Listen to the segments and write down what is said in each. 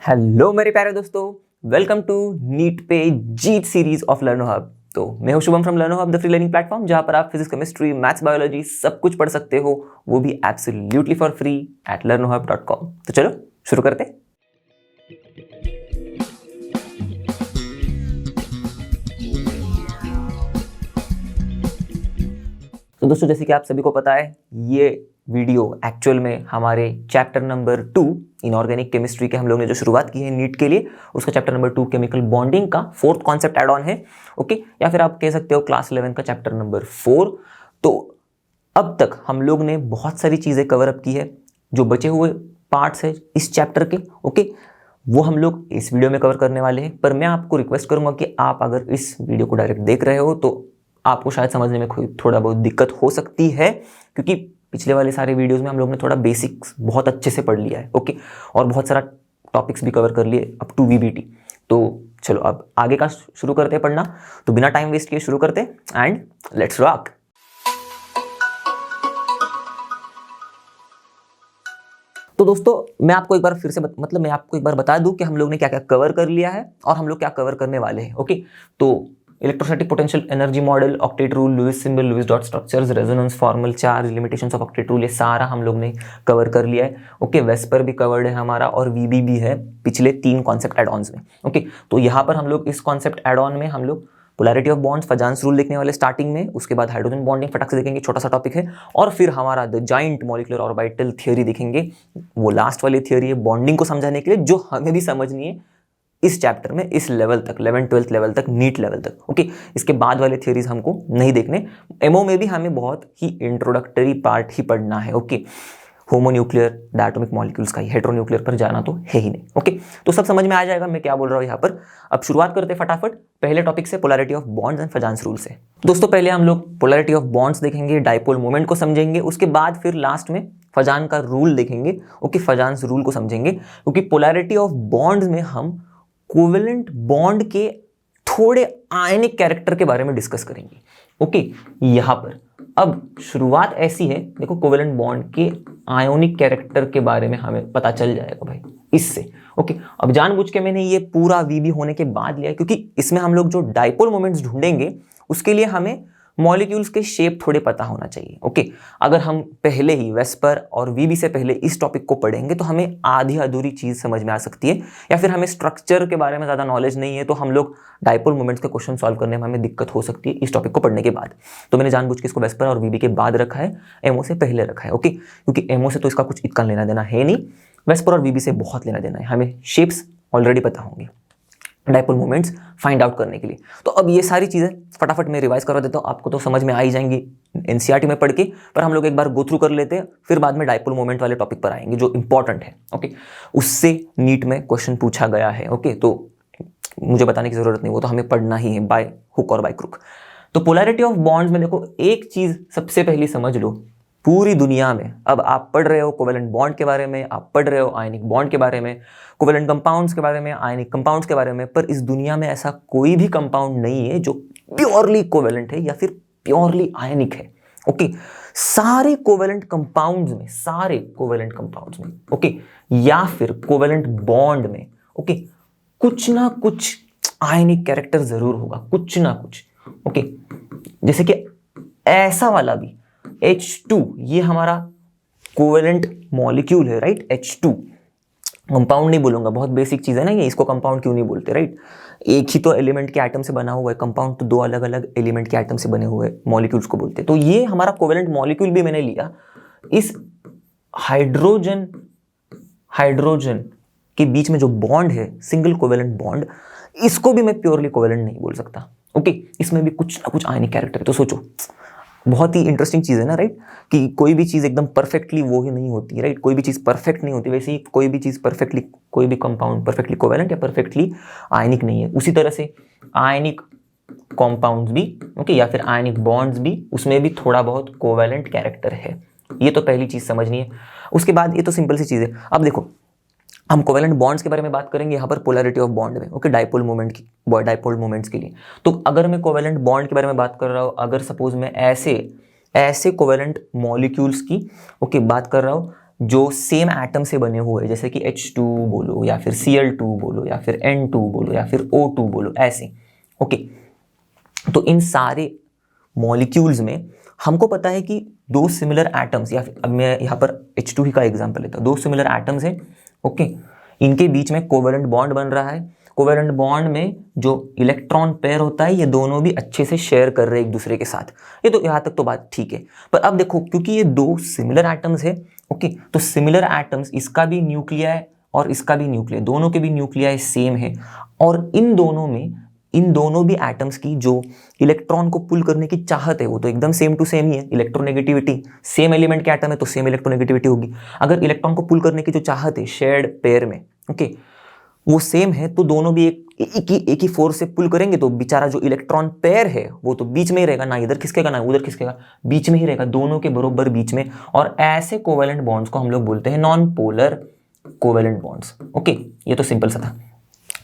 Hello मेरे प्यारे दोस्तों, वेलकम टू नीट पे जीत सीरीज ऑफ लर्नो हब। तो मैं हूं Shubham from लर्नो hub, the free learning platform, जहां पर आप फिजिक्स, केमिस्ट्री, मैथ्स, बायोलॉजी सब कुछ पढ़ सकते हो, वो भी absolutely for free at learnohub.com। तो चलो शुरू करते हैं। तो दोस्तों, जैसे कि आप सभी को पता है, ये वीडियो एक्चुअल में हमारे चैप्टर नंबर 2 इनऑर्गेनिक केमिस्ट्री के हम लोग ने जो शुरुआत की है नीट के लिए, उसका चैप्टर नंबर 2 केमिकल बॉन्डिंग का 4th कॉन्सेप्ट एड ऑन है। ओके, या फिर आप कह सकते हो क्लास 11 का चैप्टर नंबर 4। तो अब तक हम लोग ने बहुत सारी चीज़ें कवर अप की है। जो बचे हुए पार्ट्स है इस चैप्टर के, ओके, वो हम लोग इस वीडियो में कवर करने वाले हैं। पर मैं आपको रिक्वेस्ट करूंगा कि आप अगर इस वीडियो को डायरेक्ट देख रहे हो तो आपको शायद समझने में कोई थोड़ा बहुत दिक्कत हो सकती है, क्योंकि पिछले वाले सारे वीडियोस में हम लोग ने थोड़ा बेसिक्स बहुत अच्छे से पढ़ लिया है, ओके, और बहुत सारा टॉपिक्स भी कवर कर लिए अप टू वीबीटी। तो चलो अब आगे का शुरू करते हैं पढ़ना। तो बिना टाइम वेस्ट किए शुरू करते हैं एंड लेट्स रॉक। तो दोस्तों, मैं आपको एक बार फिर से मैं आपको एक बार बता दूं कि हम लोग ने क्या क्या कवर कर लिया है और हम लोग क्या कवर करने वाले हैं। ओके, तो electrostatic potential energy model, octet rule, Lewis symbol, Lewis dot structures, resonance formal charge, limitations of octet rule, ये सारा हम लोग ने कवर कर लिया है। ओके, वेस्पर भी कवर्ड है हमारा और वीबी भी है पिछले 3 कॉन्सेप्ट एड ऑन्स में। ओके, तो यहाँ पर हम लोग इस कॉन्सेप्ट एड ऑन में हम लोग पोलैरिटी ऑफ बॉन्ड्स, फजान्स रूल देखने वाले स्टार्टिंग में, उसके बाद हाइड्रोजन बॉन्डिंग फटाक से देखेंगे, छोटा सा टॉपिक है, और फिर हमारा the giant molecular orbital theory देखेंगे। वो लास्ट वाली थ्योरी है बॉन्डिंग को समझाने के लिए, जो हमें भी समझनी है इस चैप्टर में, इस लेवल तक, 11th-12th लेवल तक, नीट लेवल तक। ओके, इसके बाद वाले थ्योरीज हमको नहीं देखने। एमओ में भी हमें बहुत ही इंट्रोडक्टरी पार्ट ही पढ़ना है। ओके, होमोन्यूक्लियर, डायटोमिक मॉलिक्यूल्स का ही, हेटेरोन्यूक्लियर पर जाना तो है ही नहीं। ओके, तो सब समझ में आ जाएगा मैं क्या बोल रहा हूँ यहाँ पर। अब शुरुआत करते फटाफट पहले टॉपिक से, polarity of bonds and फजान्स rule से। दोस्तों, पहले हम लोग पोलैरिटी ऑफ बॉन्ड्स देखेंगे, डाइपोल मोमेंट को समझेंगे, उसके बाद फिर लास्ट में फजान का रूल देखेंगे। ओके, फजान्स रूल को समझेंगे, क्योंकि पोलैरिटी ऑफ बॉन्ड्स में हम कोवेलेंट बॉन्ड के थोड़े आयनिक कैरेक्टर के बारे में डिस्कस करेंगे। ओके, यहां पर अब शुरुआत ऐसी है, देखो, कोवेलेंट बॉन्ड के आयोनिक कैरेक्टर के बारे में हमें पता चल जाएगा भाई इससे। ओके, अब जानबूझ के मैंने ये पूरा वीबी होने के बाद लिया, क्योंकि इसमें हम लोग जो डाइपोल मोमेंट्स ढूंढेंगे उसके लिए हमें मॉलिक्यूल्स के शेप थोड़े पता होना चाहिए। ओके, अगर हम पहले ही वेस्पर और वीबी से पहले इस टॉपिक को पढ़ेंगे तो हमें आधी अधूरी चीज समझ में आ सकती है, या फिर हमें स्ट्रक्चर के बारे में ज्यादा नॉलेज नहीं है तो हम लोग डाइपोल मोमेंट्स के क्वेश्चन सॉल्व करने में हमें दिक्कत हो सकती है इस टॉपिक को पढ़ने के बाद। तो मैंने जानबूझ के इसको वेस्पर और वीबी के बाद रखा है, एमओ से पहले रखा है। ओके, क्योंकि एमओ से तो इसका कुछ इतना लेना देना है नहीं, वेस्पर और वीबी से बहुत लेना देना है, हमें शेप्स ऑलरेडी पता होंगे डाइपोल मोमेंट्स फाइंड आउट करने के लिए। तो अब ये सारी चीज़ें फटाफट मैं रिवाइज करवा देता हूँ, आपको तो समझ में आ ही जाएंगी एनसीईआरटी में पढ़ के, पर हम लोग एक बार गो थ्रू कर लेते हैं, फिर बाद में डाइपोल मोमेंट वाले टॉपिक पर आएंगे जो इंपॉर्टेंट है। ओके, उससे नीट में क्वेश्चन पूछा गया है। ओके, तो मुझे बताने की जरूरत नहीं, वो तो हमें पढ़ना ही है बाय हुक और बाय क्रुक। तो पोलैरिटी ऑफ बॉन्ड्स में देखो, एक चीज सबसे पहली समझ लो, पूरी दुनिया में अब आप पढ़ रहे हो कोवेलेंट बॉन्ड के बारे में, आप पढ़ रहे हो आयनिक बॉन्ड के बारे में, कोवेलेंट कंपाउंड्स के बारे में, आयनिक कंपाउंड्स के बारे में, पर इस दुनिया में ऐसा कोई भी कंपाउंड नहीं है जो प्योरली कोवेलेंट है या फिर प्योरली आयनिक है। ओके, सारे कोवेलेंट कंपाउंड्स में, ओके, या फिर कोवेलेंट बॉन्ड में, ओके, कुछ ना कुछ आयनिक कैरेक्टर जरूर होगा, कुछ ना कुछ। ओके, जैसे कि ऐसा वाला भी H2, ये हमारा कोवेलेंट मॉलिक्यूल है, राइट। H2 कंपाउंड नहीं बोलूंगा, बहुत बेसिक चीज है ना ये, इसको कंपाउंड क्यों नहीं बोलते, राइट। एक ही तो एलिमेंट के एटम से बना हुआ है, कंपाउंड तो 2 अलग अलग एलिमेंट के एटम से बने हुए मॉलिक्यूल्स को बोलते हैं। तो ये हमारा कोवेलेंट मॉलिक्यूल भी मैंने लिया, इस हाइड्रोजन के बीच में जो बॉन्ड है, सिंगल कोवेलेंट बॉन्ड, इसको भी मैं प्योरली कोवेलेंट नहीं बोल सकता। ओके, इसमें भी कुछ ना कुछ आयनिक कैरेक्टर है। तो सोचो, बहुत ही इंटरेस्टिंग चीज है ना, राइट, कि कोई भी चीज एकदम परफेक्टली वो ही नहीं होती, राइट। कोई भी चीज परफेक्ट नहीं होती, वैसे ही कोई भी चीज परफेक्टली, कोई भी कंपाउंड परफेक्टली कोवेलेंट या परफेक्टली आयनिक नहीं है। उसी तरह से आयनिक कॉम्पाउंड्स भी, ओके, या फिर आयनिक बॉन्ड्स भी, उसमें भी थोड़ा बहुत कोवेलेंट कैरेक्टर है। ये तो पहली चीज समझनी है। उसके बाद ये तो सिंपल सी चीज है। अब देखो, हम कोवेलेंट बॉन्ड्स के बारे में बात करेंगे यहाँ पर पोलैरिटी ऑफ बॉन्ड में, ओके, डाइपोल मोमेंट्स के लिए। तो अगर मैं कोवेलेंट बॉन्ड के बारे में बात कर रहा हूँ, अगर सपोज मैं ऐसे कोवेलेंट मॉलिक्यूल्स की, ओके, बात कर रहा हूँ जो सेम एटम से बने हुए, जैसे कि H2 बोलो या फिर Cl2 बोलो या फिर N2 बोलो या फिर O2 बोलो, ऐसे। ओके, तो इन सारे मॉलिक्यूल्स में हमको पता है कि दो सिमिलर एटम्स, या फिर अब मैं यहाँ पर H2 ही का एग्जांपल लेता हूँ, दो सिमिलर एटम्स हैं। ओके, इनके बीच में कोवेलेंट बॉन्ड बन रहा है। कोवेलेंट बॉन्ड में जो इलेक्ट्रॉन पेयर होता है, ये दोनों भी अच्छे से शेयर कर रहे हैं एक दूसरे के साथ। ये तो यहाँ तक तो बात ठीक है। पर अब देखो, क्योंकि ये दो सिमिलर एटम्स है, ओके, तो सिमिलर एटम्स, इसका भी न्यूक्लियाई और इसका भी न्यूक्लियाई, दोनों के भी न्यूक्लियाई सेम है। और इन दोनों में, इन दोनों भी एटम्स की जो इलेक्ट्रॉन को पुल करने की चाहत है, वो तो एकदम सेम टू सेम ही है। इलेक्ट्रोनेगेटिविटी, सेम एलिमेंट के एटम है तो सेम इलेक्ट्रोनेगेटिविटी होगी। अगर इलेक्ट्रॉन को पुल करने की जो चाहत है शेयर्ड पेयर में, ओके, वो सेम है, तो दोनों भी एक ही फोर्स से पुल करेंगे, तो बेचारा जो इलेक्ट्रॉन पेयर है वो तो बीच में ही रहेगा, ना इधर खिसकेगा ना उधर खिसकेगा, बीच में ही रहेगा, दोनों के बरोबर बीच में। और ऐसे कोवेलेंट बॉन्ड्स को हम लोग बोलते हैं non polar covalent bonds. Okay, ये तो सिंपल सा था।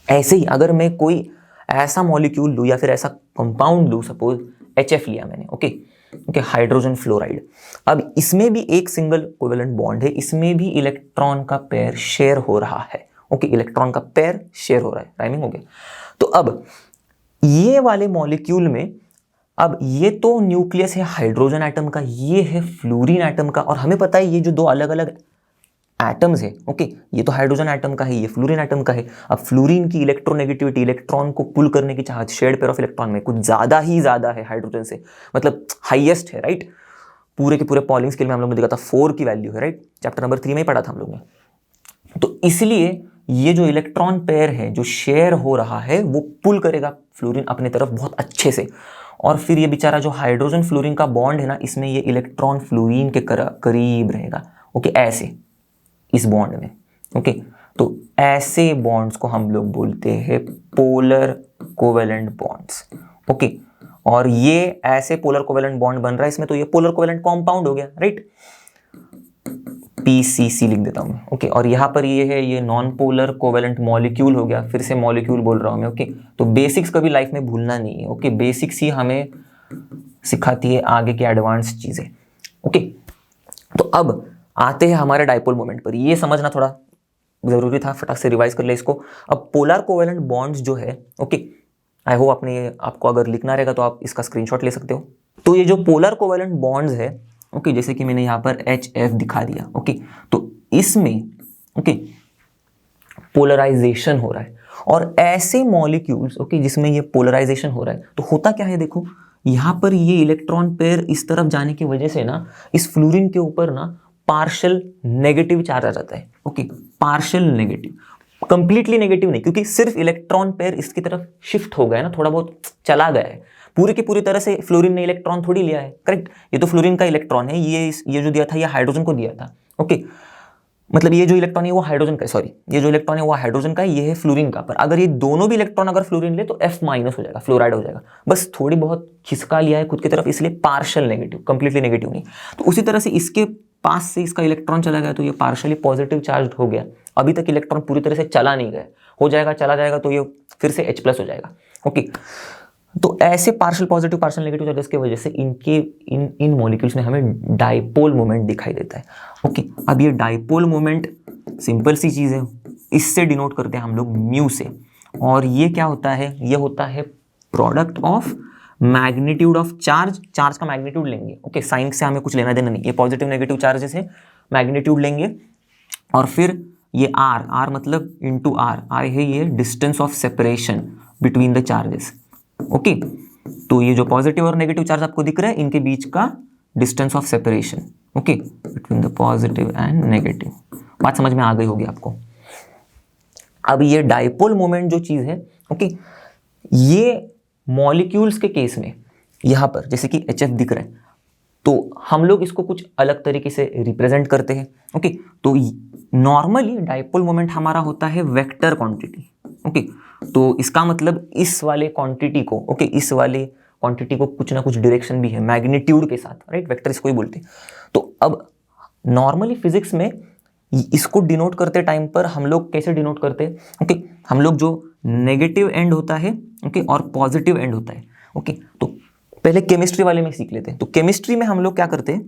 ऐसे ही अगर मैं कोई ऐसा मॉलिक्यूल लूँ या फिर ऐसा कंपाउंड लूँ, सपोज HF लिया मैंने, ओके, हाइड्रोजन फ्लोराइड। अब इसमें भी एक सिंगल कोवेलेंट बॉन्ड है, इसमें भी इलेक्ट्रॉन का पेयर शेयर हो रहा है। ओके, इलेक्ट्रॉन का पेयर शेयर हो रहा है, राइमिंग हो गया। तो अब ये वाले मॉलिक्यूल में, अब ये तो न्यूक्लियस है हाइड्रोजन एटम का, ये है फ्लोरीन एटम का, और हमें पता है ये जो दो अलग अलग एटम्स है, ओके, ये तो हाइड्रोजन एटम का है, ये फ्लोरीन एटम का है। अब फ्लोरीन की इलेक्ट्रोनेगेटिविटी, इलेक्ट्रॉन को पुल करने की चाहत शेयर्ड पेयर ऑफ इलेक्ट्रॉन में कुछ ज्यादा ही ज्यादा है हाइड्रोजन से, मतलब हाईएस्ट है, राइट। पूरे के पूरे पॉलिंग स्केल में हम लोग ने देखा था 4 की वैल्यू है, राइट, चैप्टर नंबर 3 में ही पढ़ा था हम लोग ने। तो इसलिए ये जो इलेक्ट्रॉन पेयर है जो शेयर हो रहा है, वो पुल करेगा फ्लोरीन अपने तरफ बहुत अच्छे से, और फिर ये बेचारा जो हाइड्रोजन फ्लोरीन का बॉन्ड है ना, इसमें ये इलेक्ट्रॉन फ्लोरीन के करीब रहेगा। ओके, ऐसे इस बॉन्ड में। ओके, तो ऐसे बॉन्ड्स को हम लोग बोलते हैं पोलर कोवेलेंट बॉन्ड्स। ओके, और ये ऐसे पोलर कोवेलेंट बॉन्ड बन रहा है इसमें, तो ये पोलर कोवेलेंट कॉम्पाउंड हो गया, राइट, PCC लिख देता हूं मैं। ओके, और यहां पर ये है, ये नॉन पोलर कोवेलेंट मॉलिक्यूल हो गया, फिर से मॉलिक्यूल बोल रहा हूं मैं। ओके, तो बेसिक्स कभी लाइफ में भूलना नहीं है। ओके, बेसिक्स ही हमें सिखाती है आगे की एडवांस चीजें। ओके, तो अब आते हैं हमारे डाइपोल मोमेंट पर। ये समझना थोड़ा जरूरी था, फटाक से रिवाइज कर ले इसको। अब पोलर कोवेलेंट बॉन्ड्स जो है, ओके, आई होप आपको अगर लिखना रहेगा तो आप इसका स्क्रीनशॉट ले सकते हो। तो ये जो पोलर कोवेलेंट बॉन्ड्स है, ओके, जैसे कि मैंने यहाँ पर HF दिखा दिया। ओके, तो इसमें, ओके, पोलराइजेशन हो रहा है, और ऐसे मॉलिक्यूल्स, ओके, जिसमें ये पोलराइजेशन हो रहा है, तो होता क्या है, देखो यहाँ पर ये इलेक्ट्रॉन पेयर इस तरफ जाने की वजह से ना, इस फ्लोरीन के ऊपर ना पार्शियल नेगेटिव चार्ज आ जाता है। Okay, partial negative, completely negative नहीं, क्योंकि सिर्फ इलेक्ट्रॉन पेयर इसकी तरफ शिफ्ट हो गया ना, थोड़ा बहुत चला गया है, पूरी की पूरी तरह से फ्लोरीन ने इलेक्ट्रॉन थोड़ी लिया है, करेक्ट। ये तो फ्लोरीन का इलेक्ट्रॉन है, ये जो दिया था ये हाइड्रोजन को दिया था। ओके, मतलब ये जो इलेक्ट्रॉन है वो हाइड्रोजन का है, सॉरी, ये जो इलेक्ट्रॉन है वो हाइड्रोजन का है, ये है फ्लोरीन का। पर अगर ये दोनों भी इलेक्ट्रॉन अगर फ्लोरीन ले तो F- हो जाएगा, फ्लोराइड हो जाएगा। बस थोड़ी बहुत खिसका लिया है खुद की तरफ, इसलिए पार्शियल नेगेटिव, कंप्लीटली नेगेटिव नहीं। तो उसी तरह से इसके पास से इसका इलेक्ट्रॉन चला गया तो ये पार्शियली पॉजिटिव चार्ज हो गया। अभी तक इलेक्ट्रॉन पूरी तरह से चला नहीं गया, हो जाएगा, चला जाएगा तो ये फिर से H+ हो जाएगा। ओके, तो ऐसे partial positive partial negative charges की वजह से इन मॉलिक्यूल्स में हमें डाइपोल मोमेंट दिखाई देता है। ओके, अब ये डाइपोल मोमेंट सिंपल सी चीज है, इससे डिनोट करते हैं हम लोग म्यू से। और ये क्या होता है, ये होता है product of magnitude of charge का मैग्नीट्यूड लेंगे। ओके, साइन से हमें कुछ लेना देना नहीं, ये पॉजिटिव नेगेटिव चार्जेस है, मैग्नीट्यूड लेंगे, और फिर ये R मतलब इंटू R है ये distance of separation between the charges. Okay, तो ये जो पॉजिटिव और नेगेटिव चार्ज आपको दिख रहा है, इनके बीच का distance of separation, okay, between the positive and negative. बात समझ में आ गई होगी आपको। अब ये डाइपोल मोमेंट जो चीज है, ओके, ये मॉलिक्यूल्स के केस में यहां पर जैसे कि HF दिख रहा है, तो हम लोग इसको कुछ अलग तरीके से रिप्रेजेंट करते हैं। ओके, तो नॉर्मली डाइपोल मोमेंट हमारा होता है वेक्टर क्वांटिटी। ओके, तो इसका मतलब इस वाले क्वांटिटी को, ओके, इस वाले क्वांटिटी को कुछ ना कुछ डायरेक्शन भी है मैग्नीट्यूड के साथ, राइट, वेक्टर इसको ही बोलते हैं। तो अब नॉर्मली फिजिक्स में इसको डिनोट करते टाइम पर हम लोग कैसे डिनोट करते हैं, ओके, हम लोग जो नेगेटिव एंड होता है, ओके, और पॉजिटिव एंड होता है, ओके, तो पहले केमिस्ट्री वाले में सीख लेते हैं। तो केमिस्ट्री में हम लोग क्या करते हैं,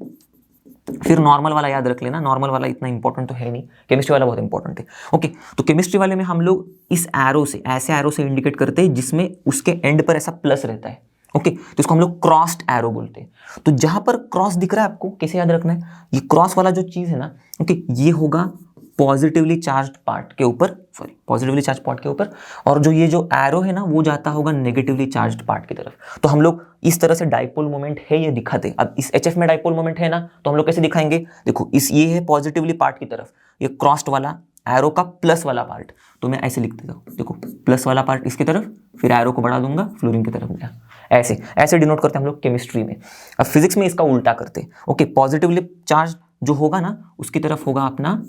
फिर नॉर्मल वाला याद रख लेना, नॉर्मल वाला इतना इंपॉर्टेंट तो है नहीं, केमिस्ट्री वाला बहुत इंपॉर्टेंट है। ओके, तो केमिस्ट्री वाले में हम लोग इस एरो से, ऐसे एरो से इंडिकेट करते हैं जिसमें उसके एंड पर ऐसा प्लस रहता है। ओके, तो इसको हम लोग क्रॉस्ड एरो बोलते हैं। तो जहां पर क्रॉस दिख रहा है आपको, कैसे याद रखना है, ये क्रॉस वाला जो चीज है ना, ओके, ये होगा पॉजिटिवली चार्ज्ड पार्ट के ऊपर, सॉरी पॉजिटिवली चार्ज पार्ट के ऊपर, और जो ये जो एरो है ना वो जाता होगा नेगेटिवली चार्ज्ड पार्ट की तरफ। तो हम लोग इस तरह से डाइपोल मोमेंट है ये दिखाते। अब इस HF में डाइपोल मोमेंट है ना, तो हम लोग कैसे दिखाएंगे, देखो इस ये है पॉजिटिवली पार्ट की तरफ, ये क्रॉस्ड वाला एरो का प्लस वाला पार्ट, तो मैं ऐसे लिख देता हूँ, देखो प्लस वाला पार्ट इसकी तरफ, फिर एरो को बढ़ा दूंगा, फ्लोरीन की तरफ गया, ऐसे ऐसे डिनोट करते हैं हम लोग केमिस्ट्री में। अब फिजिक्स में इसका उल्टा करते हैं। ओके, पॉजिटिवली चार्ज जो होगा ना उसकी तरफ होगा अपना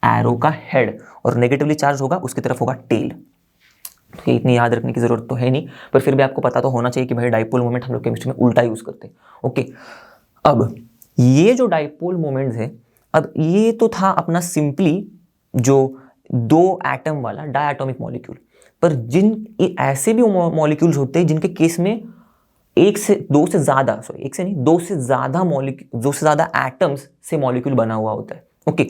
एरो का हेड, और नेगेटिवली चार्ज होगा उसकी तरफ होगा टेल। तो ये इतनी याद रखने की जरूरत तो है नहीं, पर फिर भी आपको पता तो होना चाहिए कि भाई डाइपोल मोमेंट हम लोग केमिस्ट्री में उल्टा यूज करते हैं। ओके, अब ये जो डाइपोल मोमेंट्स है, अब ये तो था अपना सिंपली जो दो एटम वाला डायटोमिक मॉलिक्यूल, पर जिन ऐसे भी मॉलिक्यूल्स होते हैं जिनके केस में एक से दो से ज्यादा मॉलिक्यूल, दो से ज्यादा एटम्स से मॉलिक्यूल बना हुआ होता है। ओके,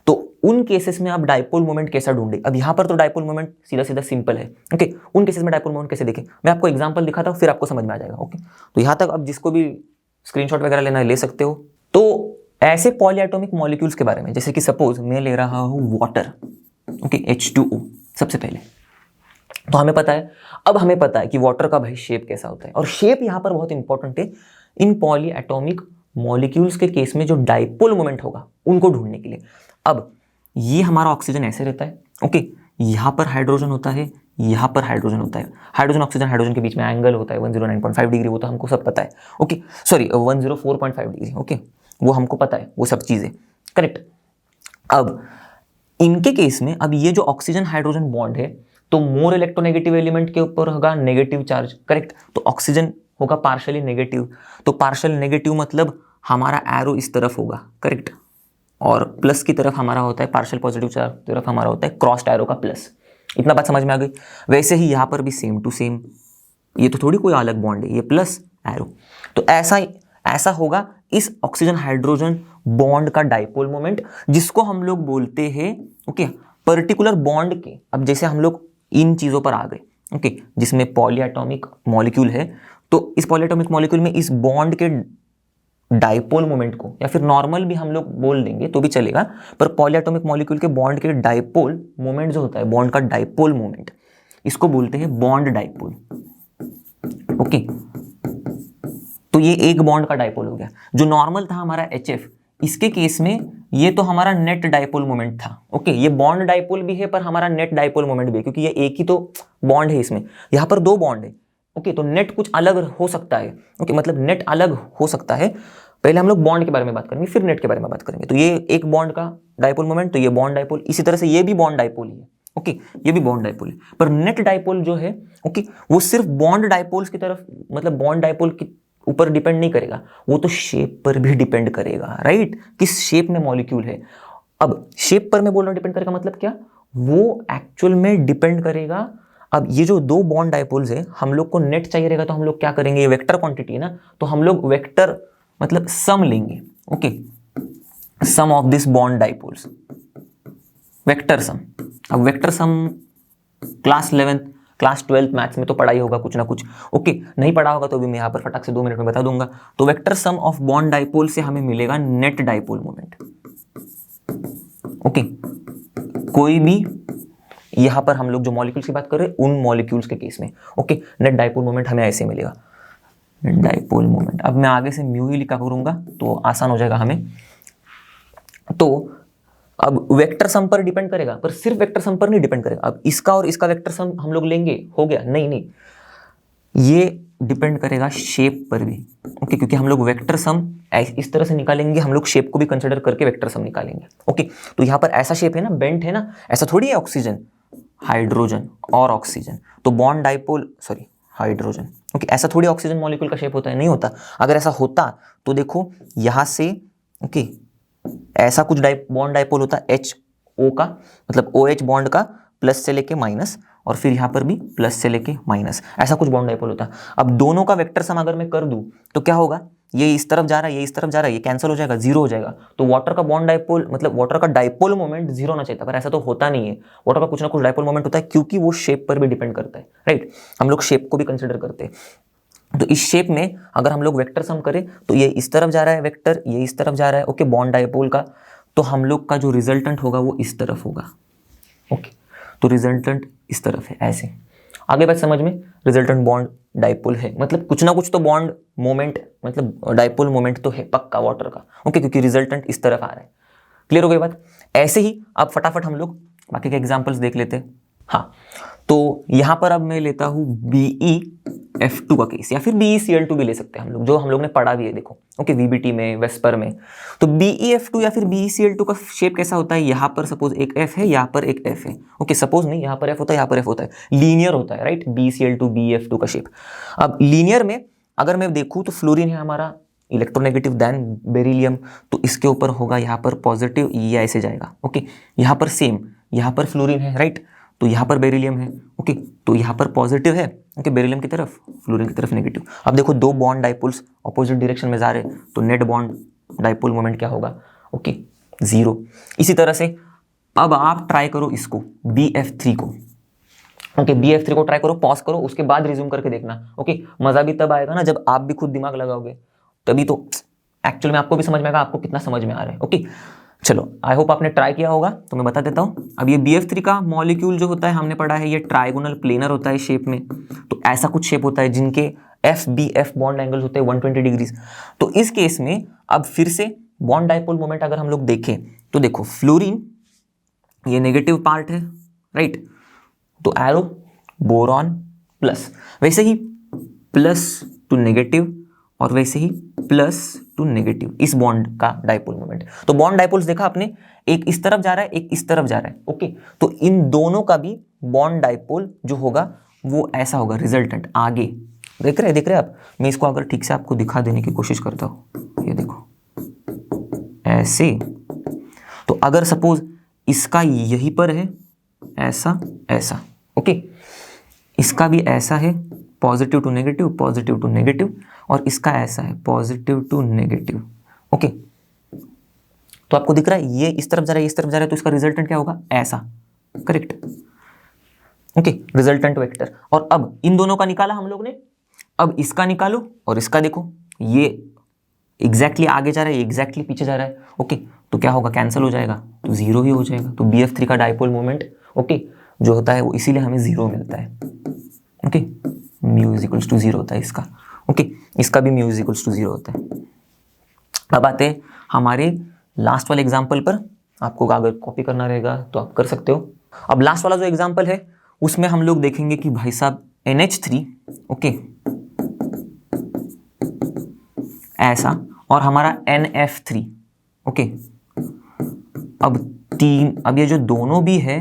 तो उन केसेस में आप डाइपोल मोमेंट कैसा ढूंढे। अब यहां पर तो डाइपोल मोमेंट सीधा सीधा सिंपल है। ओके, उन केसेस में डाइपोल मोमेंट कैसे देखें, मैं आपको एग्जांपल दिखाता हूं, फिर आपको समझ में आ जाएगा। ओके, तो यहां तक अब जिसको भी स्क्रीनशॉट वगैरह लेना है ले सकते हो। तो ऐसे पॉलीएटॉमिक मॉलिक्यूल्स के बारे में, जैसे कि सपोज मैं ले रहा हूं वाटर, ओके, H2O सबसे पहले, तो हमें पता है, अब हमें पता है कि वाटर का भाई शेप कैसा होता है, और शेप यहां पर बहुत इंपॉर्टेंट है इन पॉलीएटॉमिक मॉलिक्यूल्स के केस में जो डाइपोल मोमेंट होगा उनको ढूंढने के लिए। अब ये हमारा ऑक्सीजन ऐसे रहता है। ओके, यहां पर हाइड्रोजन होता है, यहां पर हाइड्रोजन होता है, हाइड्रोजन के बीच में एंगल होता है 109.5 डिग्री, वो तो हमको सब पता है। Okay, sorry 104.5 degree. ओके, वो हमको पता है, वो सब चीजें करेक्ट। अब इनके केस में, अब ये जो ऑक्सीजन हाइड्रोजन बॉन्ड है, तो मोर इलेक्ट्रोनेगेटिव एलिमेंट के ऊपर होगा नेगेटिव चार्ज, करेक्ट। तो ऑक्सीजन होगा पार्शियली नेगेटिव, तो पार्शियल नेगेटिव मतलब हमारा एरो इस तरफ होगा, करेक्ट, और प्लस की तरफ हमारा होता है, पार्शियल पॉजिटिव चार्ज की तरफ हमारा होता है क्रॉस्ड एरो का प्लस। इतना बात समझ में आ गई। वैसे ही यहाँ पर भी सेम टू सेम, ये तो थोड़ी कोई अलग बॉन्ड है, ये प्लस एरो, तो ऐसा होगा इस ऑक्सीजन हाइड्रोजन बॉन्ड का डाइपोल मोमेंट, जिसको हम लोग बोलते हैं, ओके, पर्टिकुलर बॉन्ड के। अब जैसे हम लोग इन चीजों पर आ गए, ओके, जिसमें पॉलीएटॉमिक मॉलिक्यूल है, तो इस पॉलीएटॉमिक मॉलिक्यूल में इस बॉन्ड के डाइपोल मोमेंट को, या फिर नॉर्मल भी हम लोग बोल देंगे तो भी चलेगा, पर पॉलीएटॉमिक मॉलिक्यूल के बॉन्ड के डाइपोल मोमेंट जो होता है, बॉन्ड का डाइपोल मोमेंट, इसको बोलते हैं बॉन्ड डाइपोल। ओके, तो ये एक बॉन्ड का डाइपोल हो गया। जो नॉर्मल था हमारा HF, इसके केस में ये तो हमारा नेट डाइपोल मोमेंट था। ओके, ये बॉन्ड डाइपोल भी है पर हमारा नेट डाइपोल मोमेंट भी है, क्योंकि ये एक ही तो बॉन्ड है, इसमें यहाँ पर दो बॉन्ड है। ओके, तो नेट कुछ अलग हो सकता है। ओके, मतलब नेट अलग हो सकता है। पहले हम लोग बॉन्ड के बारे में बात करेंगे, फिर नेट के बारे में बात करेंगे। तो ये एक बॉन्ड का डाइपोल मोमेंट, तो ये बॉन्ड डाइपोल, इसी तरह से ये भी बॉन्ड डाइपोल ही है। ओके, ये भी बॉन्ड डाइपोल है, पर नेट डाइपोल जो है, ओके, वो सिर्फ बॉन्ड डाइपोल्स की तरफ, मतलब बॉन्ड डाइपोल की ऊपर डिपेंड नहीं करेगा, वो तो शेप पर भी डिपेंड करेगा, राइट, किस शेप में मॉलिक्यूल है। अब शेप पर मैं बोल रहा हूं डिपेंड करेगा, मतलब क्या, वो एक्चुअल में डिपेंड करेगा। अब ये जो दो बॉन्ड डाइपोल्स है, हम लोग को नेट चाहिए रहेगा, तो हम लोग क्या करेंगे, ये वेक्टर क्वांटिटी है ना, तो हम लोग वेक्टर मतलब सम लेंगे। Okay, sum of this bond dipoles, vector sum. अब vector sum class 11th class 12th maths में तो पढ़ाई होगा कुछ ना कुछ। ओके, नहीं पढ़ा होगा तो भी मैं यहाँ पर फटाक से 2 मिनट में बता दूंगा। तो vector sum of bond dipole से हमें मिलेगा नेट डाइपोल मोमेंट। ओके, कोई भी यहाँ पर हम लोग जो मॉलिक्यूल्स की बात कर रहे हैं उन मॉलिक्यूल्स के केस में, ओके, नेट डाइपोल मोमेंट हमें ऐसे मिलेगा, नेट डाइपोल मोमेंट। अब मैं आगे से म्यू ही लिखा करूंगा तो आसान हो जाएगा हमें। तो अब वेक्टर सम पर डिपेंड करेगा, पर सिर्फ वेक्टर सम पर नहीं डिपेंड करेगा। अब इसका और इसका वेक्टर सम हम लोग लेंगे, हो गया, नहीं, ये डिपेंड करेगा शेप पर भी। ओके, क्योंकि हम लोग वेक्टर सम इस तरह से निकालेंगे, हम लोग शेप को भी कंसिडर करके वेक्टर सम निकालेंगे। ओके, तो यहाँ पर ऐसा शेप है ना, बेंट है ना, ऐसा थोड़ी है ऑक्सीजन, हाइड्रोजन और ऑक्सीजन, तो bond dipole, sorry hydrogen. Okay, ऐसा थोड़ी ऑक्सीजन मॉलिक्यूल का शेप होता है, नहीं होता। अगर ऐसा होता तो देखो यहाँ से, ओके, ऐसा कुछ बॉन्ड डाइपोल होता HO का, मतलब OH बॉन्ड का प्लस से लेके माइनस, और फिर यहाँ पर भी प्लस से लेके माइनस, ऐसा कुछ बॉन्ड डाइपोल होता। अब दोनों का वेक्टर सम अगर मैं कर दूं तो क्या होगा, ये इस तरफ जा रहा है, ये इस तरफ जा रहा है, ये कैंसिल हो जाएगा, जीरो हो जाएगा। तो वाटर का बॉन्ड डाइपोल मतलब वाटर का डाइपोल मोमेंट जीरो होना चाहिए था, पर ऐसा तो होता नहीं है। वाटर का कुछ ना कुछ डाइपोल मोमेंट होता है, क्योंकि वो शेप पर भी डिपेंड करता है, राइट। हम लोग शेप को भी कंसिडर करते हैं। तो इस शेप में अगर हम लोग वेक्टर सम करें तो ये इस तरफ जा रहा है वेक्टर, ये इस तरफ जा रहा है, ओके, बॉन्ड डाइपोल का। तो हम लोग का जो रिजल्टेंट होगा वो इस तरफ होगा, ओके। तो रिजल्टेंट इस तरफ है, ऐसे। आगे बात समझ में, रिजल्टेंट बॉन्ड डाइपोल है, मतलब कुछ ना कुछ तो बॉन्ड मोमेंट मतलब डाइपोल मोमेंट तो है पक्का वाटर का, ओके, क्योंकि रिजल्टेंट इस तरफ आ रहा है। क्लियर हो गई बात। ऐसे ही अब फटाफट हम लोग बाकी के एग्जांपल्स देख लेते हैं। हाँ, तो यहां पर अब मैं लेता हूं BeF2 का केस, या फिर BeCl2 भी ले सकते हैं हम लोग, जो हम लोग ने पढ़ा भी है, देखो, ओके, VBT में, वेस्पर में। तो BeF2 या फिर BeCl2 का शेप कैसा होता है, यहां पर सपोज एक F है, यहां पर एक F है, ओके, सपोज नहीं, यहां पर F होता है, यहां पर F होता है, लीनियर होता है, राइट। BeCl2 BeF2 का शेप। अब लीनियर में अगर मैं देखूं तो फ्लोरीन है हमारा इलेक्ट्रोनेगेटिव देन बेरिलियम, तो इसके ऊपर होगा यहाँ पर पॉजिटिव, ये ऐसे जाएगा, ओके। यहाँ पर सेम, यहाँ पर फ्लोरीन है, राइट, तो यहाँ पर बेरिलियम है, ओके, तो यहाँ पर पॉजिटिव है, ओके, बेरिलियम की तरफ, फ्लोरीन की तरफ नेगेटिव। अब देखो दो बॉन्ड डाइपोल्स अपोजिट डायरेक्शन में जा रहे हैं, तो नेट बॉन्ड डाइपोल मोमेंट क्या होगा, ओके, जीरो। इसी तरह से अब आप ट्राई करो इसको, BF3 को, ओके, BF3 को ट्राई करो, पॉज करो, उसके बाद रिज्यूम करके देखना, ओके। मजा भी तब आएगा ना जब आप भी खुद दिमाग लगाओगे, तभी तो एक्चुअल में आपको भी समझ में आएगा आपको कितना समझ में आ रहा है, ओके। चलो, आई होप आपने ट्राई किया होगा, तो मैं बता देता हूँ। अब ये BF3 का मॉलिक्यूल जो होता है हमने पढ़ा है, ये ट्राइगोनल प्लेनर होता है शेप में, तो ऐसा कुछ शेप होता है जिनके FBF बॉन्ड एंगल्स होते हैं 120 डिग्रीज। तो इस केस में अब फिर से बॉन्ड डाइपोल मोमेंट अगर हम लोग देखें तो देखो, फ्लोरीन ये नेगेटिव पार्ट है, राइट, तो एरो बोरॉन प्लस, वैसे ही प्लस टू नेगेटिव, और वैसे ही प्लस टू नेगेटिव, इस बॉन्ड का डाइपोल मोमेंट। तो बॉन्ड डाइपोल्स देखा आपने, एक इस तरफ जा रहा है, एक इस तरफ जा रहा है, ओके। तो इन दोनों का भी बॉन्ड डाइपोल जो होगा वो ऐसा होगा, रिजल्टेंट आगे देख रहे आप। मैं इसको अगर ठीक से आपको दिखा देने की कोशिश करता हूं, ये देखो ऐसे। तो अगर सपोज इसका यहीं पर है ऐसा ऐसा, ओके, इसका भी ऐसा है, positive to negative, positive to negative, और इसका ऐसा है, पॉजिटिव टू नेगेटिव, ओके। तो आपको दिख रहा है ये इस तरफ जा रहा है, इस तरफ जा रहा है, तो इसका रिजल्टेंट क्या होगा, ऐसा, करेक्ट, ओके, रिजल्टेंट वेक्टर। और अब इन दोनों का निकाला हम लोग ने, अब इसका निकालो और इसका देखो, ये एग्जैक्टली आगे जा रहा है, ये एग्जैक्टली पीछे जा रहा है, ओके, तो क्या होगा, कैंसिल हो जाएगा, तो जीरो ही हो जाएगा। तो BF3 का डाइपोल मोमेंट, ओके, जो होता है वो इसीलिए हमें जीरो मिलता है, okay, mu is equals to zero होता है इसका, ओके, इसका भी mu is equals to zero होता है। अब आते हैं हमारे लास्ट वाले एग्जाम्पल पर। आपको अगर कॉपी करना रहेगा तो आप कर सकते हो। अब लास्ट वाला जो एग्जाम्पल है उसमें हम लोग देखेंगे कि भाई साहब NH3, ओके, ऐसा, और हमारा NF3, ओके। अब ये जो दोनों भी है,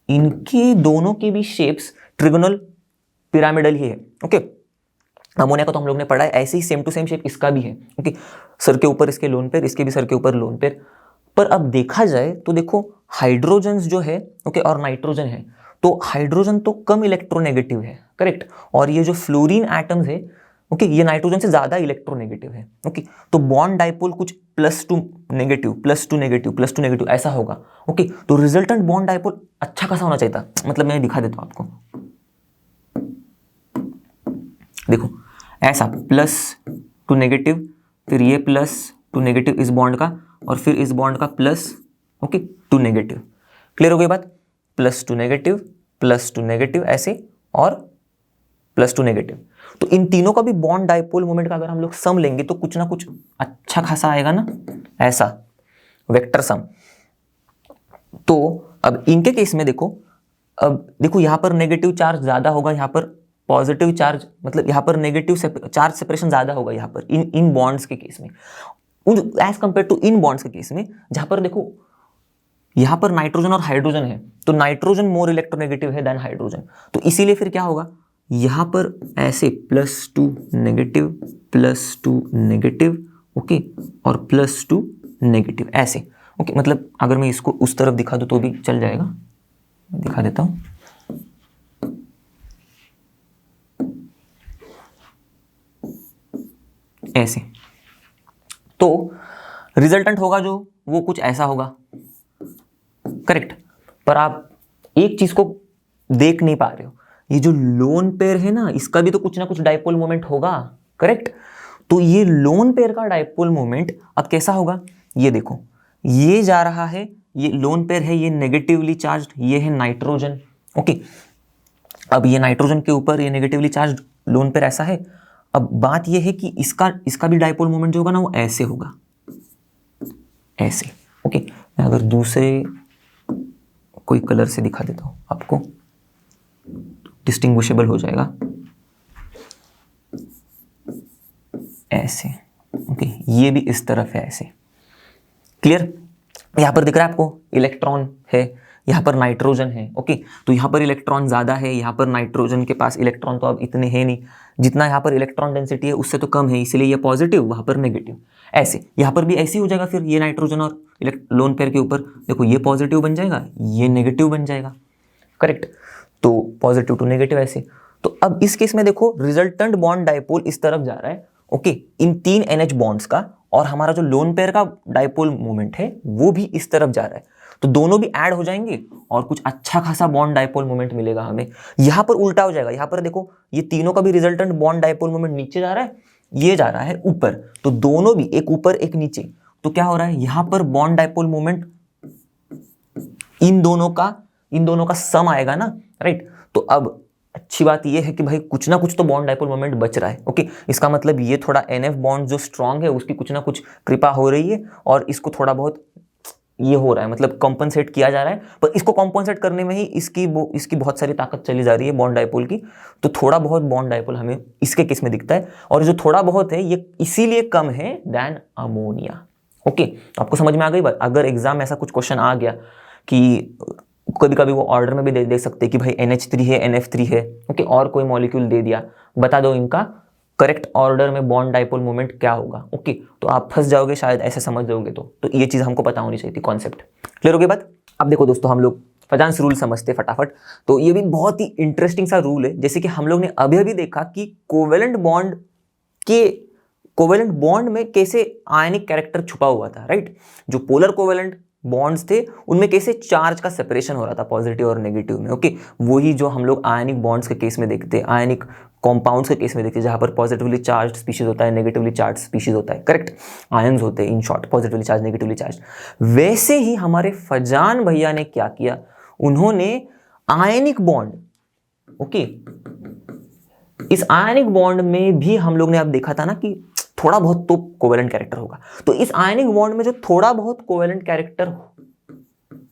इनके दोनों के भी शेप्स ट्रिगोनल पिरामिडल ही है, ओके। अमोनिया का तो हम लोग ने पढ़ा है, ऐसे ही सेम टू सेम शेप इसका भी है, ओके, सर के ऊपर इसके लोन पेयर, इसके भी सर के ऊपर लोन पेयर। पर अब देखा जाए तो देखो हाइड्रोजन जो है, ओके, और नाइट्रोजन है, तो हाइड्रोजन तो कम इलेक्ट्रोनेगेटिव है, करेक्ट, और ये जो फ्लोरीन एटम्स है, ओके, ये नाइट्रोजन से ज्यादा इलेक्ट्रोनेगेटिव है, ओके। तो बॉन्ड डाइपोल कुछ plus to negative, plus to negative, plus to negative ऐसा होगा, ओके। तो रिजल्टेंट बॉन्ड डाइपोल अच्छा खासा होना चाहिए था, मतलब मैं दिखा देता हूं आपको, देखो ऐसा, प्लस टू नेगेटिव, फिर ये प्लस टू नेगेटिव इस बॉन्ड का, और फिर इस बॉन्ड का plus, okay, to negative. Clear हो गई बात, प्लस टू नेगेटिव ऐसे, और प्लस टू नेगेटिव। तो इन तीनों का भी बॉन्ड डाइपोल मोमेंट का अगर हम लोग सम लेंगे तो कुछ ना कुछ अच्छा खासा आएगा ना, ऐसा वेक्टर सम। तो अब इनके केस में देखो, अब देखो यहां पर नेगेटिव चार्ज ज्यादा होगा, यहां पर पॉजिटिव चार्ज, मतलब यहां पर नेगेटिव चार्ज सेपरेशन ज्यादा होगा यहां पर इन बॉन्ड्स के केस में, एज कंपेयर टू इन बॉन्ड्स के केस में, जहां पर देखो यहां पर नाइट्रोजन और हाइड्रोजन है, तो नाइट्रोजन मोर इलेक्ट्रोनेगेटिव है देन हाइड्रोजन। तो इसीलिए फिर क्या होगा, यहां पर ऐसे प्लस टू नेगेटिव, ओके, और प्लस टू नेगेटिव ऐसे, ओके। मतलब अगर मैं इसको उस तरफ दिखा दूं तो भी चल जाएगा, मैं दिखा देता हूं, ऐसे, तो रिजल्टेंट होगा जो वो कुछ ऐसा होगा, करेक्ट। पर आप एक चीज को देख नहीं पा रहे हो, ये जो लोन पेयर है ना, इसका भी तो कुछ ना कुछ डाइपोल मोमेंट होगा, करेक्ट। तो ये लोन पेयर का डाइपोल मोमेंट अब कैसा होगा, ये देखो, ये जा रहा है, ये लोन पेयर है, ये नेगेटिवली चार्ज, ये है नाइट्रोजन, ओके। अब ये नाइट्रोजन के ऊपर ये नेगेटिवली चार्ज लोन पेयर ऐसा है। अब बात ये है कि इसका भी डाइपोल मोमेंट जो होगा ना वो ऐसे होगा, ऐसे, ओके। मैं अगर दूसरे कोई कलर से दिखा देता हूं आपको, डिस्टिंग्विशेबल हो जाएगा, ऐसे, ओके। ये भी इस तरफ है, ऐसे, क्लियर। यहां पर दिख रहा है आपको इलेक्ट्रॉन है, यहाँ पर नाइट्रोजन है, ओके। तो यहाँ पर इलेक्ट्रॉन ज़्यादा है, यहाँ पर नाइट्रोजन के पास इलेक्ट्रॉन तो अब इतने हैं नहीं, जितना यहाँ पर इलेक्ट्रॉन डेंसिटी है उससे तो कम है, इसलिए ये पॉजिटिव, वहाँ पर नेगेटिव, ऐसे। यहाँ पर भी ऐसे ही हो जाएगा, फिर ये नाइट्रोजन और लोन पेयर के ऊपर देखो, ये पॉजिटिव बन जाएगा, ये नेगेटिव बन जाएगा, करेक्ट। तो पॉजिटिव टू नेगेटिव ऐसे। तो अब इस केस में देखो, रिजल्टेंट बॉन्ड डाइपोल इस तरफ जा रहा है, ओके, इन 3 NH बॉन्ड्स का, और हमारा जो लोन पेयर का डाइपोल मोमेंट है वो भी इस तरफ जा रहा है। तो दोनों भी ऐड हो जाएंगे और कुछ अच्छा खासा बॉन्ड डाइपोल मोमेंट मिलेगा हमें। यहां पर उल्टा हो जाएगा, यहां पर देखो, ये तीनों का भी रिजल्टेंट बॉन्ड डाइपोल मोमेंट नीचे जा रहा है, ये जा रहा है ऊपर, तो दोनों भी एक ऊपर एक नीचे। तो क्या हो रहा है, यहां पर बॉन्ड डाइपोल मोमेंट इन दोनों का सम आएगा ना, राइट। तो अब अच्छी बात यह है कि भाई कुछ ना कुछ तो बॉन्ड डाइपोल मोमेंट बच रहा है, ओके। इसका मतलब ये थोड़ा NF बॉन्ड जो स्ट्रांग है उसकी कुछ ना कुछ कृपा हो रही है, और इसको थोड़ा बहुत ये हो रहा है, मतलब कॉम्पनसेट किया जा रहा है। पर इसको कॉम्पनसेट करने में ही इसकी बहुत सारी ताकत चली जा रही है बॉन्ड डाइपोल की। तो थोड़ा बहुत बॉन्ड डाइपोल हमें इसके केस में दिखता है, और जो थोड़ा बहुत है ये इसीलिए कम है देन अमोनिया, ओके। तो आपको समझ में आ गई बात। अगर एग्जाम में ऐसा कुछ क्वेश्चन आ गया कि कभी कभी वो ऑर्डर में भी दे सकते हैं कि भाई NH3 है, NF3 है, ओके, और कोई मॉलिक्यूल दे दिया, बता दो इनका करेक्ट ऑर्डर में बॉन्ड डाइपोल मोमेंट क्या होगा, ओके। तो आप फंस जाओगे शायद, ऐसे समझ जाओगे। तो ये चीज़ हमको पता होनी चाहिए थी, कॉन्सेप्ट क्लियर हो गई बात। अब देखो दोस्तों, हम लोग फजांस रूल समझते फटाफट। तो ये भी बहुत ही इंटरेस्टिंग सा रूल है, जैसे कि हम लोग ने अभी अभी देखा कि कोवेलेंट बॉन्ड में कैसे आयनिक कैरेक्टर छुपा हुआ था, राइट। जो पोलर कोवेलेंट बॉन्ड्स थे उनमें कैसे चार्ज का सेपरेशन हो रहा था पॉजिटिव और नेगेटिव में, ओके। वही जो हम लोग आयनिक बॉन्ड्स के केस में देखते हैं, आयनिक कंपाउंड्स के केस में देखते हैं, जहां पर पॉजिटिवली चार्ज स्पीशीज होता है, नेगेटिवली चार्ज स्पीशीज होता है, करेक्ट। आयंस होते हैं in short, positively charge, negatively charge. वैसे ही हमारे फजान भैया ने क्या किया, उन्होंने आयनिक बॉन्ड, ओके, इस आयनिक बॉन्ड में भी हम लोग ने अब देखा था ना कि थोड़ा बहुत तो कोवेलेंट कैरेक्टर होगा। तो इस आयनिक बॉन्ड में जो थोड़ा बहुत कोवेलेंट कैरेक्टर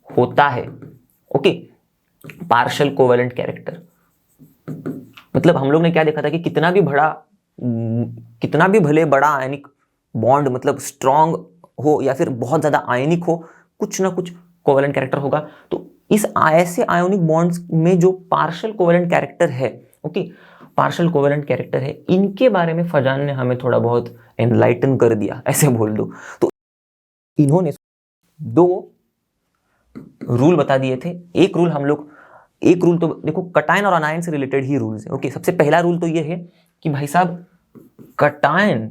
होता है, ओके, पार्शियल कोवेलेंट कैरेक्टर, मतलब हम लोग ने क्या देखा था कि कितना भी भले बड़ा आयनिक बॉन्ड, मतलब स्ट्रॉन्ग हो या फिर बहुत ज्यादा आयनिक हो, कुछ ना कुछ कोवेलेंट कैरेक्टर होगा। तो इस ऐसे आयोनिक बॉन्ड्स में जो पार्शियल कोवेलेंट कैरेक्टर है, ओके, पार्शियल कोवेलेंट कैरेक्टर है, इनके बारे में फजान ने हमें थोड़ा बहुत एनलाइटन कर दिया, ऐसे बोल दो। तो इन्होंने 2 रूल बता दिए थे। एक रूल तो देखो कटायन और अनायन से रिलेटेड ही रूल्स है, ओके। सबसे पहला रूल तो ये है कि भाई साहब, कटायन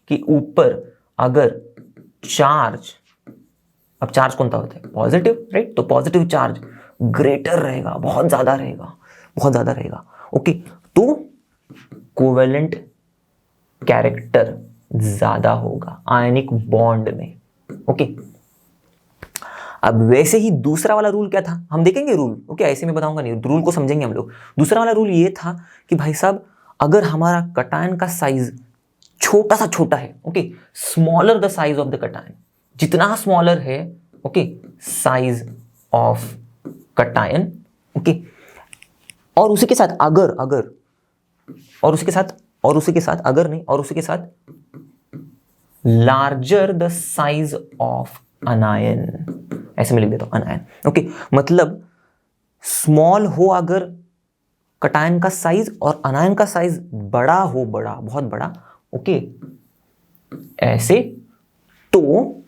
के ऊपर अगर चार्ज, अब चार्ज कौन सा होता है, पॉजिटिव, राइट। तो पॉजिटिव चार्ज ग्रेटर रहेगा, बहुत ज्यादा रहेगा, ओके। तो कोवेलेंट कैरेक्टर ज्यादा होगा आयनिक बॉन्ड में, ओके। अब वैसे ही दूसरा वाला रूल क्या था, हम देखेंगे रूल, ओके, ऐसे में बताऊंगा नहीं, रूल को समझेंगे हम लोग। दूसरा वाला रूल ये था कि भाई साहब, अगर हमारा कटायन का साइज छोटा है, okay, smaller the size of the cation, जितना स्मॉलर है, okay, size of cation, okay, और उसी के साथ लार्जर द साइज ऑफ अनायन, ऐसे में लिख देता हूं अनायन, ओके। मतलब स्मॉल हो अगर कटायन का साइज और अनायन का साइज बड़ा हो, बहुत बड़ा, ओके, ऐसे, तो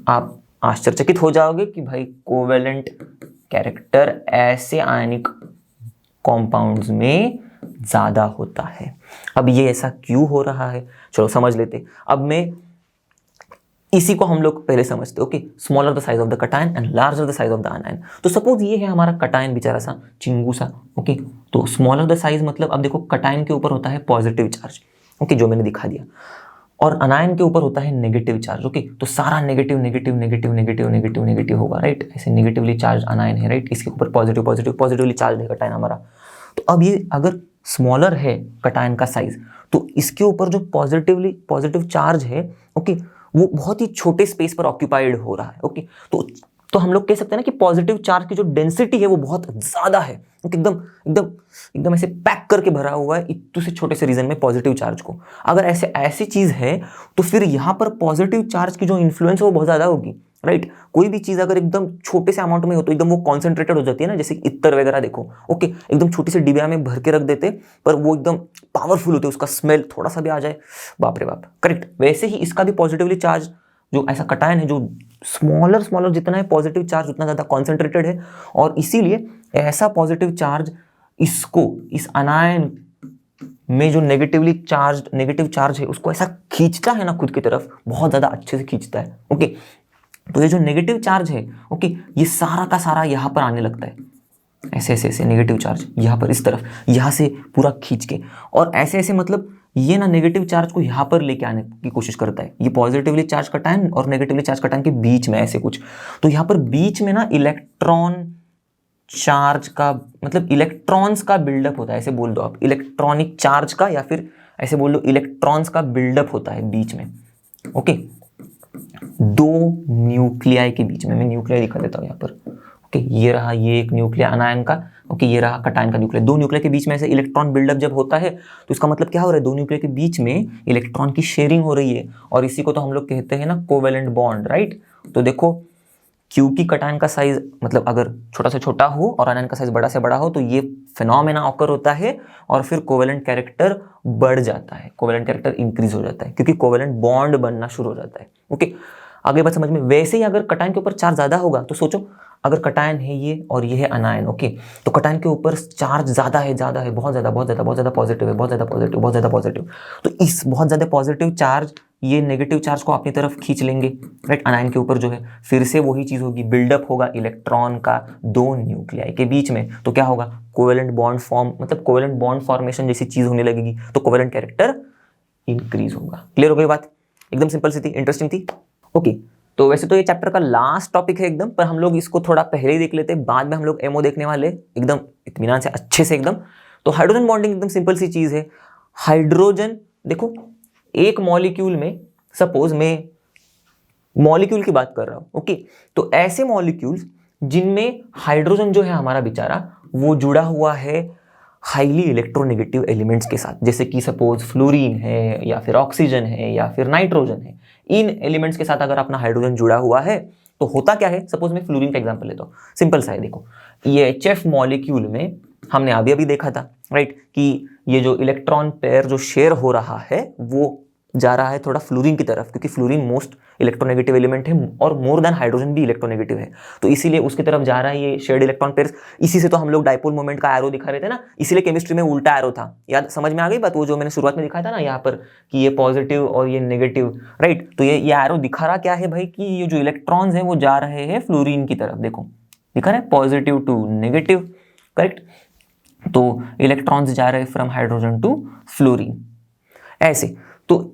आप आश्चर्यचकित हो जाओगे कि भाई कोवेलेंट कैरेक्टर ऐसे आयनिक कंपाउंड्स में ज्यादा होता है। अब ये ऐसा क्यों हो रहा है, चलो समझ लेते। अब मैं इसी को हम लोग पहले समझते हैं, okay, smaller the size of the cation and larger the size of the anion. तो सपोज ये है हमारा कटायन बेचारा सा चिंगू सा, ओके, तो स्मॉलर द साइज मतलब अब देखो कटायन के ऊपर होता है पॉजिटिव चार्ज, ओके, जो मैंने दिखा दिया, और अनायन के ऊपर होता है नेगेटिव चार्ज, ओके, तो सारा negative negative negative negative negative negative होगा, राइट, ऐसे नेगेटिवली चार्ज अनायन है, राइट, इसके ऊपर पॉजिटिव पॉजिटिव पॉजिटिवली चार्ज है कटायन हमारा। तो अब ये अगर स्मॉलर है कटायन का साइज, तो इसके ऊपर जो पॉजिटिव चार्ज है, ओके, वो बहुत ही छोटे स्पेस पर ऑक्यूपाइड हो रहा है, ओके, तो हम लोग कह सकते हैं ना कि पॉजिटिव चार्ज की जो डेंसिटी है वो बहुत ज्यादा है, एकदम एकदम एकदम ऐसे पैक करके भरा हुआ है इतने से छोटे से रीजन में पॉजिटिव चार्ज को। अगर ऐसी चीज है तो फिर यहाँ पर पॉजिटिव चार्ज की जो इन्फ्लुएंस है वो बहुत ज्यादा होगी, राइट। कोई भी चीज अगर एकदम छोटे से अमाउंट में हो तो एकदम वो कॉन्सेंट्रेटेड हो जाती है ना, जैसे इत्र वगैरह देखो, ओके, एकदम छोटी सी डिबिया में भर के रख देते पर वो एकदम पावरफुल होते, उसका स्मेल थोड़ा सा भी आ जाए, बाप रे बाप, करेक्ट। वैसे ही इसका भी पॉजिटिवली चार्ज जो ऐसा कटायन है, जो स्मॉलर जितना है पॉजिटिव चार्ज उतना ज्यादा कॉन्सेंट्रेटेड है, और इसीलिए ऐसा पॉजिटिव चार्ज इसको, इस अनायन में जो नेगेटिव चार्ज है उसको ऐसा खींचता है ना खुद की तरफ, बहुत ज्यादा अच्छे से खींचता है, ओके। तो ये जो नेगेटिव चार्ज है, ओके, ये सारा का सारा यहाँ पर आने लगता है, ऐसे ऐसे ऐसे नेगेटिव चार्ज यहाँ पर इस तरफ, यहाँ से पूरा खींच के, और ऐसे ऐसे मतलब ये ना नेगेटिव चार्ज को यहाँ पर लेके आने की कोशिश करता है, ये पॉजिटिवली चार्ज कटायन और नेगेटिवली चार्ज कटायन के बीच में ऐसे कुछ, तो यहाँ पर बीच में ना इलेक्ट्रॉन चार्ज का मतलब इलेक्ट्रॉन्स का बिल्डअप होता है, ऐसे बोल दो आप, इलेक्ट्रॉनिक चार्ज का, या फिर ऐसे बोल दो इलेक्ट्रॉन्स का बिल्डअप होता है बीच में, ओके, दो न्यूक्लियाई के बीच में। मैं न्यूक्लियाई दिखा देता हूँ यहाँ पर, ओके, ये रहा, ये एक न्यूक्लिया अनायन का, ओके, ये रहा कटायन का न्यूक्लिया। दो न्यूक्लिया के बीच में ऐसे इलेक्ट्रॉन बिल्डअप जब होता है तो इसका मतलब क्या हो रहा है, दो न्यूक्लिया के बीच में इलेक्ट्रॉन की शेयरिंग हो रही है, और इसी को तो हम लोग कहते हैं ना कोवेलेंट बॉन्ड, राइट। तो देखो क्योंकि कटायन का साइज मतलब अगर छोटा से छोटा हो और अनायन का साइज बड़ा से बड़ा हो तो ये फिनोमेना ऑकर होता है, और फिर कोवेलेंट कैरेक्टर बढ़ जाता है, कोवेलेंट कैरेक्टर इंक्रीज हो जाता है, क्योंकि कोवेलेंट बॉन्ड बनना शुरू हो जाता है, ओके। आगे बात समझ में। वैसे ही अगर कटायन के ऊपर चार्ज ज्यादा होगा तो सोचो, अगर कटायन है ये और ये है अनायन, ओके, तो कटायन के ऊपर चार्ज ज्यादा है, बहुत ज्यादा पॉजिटिव है, बहुत ज्यादा पॉजिटिव, तो इस बहुत ज्यादा पॉजिटिव चार्ज ये नेगेटिव चार्ज को अपनी तरफ खींच लेंगे, राइट, अनायन के ऊपर जो है, फिर से वही चीज होगी, बिल्डअप होगा इलेक्ट्रॉन का दो न्यूक्लियाई के बीच में, तो क्या होगा, कोवेलेंट बॉन्ड फॉर्म, मतलब कोवेलेंट बॉन्ड फॉर्मेशन जैसी चीज होने लगेगी, तो कोवेलेंट कैरेक्टर इंक्रीज होगा। क्लियर हो गई बात, एकदम सिंपल सी थी, इंटरेस्टिंग थी, ओके। तो वैसे तो ये चैप्टर का लास्ट टॉपिक है एकदम, पर हम लोग इसको थोड़ा पहले ही देख लेते हैं, बाद में हम लोग एमओ देखने वाले एकदम इत्मीनान से, अच्छे से एकदम। तो हाइड्रोजन बॉन्डिंग एकदम सिंपल सी चीज है। हाइड्रोजन देखो, एक मॉलिक्यूल में, सपोज मैं मॉलिक्यूल की बात कर रहा हूं, ओके, तो ऐसे मॉलिक्यूल्स जिनमें हाइड्रोजन जो है हमारा बेचारा वो जुड़ा हुआ है हाईली इलेक्ट्रोनेगेटिव एलिमेंट्स के साथ, जैसे कि सपोज फ्लोरीन है, या फिर ऑक्सीजन है, या फिर नाइट्रोजन है, इन एलिमेंट्स के साथ अगर अपना हाइड्रोजन जुड़ा हुआ है तो होता क्या है, सपोज मैं फ्लोरीन का एग्जांपल लेता हूं, सिंपल सा है, देखो ये HF मॉलिक्यूल में हमने अभी देखा था, राइट, कि ये जो इलेक्ट्रॉन पेयर जो शेयर हो रहा है वो जा रहा है थोड़ा फ्लोरीन की तरफ, क्योंकि फ्लोरीन मोस्ट इलेक्ट्रोनेगेटिव एलिमेंट है और मोर देन हाइड्रोजन भी इलेक्ट्रोनेगेटिव है, तो इसीलिए उसकी तरफ जा रहा है ये शेयर्ड इलेक्ट्रॉन पेयर्स। इसी से तो हम लोग डाइपोल मोमेंट का एरो दिखा रहे थे ना, इसीलिए केमिस्ट्री में उल्टा एरो था, याद, समझ में आ गई बात, वो जो मैंने शुरुआत में दिखाया था ना यहाँ पर कि ये पॉजिटिव और ये नेगेटिव, राइट। तो ये एरो दिखा रहा क्या है भाई, कि ये जो इलेक्ट्रॉन्स है वो जा रहे हैं फ्लोरीन की तरफ, देखो दिखा रहा है, पॉजिटिव टू नेगेटिव, करेक्ट। तो इलेक्ट्रॉन्स जा रहे हैं फ्रॉम हाइड्रोजन टू फ्लोरीन, ऐसे। तो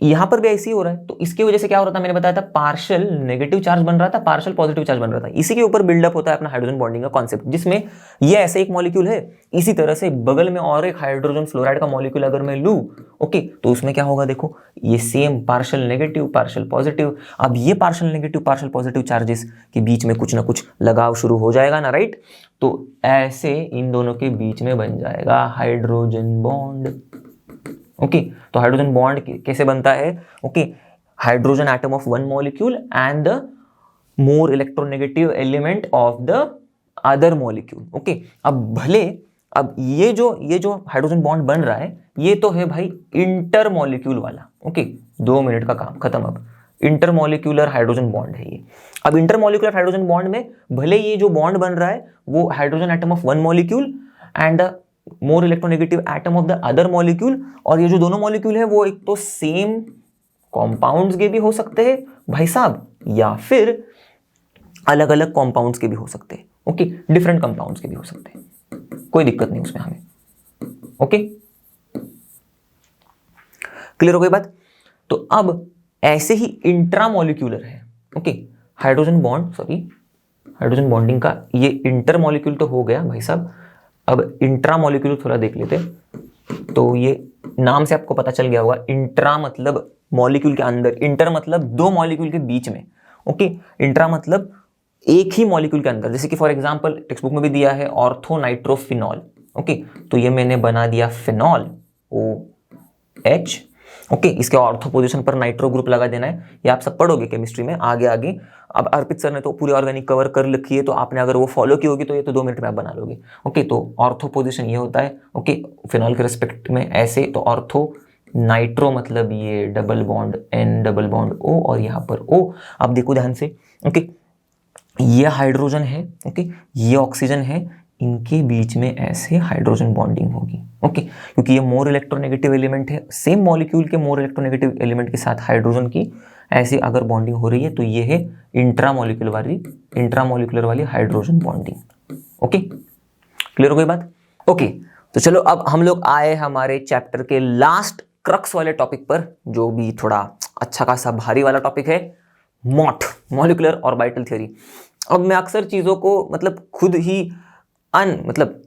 यहां पर भी ऐसे ही हो रहा है, तो इसकी वजह से क्या हो रहा था, मैंने बताया था पार्शियल नेगेटिव चार्ज बन रहा था, पार्शियल पॉजिटिव चार्ज बन रहा था, इसी के ऊपर बिल्डअप होता है अपना हाइड्रोजन बॉन्डिंग का कॉन्सेप्ट, जिसमें ये ऐसे एक मॉलिक्यूल है, इसी तरह से बगल में और एक हाइड्रोजन फ्लोराइड का मॉलिक्यूल अगर मैं लूं, ओके, तो उसमें क्या होगा, देखो ये same partial negative partial positive, अब ये partial negative partial positive charges के बीच में कुछ ना कुछ लगाव शुरू हो जाएगा ना, राइट। तो ऐसे इन दोनों के बीच में बन जाएगा हाइड्रोजन बॉन्ड, ओके। तो हाइड्रोजन बॉन्ड कैसे बनता है, okay, hydrogen atom of one molecule and the more electronegative element of the other molecule, okay. अब ये जो हाइड्रोजन बॉन्ड बन रहा है ये तो है भाई इंटर मॉलिक्यूल वाला, ओके, 2 मिनट का काम खत्म। अब इंटर मॉलिक्यूलर हाइड्रोजन बॉन्ड है ये। अब इंटर मॉलिक्यूलर हाइड्रोजन बॉन्ड में भले ये जो बॉन्ड बन रहा है वो hydrogen atom of one molecule and more electronegative atom of the other molecule, और ये जो दोनों मॉलिक्यूल है वो एक तो सेम कॉम्पाउंड्स के भी हो सकते हैं भाई साहब, या फिर अलग अलग कॉम्पाउंड्स के भी हो सकते हैं। ओके, डिफरेंट कंपाउंड्स के भी हो सकते हैं, कोई दिक्कत नहीं उसमें हमें। ओके, क्लियर हो गई बात। तो अब ऐसे ही इंट्रामोलिक्यूलर है। ओके, हाइड्रोजन बॉन्डिंग का ये इंटरमोलिक्यूल तो हो गया भाई साहब। अब इंट्रामोलिक्यूलर थोड़ा देख लेते हैं। तो ये नाम से आपको पता चल गया होगा, इंट्रा मतलब मॉलिक्यूल के अंदर, इंटर मतलब दो मॉलिक्यूल के बीच में। ओके, इंट्रा मतलब एक ही मॉलिक्यूल के अंदर, जैसे कि फॉर एग्जांपल टेक्स्ट बुक में भी दिया है ऑर्थो नाइट्रोफिनॉल। ओके, तो ये मैंने बना दिया फिनॉल, OH। ओके, इसके ऑर्थो पोजीशन पर नाइट्रो ग्रुप लगा देना है। ये आप सब पढ़ोगे केमिस्ट्री में आगे आगे। अब अर्पित सर ने तो पूरी ऑर्गेनिक कवर कर रखी है, तो आपने अगर वो फॉलो की होगी तो ये तो 2 मिनट में आप बना लोगे। ओके, तो ऑर्थो पोजीशन ये होता है। ओके, फिनॉल के रिस्पेक्ट में ऐसे, तो ऑर्थो नाइट्रो मतलब ये double bond N double bond O और यहाँ पर O। अब देखो ध्यान से। ओके, ये हाइड्रोजन है, ओके, ये ऑक्सीजन है, इनके बीच में ऐसे हाइड्रोजन बॉन्डिंग होगी। ओके, क्योंकि ये मोर इलेक्ट्रोनेगेटिव एलिमेंट है, सेम मॉलिक्यूल के मोर इलेक्ट्रोनेगेटिव एलिमेंट के साथ हाइड्रोजन की ऐसे अगर बॉन्डिंग हो रही है तो ये है इंट्रामोलिकुलर वाली हाइड्रोजन बॉन्डिंग। ओके, क्लियर हो गई बात। ओके, तो चलो अब हम लोग आए हमारे चैप्टर के लास्ट क्रक्स वाले टॉपिक पर, जो भी थोड़ा अच्छा खासा भारी वाला टॉपिक है, मॉलिक्यूलर ऑर्बिटल थ्योरी। अब मैं अक्सर चीज़ों को मतलब खुद ही मतलब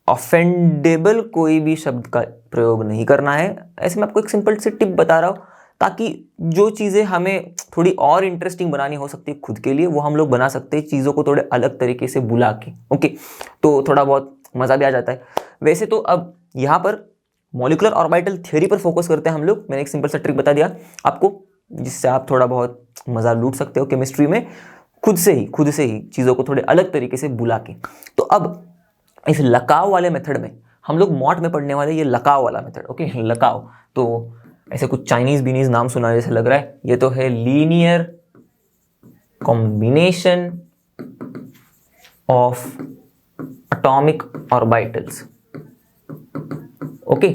ऑफेंडेबल कोई भी शब्द का प्रयोग नहीं करना है। ऐसे मैं आपको एक सिंपल सी टिप बता रहा हूँ, ताकि जो चीज़ें हमें थोड़ी और इंटरेस्टिंग बनानी हो सकती है खुद के लिए, वो हम लोग बना सकते हैं चीज़ों को थोड़े अलग तरीके से बुला के। ओके, तो थोड़ा बहुत मज़ा भी आ जाता है। वैसे तो अब यहाँ पर मॉलिक्यूलर ऑर्बिटल थ्योरी पर फोकस करते हैं हम लोग। मैंने एक सिंपल सा ट्रिक बता दिया आपको, जिससे आप थोड़ा बहुत मज़ा लूट सकते हो केमिस्ट्री में, खुद से ही चीज़ों को थोड़े अलग तरीके से बुला के। तो अब इस लकाव वाले मेथड में हम लोग मॉट में पढ़ने वाले ये लकाव वाला मेथड। ओके, लकाव तो ऐसे कुछ चाइनीज बीनीज नाम सुना जैसे लग रहा है। ये तो है linear combination of atomic orbitals. Okay,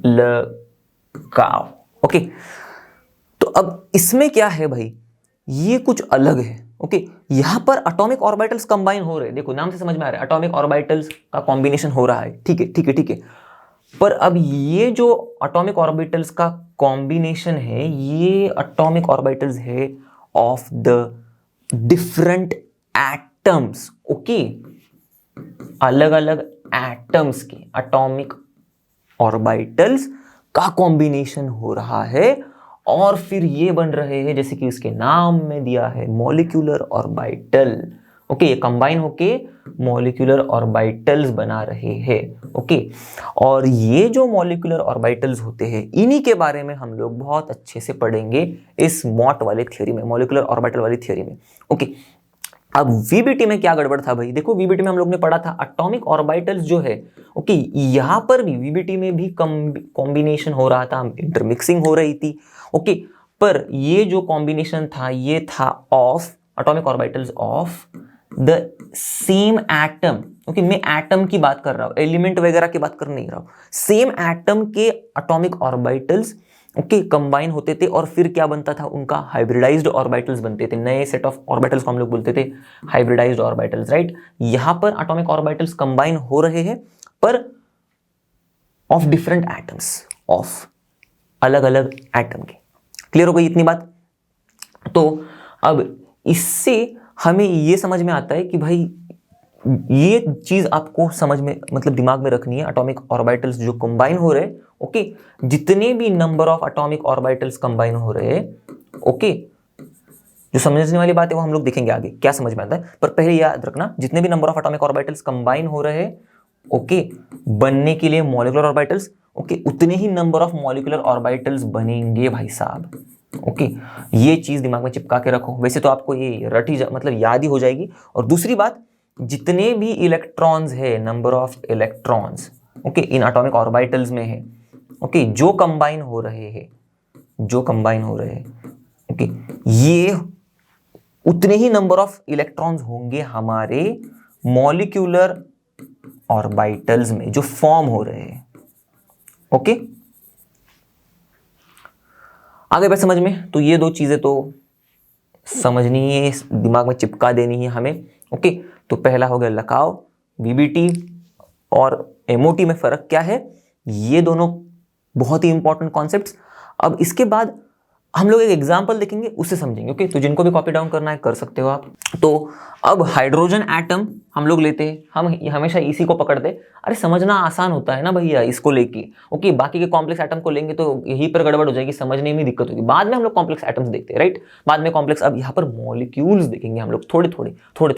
LCAO. Okay, तो अब इसमें क्या है भाई, ये कुछ अलग है। ओके, यहां पर एटॉमिक ऑर्बिटल्स कंबाइन हो रहे हैं। देखो नाम से समझ में आ रहा है एटॉमिक ऑर्बिटल्स का कॉम्बिनेशन हो रहा है। ठीक है। पर अब ये जो एटॉमिक ऑर्बिटल्स का कॉम्बिनेशन है, ये एटॉमिक ऑर्बिटल्स है of the different atoms. Okay, अलग अलग एटम्स के एटॉमिक ऑर्बिटल्स का कॉम्बिनेशन हो रहा है, और फिर ये बन रहे हैं जैसे कि इसके नाम में दिया है मॉलिक्यूलर ऑर्बिटल। ओके, ये कंबाइन होके मॉलिक्यूलर ऑर्बिटल्स बना रहे हैं। ओके, और ये जो मॉलिक्यूलर ऑर्बिटल्स होते हैं, इन्हीं के बारे में हम लोग बहुत अच्छे से पढ़ेंगे इस मॉट वाले थ्योरी में, मॉलिक्यूलर ऑर्बिटल वाली थ्योरी में। ओके, अब वीबीटी में क्या गड़बड़ था भाई, देखो वीबीटी में हम लोग ने पढ़ा था एटॉमिक ऑर्बिटल्स जो है, ओके, यहां पर भी वीबीटी में भी कॉम्बिनेशन हो रहा था, इंटरमिक्सिंग हो रही थी। ओके, पर ये जो कॉम्बिनेशन था ये था of atomic orbitals of the same atom. Okay, मैं एटम की बात कर रहा हूं, एलिमेंट वगैरह की बात कर नहीं रहा हूं, सेम एटम के एटॉमिक ऑर्बिटल्स ओके कंबाइन होते थे, और फिर क्या बनता था, उनका हाइब्रिडाइज्ड ऑर्बिटल्स बनते थे। नए सेट ऑफ ऑर्बिटल्स को हम लोग बोलते थे हाइब्रिडाइज्ड ऑर्बिटल्स, राइट। यहां पर एटॉमिक ऑर्बिटल्स कंबाइन हो रहे हैं, पर ऑफ डिफरेंट एटम्स, ऑफ अलग अलग एटम के। क्लियर हो गई इतनी बात। तो अब इससे हमें ये समझ में आता है कि भाई ये चीज आपको समझ में मतलब दिमाग में रखनी है, एटॉमिक ऑर्बिटल्स जो कंबाइन हो रहे हैं, ओके, जितने भी number of atomic orbitals combine हो रहे हैं, ओके, जो समझने वाली बात है वो हम लोग देखेंगे आगे क्या समझ में आता है। पर पहले याद रखना, जितने भी number of atomic orbitals combine हो रहे हैं, ओके, बनने के लिए मॉलिक्यूलर ऑर्बिटल्स, ओके, उतने ही नंबर ऑफ मॉलिक्यूलर ऑर्बिटल्स बनेंगे भाई साहब। ओके, ये चीज दिमाग में चिपका के रखो। वैसे तो आपको ये मतलब याद ही हो जाएगी। और दूसरी बात, जितने भी इलेक्ट्रॉन्स है, number of electrons okay in atomic orbitals में है, ओके, जो कंबाइन हो रहे हैं ओके, ये उतने ही नंबर ऑफ इलेक्ट्रॉन्स होंगे हमारे मॉलिक्यूलर ऑर्बिटल्स में जो फॉर्म हो रहे हैं। ओके, आगे बढ़ समझ में। तो ये दो चीजें तो समझनी है, दिमाग में चिपका देनी है हमें। ओके, तो पहला हो गया लकाव, वीबीटी और एमओटी में फर्क क्या है, ये दोनों बहुत ही इंपॉर्टेंट कॉन्सेप्ट्स। अब इसके बाद हम लोग एक एग्जांपल देखेंगे, उससे समझेंगे। ओके, तो जिनको भी कॉपी डाउन करना है कर सकते हो आप। तो अब हाइड्रोजन एटम हम लोग लेते हैं, हम हमेशा इसी को पकड़ते। अरे समझना आसान होता है ना भैया इसको लेके। ओके, बाकी के कॉम्प्लेक्स एटम को लेंगे तो यहीं पर गड़बड़ हो जाएगी, समझने में दिक्कत होगी। बाद में हम लोग कॉम्प्लेक्स एटम्स देखते हैं, राइट, बाद में कॉम्प्लेक्स। अब यहाँ पर मॉलिक्यूल्स देखेंगे हम लोग, थोड़े थोड़े,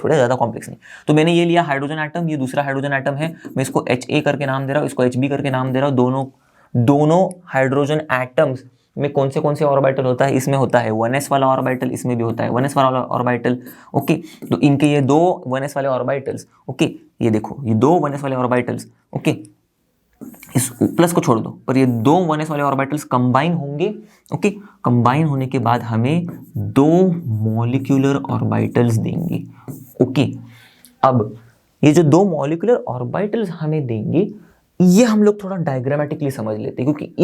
ज्यादा कॉम्प्लेक्स नहीं। तो मैंने ये लिया हाइड्रोजन एटम, ये दूसरा हाइड्रोजन एटम है, मैं इसको HA करके नाम दे रहा हूँ, इसको HB करके नाम दे रहा हूँ। दोनों हाइड्रोजन एटम्स में कौन से ऑर्बिटल होता है, इसमें होता है 1s वाला ऑर्बिटल, इसमें भी होता है 1s वाला ऑर्बिटल। ओके, तो इनके ये दो 1s वाले ऑर्बिटल्स, ओके, ये देखो ये दो 1s वाले ऑर्बिटल्स, ओके, इस प्लस को छोड़ दो, पर ये दो 1s वाले ऑर्बिटल्स कंबाइन होंगे। ओके, कंबाइन होने के बाद हमें दो मॉलिक्यूलर ऑर्बिटल्स देंगे। ओके, अब ये जो दो मॉलिक्यूलर ऑर्बिटल्स हमें देंगे, ये हम लोग थोड़ा डायग्रामेटिकली समझ लेते हैं, क्योंकि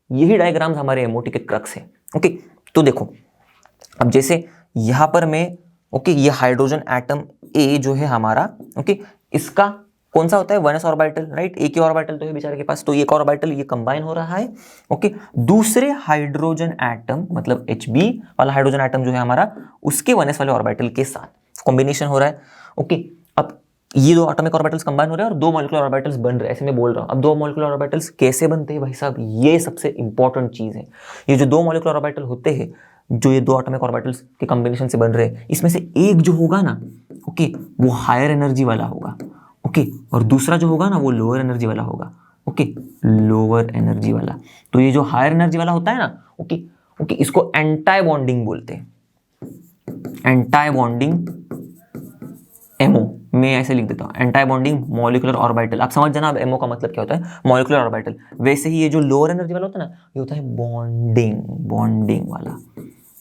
यही डायग्राम्स हमारे एमओटी के क्रक्स है। ओके, तो देखो अब जैसे यहां पर मैं, ओके, ये हाइड्रोजन एटम ए जो है हमारा, ओके, इसका कौन सा होता है 1s ऑर्बिटल, राइट, एक ही ऑर्बिटल तो है बेचारे के पास, तो एक ऑर्बिटल ये कंबाइन हो रहा है। ओके, दूसरे हाइड्रोजन एटम मतलब HB वाला हाइड्रोजन एटम जो है हमारा, उसके 1s वाले ऑर्बिटल के साथ कॉम्बिनेशन हो रहा है। ओके, अब ये दो एटॉमिक ऑर्बिटल्स कंबाइन हो रहे हैं और दो मॉलिक्यूलर ऑर्बिटल्स बन रहे हैं, ऐसे मैं बोल रहा हूं। अब दो मॉलिक्यूलर ऑर्बिटल्स कैसे बनते हैं भाई साहब, ये सबसे इंपॉर्टेंट चीज है। ये जो दो मॉलिक्यूलर ऑर्बिटल होते हैं, जो ये दो एटॉमिक ऑर्बिटल्स के कॉम्बिनेशन से बन रहे हैं, इसमें से एक जो होगा ना, ओके, वो हायर एनर्जी वाला होगा। ओके, और दूसरा जो होगा ना वो लोअर एनर्जी वाला होगा। ओके, लोअर एनर्जी वाला। तो ये जो हायर एनर्जी वाला होता है ना, ओके ओके, इसको एंटी बॉन्डिंग बोलते हैं, एंटी बॉन्डिंग एमओ, मैं ऐसे लिख देता हूँ, एंटी बॉन्डिंग मॉलिक्यूलर ऑर्बिटल। आप समझ जाना अब एमओ का मतलब क्या होता है, मॉलिक्यूलर ऑर्बिटल। वैसे ही ये जो लोअर एनर्जी वाला होता है ना, ये होता है बॉन्डिंग वाला।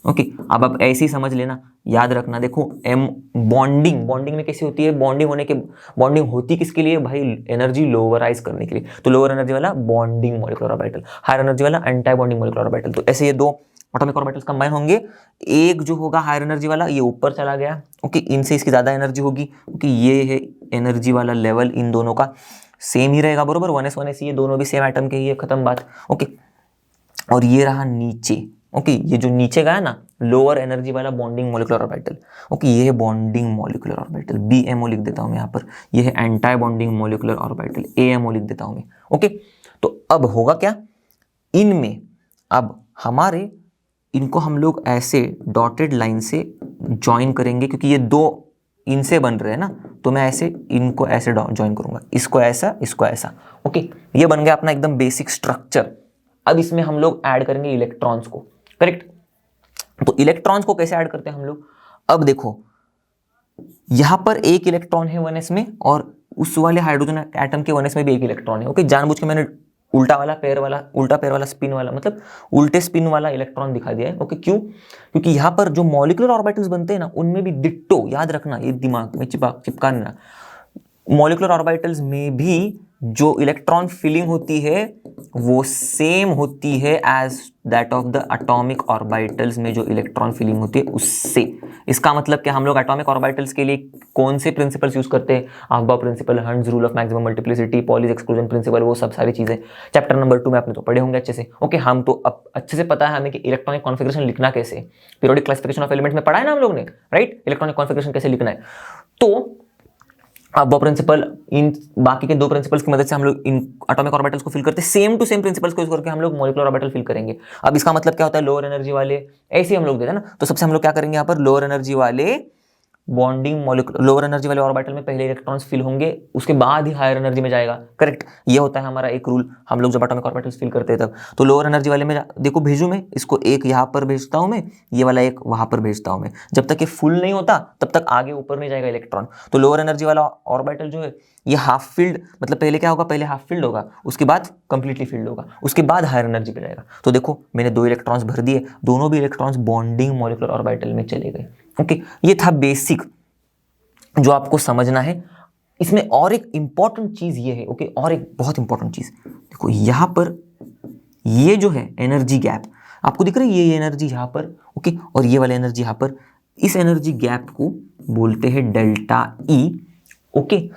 ओके, अब आप ऐसे ही समझ लेना, याद रखना। देखो एम बॉन्डिंग में कैसी होती है, बॉन्डिंग होती किसके लिए भाई, एनर्जी लोअराइज करने के लिए। तो लोअर एनर्जी वाला bonding molecular orbital, higher energy वाला एंटी बॉन्डिंग मॉलिक्यूलर ऑर्बिटल। तो ऐसे ये दो एटॉमिक ऑर्बिटल्स कंबाइन होंगे, एक जो होगा हायर एनर्जी वाला ये ऊपर चला गया। ओके, इनसे इसकी ज्यादा एनर्जी होगी, क्योंकि ये है एनर्जी वाला लेवल इन दोनों का सेम ही रहेगा, बरोबर, 1s ये दोनों भी सेम एटम के, ये खत्म बात। ओके, और ये रहा नीचे। ओके, ये जो नीचे गया ना, लोअर एनर्जी वाला बॉन्डिंग मॉलिक्यूलर ऑर्बिटल। ओके, ये है बॉन्डिंग मॉलिक्यूलर ऑर्बिटल, BMO लिख देता हूं मैं यहाँ पर। ये है anti bonding molecular orbital, AMO लिख देता हूं मैं। ओके, तो अब होगा क्या, इनमें अब हमारे इनको हम लोग ऐसे डॉटेड लाइन से ज्वाइन करेंगे, क्योंकि ये दो इनसे बन रहे हैं ना, तो मैं ऐसे इनको ऐसे ज्वाइन करूंगा, इसको ऐसा, इसको ऐसा। ओके, ये बन गया अपना एकदम बेसिक स्ट्रक्चर। अब इसमें हम लोग ऐड करेंगे इलेक्ट्रॉन्स को, करेक्ट। तो इलेक्ट्रॉन्स को कैसे ऐड करते हैं हम लोग, अब देखो यहां पर एक इलेक्ट्रॉन है 1s में, और उस वाले हाइड्रोजन एटम के 1s में भी एक इलेक्ट्रॉन है। ओके, जानबूझ के मैंने उल्टा पैर वाला स्पिन वाला, मतलब उल्टे स्पिन वाला इलेक्ट्रॉन दिखा दिया है। ओके, क्यों, क्योंकि यहां पर जो मॉलिक्यूलर ऑर्बिटल्स बनते हैं ना, उनमें भी डिट्टो, याद रखना, ये दिमाग में चिपका लेना, मॉलिक्यूलर ऑर्बिटल्स में भी जो इलेक्ट्रॉन फिलिंग होती है वो सेम होती है as that of the atomic orbitals में जो इलेक्ट्रॉन फिलिंग होती है उससे। इसका मतलब कि हम लोग एटॉमिक ऑर्बिटल्स के लिए कौन से प्रिंसिपल्स यूज करते हैं, aufbau principle, Hund's rule of maximum multiplicity, Pauli's exclusion principle, वो सब सारी चीजें चैप्टर नंबर 2 में आपने तो पढ़े होंगे अच्छे से। ओके, हम तो अब अच्छे से पता है हमें कि इलेक्ट्रॉनिक कॉन्फिगरेशन लिखना कैसे, पीरियोडिक क्लासिफिकेशन ऑफ एलिमेंट्स में पढ़ा है ना हम लोग ने, राइट, इलेक्ट्रॉनिक कॉन्फिगरेशन कैसे लिखना है। तो अब वो प्रिंसिपल, इन बाकी के दो प्रिंसिपल्स की मदद से हम लोग इन एटॉमिक ऑर्बिटल्स को फिल करते हैं, सेम टू सेम प्रिंसिपल्स को यूज करके हम लोग मॉलिक्यूलर ऑर्बिटल फिल करेंगे। अब इसका मतलब क्या होता है, लोअर एनर्जी वाले ऐसे ही हम लोग देते हैं ना, तो सबसे हम लोग क्या करेंगे यहाँ पर, लोअर एनर्जी वाले बॉन्डिंग मॉलिक्यूलर, लोअर एनर्जी वाले ऑर्बिटल में पहले इलेक्ट्रॉन्स फिल होंगे, उसके बाद ही हायर एनर्जी में जाएगा, करेक्ट। ये होता है हमारा एक रूल, हम लोग जब एटॉमिक ऑर्बिटल्स फिल करते हैं तब। तो लोअर एनर्जी वाले में देखो भेजूं मैं इसको, एक यहाँ पर भेजता हूं मैं, ये वाला एक वहां पर भेजता हूं मैं, जब तक ये फुल नहीं होता तब तक आगे ऊपर नहीं जाएगा इलेक्ट्रॉन। तो लोअर एनर्जी वाला ऑर्बिटल जो है ये हाफ फील्ड, मतलब पहले क्या होगा, पहले हाफ फील्ड होगा, उसके बाद कंप्लीटली फील्ड होगा, उसके बाद हायर एनर्जी पे जाएगा। तो देखो मैंने दो इलेक्ट्रॉन्स भर दिए, दोनों भी इलेक्ट्रॉन्स बॉन्डिंग मॉलिक्यूलर ऑर्बिटल में चले गए। ओके, ये था बेसिक जो आपको समझना है। इसमें और एक इंपॉर्टेंट चीज ये है, ओके, और एक बहुत इंपॉर्टेंट चीज देखो, यहां पर ये जो है एनर्जी गैप आपको दिख रही है, ये एनर्जी यहां पर, ओके, और ये वाली एनर्जी यहां पर, इस एनर्जी गैप को बोलते हैं डेल्टा ई, ओके,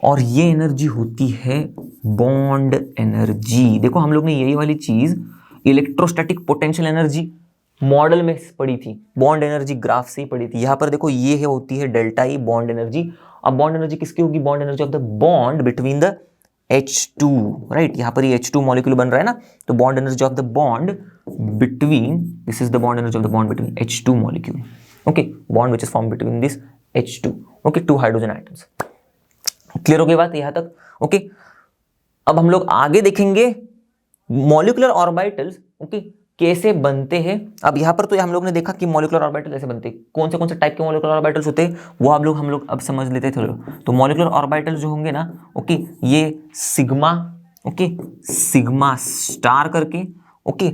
और ये एनर्जी होती है बॉन्ड एनर्जी। देखो हम लोग ने यही वाली चीज इलेक्ट्रोस्टैटिक पोटेंशियल एनर्जी मॉडल में पढ़ी थी, बॉन्ड एनर्जी ग्राफ से ही पढ़ी थी। यहां पर देखो ये है, होती है डेल्टा ई बॉन्ड एनर्जी। अब बॉन्ड एनर्जी किसकी होगी? Bond energy of the bond between the H2, right, यहां पर ये H2 मॉलिक्यूल बन रहा है ना, तो bond energy of the bond between, this is the bond energy of the bond between H2 molecule, okay, bond which is form between this H2, okay, 2 hydrogen atoms. Clear हो गई बात यहां तक? ओके, अब हम लोग आगे देखेंगे मॉलिक्यूलर ऑर्बिटल्स, ओके, कैसे बनते हैं। अब यहां पर तो हम लोग ने देखा कि मॉलिक्यूलर ऑर्बिटल ऐसे बनते हैं, कौन से टाइप के मॉलिक्यूलर ऑर्बिटल्स होते हैं वो हम लोग अब समझ लेते थे। तो मॉलिक्यूलर ऑर्बिटल्स जो होंगे ना, ओके, ये सिग्मा, ओके, सिग्मा स्टार करके, ओके,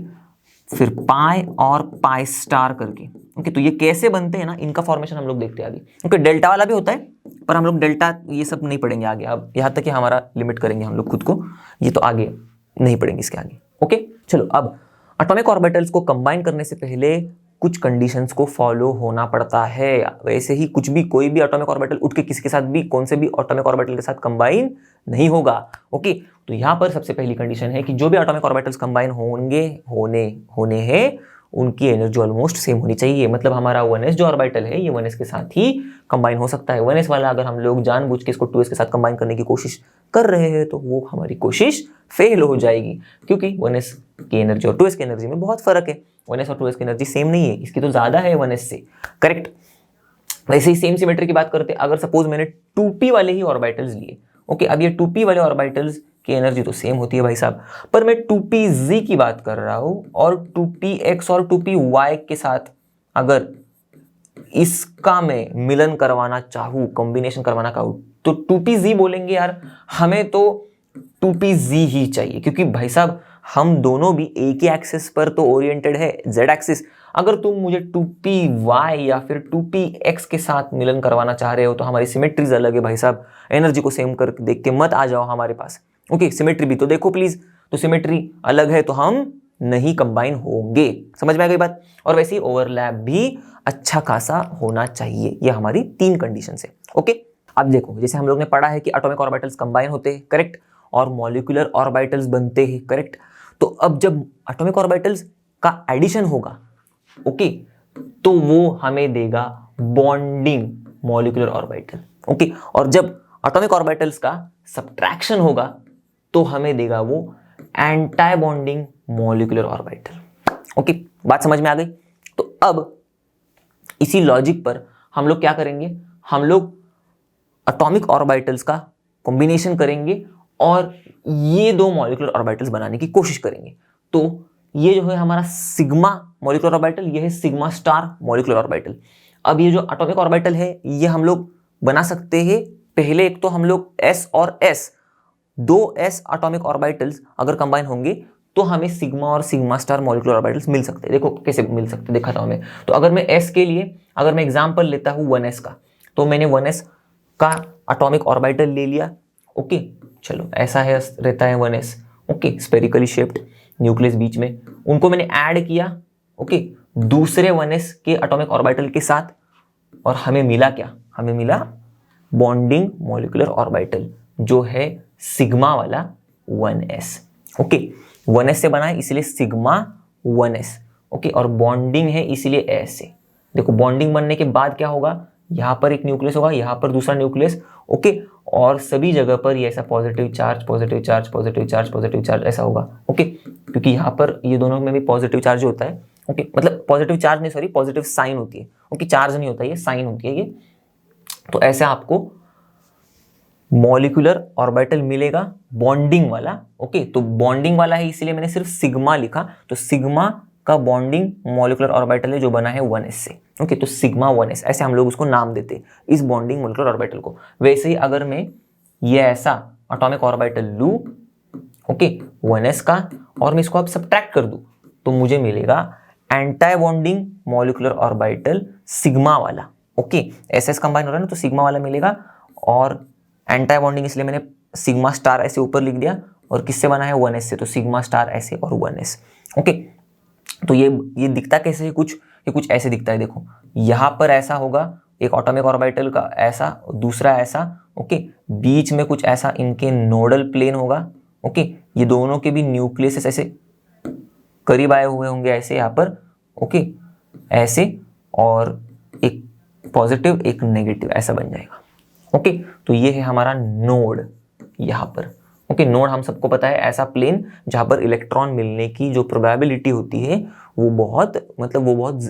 फिर पाई और पाई स्टार करके, ओके, तो ये कैसे बनते हैं ना, इनका फॉर्मेशन हम लोग देखते हैं आगे। ओके, डेल्टा वाला भी होता है पर हम लोग डेल्टा ये सब नहीं पढ़ेंगे आगे, अब यहाँ तक कि हमारा लिमिट करेंगे हम लोग खुद को, ये तो आगे नहीं पढ़ेंगे इसके आगे। ओके, चलो, अब एटॉमिक ऑर्बिटल्स को कंबाइन करने से पहले कुछ कंडीशंस को फॉलो होना पड़ता है। वैसे ही कुछ भी, कोई भी एटॉमिक ऑर्बिटल उठ के किसी के साथ भी, कौन से भी एटॉमिक ऑर्बिटल के साथ कंबाइन नहीं होगा। ओके, तो यहाँ पर सबसे पहली कंडीशन है कि जो भी एटॉमिक ऑर्बिटल्स कंबाइन होने हैं उनकी एनर्जी ऑलमोस्ट सेम होनी चाहिए। मतलब हमारा 1s जो ऑर्बिटल है ये 1s के साथ ही कंबाइन हो सकता है। 1s वाला अगर हम लोग जानबूझ के इसको 2s के साथ कंबाइन करने की कोशिश कर रहे हैं तो वो हमारी कोशिश फेल हो जाएगी, क्योंकि 1s की एनर्जी और 2s की एनर्जी में बहुत फर्क है। 1s और 2s की एनर्जी सेम नहीं है, इसकी तो ज्यादा है 1s से, करेक्ट। वैसे ही सेम सिमेट्री की बात करते, अगर सपोज मैंने 2p वाले ही ऑर्बिटल्स लिए, ओके, अब ये 2p वाले ऑर्बिटल्स की एनर्जी तो सेम होती है भाई साहब, पर मैं 2pz की बात कर रहा हूं और 2px और 2py के साथ अगर इसका मैं मिलन करवाना चाहूं, कॉम्बिनेशन करवाना चाहूं, तो 2pz बोलेंगे यार, हमें तो 2pz ही चाहिए, क्योंकि भाई साहब हम दोनों भी एक ही एक्सिस पर तो ओरिएंटेड है, z एक्सिस। अगर तुम मुझे 2py या फिर 2px के साथ मिलन करवाना चाह रहे हो तो हमारी सिमेट्रीज अलग है भाई साहब, एनर्जी को सेम कर देख के मत आ जाओ हमारे पास। ओके, सिमेट्री भी तो देखो प्लीज, तो सिमेट्री अलग है तो हम नहीं कंबाइन होंगे, समझ में आ गई बात। और वैसे ही ओवरलैप भी अच्छा खासा होना चाहिए, ये हमारी 3 कंडीशन है। ओके, अब देखो, जैसे हम लोग ने पढ़ा है कि एटॉमिक ऑर्बिटल्स कंबाइन होते हैं, करेक्ट, और मॉलिक्यूलर ऑर्बिटल्स बनते हैं, करेक्ट। तो अब जब एटॉमिक ऑर्बिटल्स का एडिशन होगा, ओके, तो वो हमें देगा बॉन्डिंग मॉलिक्यूलर ऑर्बिटल, ओके, और जब एटॉमिक ऑर्बिटल्स का सब्ट्रैक्शन होगा तो हमें देगा वो anti bonding molecular orbital. Okay, बात समझ में आ गई। तो अब इसी लॉजिक पर हम लोग क्या करेंगे, हम लोग एटॉमिक ऑर्बिटल्स का कॉम्बिनेशन करेंगे और ये 2 मॉलिक्यूलर ऑर्बिटल्स बनाने की कोशिश करेंगे। तो ये जो है हमारा सिग्मा मॉलिक्यूलर ऑर्बिटल, ये है सिग्मा स्टार मॉलिक्यूलर ऑर्बिटल। अब ये जो एटॉमिक ऑर्बिटल है ये हम लोग बना सकते हैं, पहले एक तो हम लोग s और s, 2s एटॉमिक ऑर्बिटल्स अगर कंबाइन होंगे तो हमें सिग्मा और सिग्मा स्टार मॉलिक्यूलर ऑर्बिटल्स मिल सकते हैं। देखो कैसे मिल सकते हैं, दिखाता हूं मैं। तो अगर मैं s के लिए अगर मैं एग्जांपल लेता हूं 1s का, तो मैंने 1s का एटॉमिक ऑर्बिटल ले लिया, ओके, चलो ऐसा है, रहता है 1s, okay, spherically shaped, nucleus बीच में, उनको मैंने ऐड किया, ओके, दूसरे 1s के एटॉमिक ऑर्बिटल के साथ, और हमें मिला क्या, हमें मिला बॉन्डिंग मॉलिक्यूलर ऑर्बिटल जो है सिग्मा वाला 1s। ओके, 1s से बना है इसलिए सिग्मा 1s, ओके, और बॉन्डिंग है इसलिए s से। देखो बॉन्डिंग बनने के बाद क्या होगा, यहां पर एक न्यूक्लियस होगा, यहां पर दूसरा न्यूक्लियस, ओके, और सभी जगह पर ये ऐसा positive charge positive charge positive charge positive charge ऐसा होगा, ओके, क्योंकि यहां पर ये दोनों में भी पॉजिटिव चार्ज होता है, ओके, मतलब पॉजिटिव चार्ज नहीं, सॉरी, पॉजिटिव साइन होती है, ओके, चार्ज नहीं होता, ये साइन होती है ये। तो ऐसे आपको मॉलिक्यूलर ऑर्बिटल मिलेगा बॉन्डिंग वाला, ओके, तो बॉन्डिंग वाला है इसलिए मैंने सिर्फ सिग्मा लिखा, तो सिग्मा का बॉन्डिंग मॉलिक्यूलर ऑर्बिटल है जो बना है 1s से, ओके, तो सिग्मा 1s, ऐसे हम लोग उसको नाम देते हैं इस बॉन्डिंग मॉलिक्यूलर ऑर्बिटल को। वैसे ही अगर मैं ये ऐसा एटॉमिक ऑर्बिटल लूं, ओके, 1s का, और मैं इसको अब सब्ट्रैक्ट कर दूं तो मुझे मिलेगा anti bonding molecular orbital sigma वाला, ओके, एस कंबाइन हो रहा है ना, तो सिग्मा वाला मिलेगा, और एंटी बॉन्डिंग इसलिए मैंने सिग्मा स्टार ऐसे ऊपर लिख दिया, और किससे बना है 1s से, तो सिग्मा स्टार ऐसे और 1s। ओके, तो ये दिखता कैसे है कुछ, ये कुछ ऐसे दिखता है। देखो यहाँ पर ऐसा होगा एक एटॉमिक ऑर्बिटल का ऐसा, दूसरा ऐसा। ओके, बीच में कुछ ऐसा इनके नोडल प्लेन होगा। ओके, ये दोनों के भी न्यूक्लियस ऐसे करीब आए हुए होंगे ऐसे यहाँ पर। ओके, ऐसे, और एक पॉजिटिव एक नेगेटिव ऐसा बन जाएगा। ओके, तो ये है हमारा नोड यहाँ पर। ओके, नोड हम सबको पता है ऐसा प्लेन जहाँ पर इलेक्ट्रॉन मिलने की जो प्रोबेबिलिटी होती है वो बहुत मतलब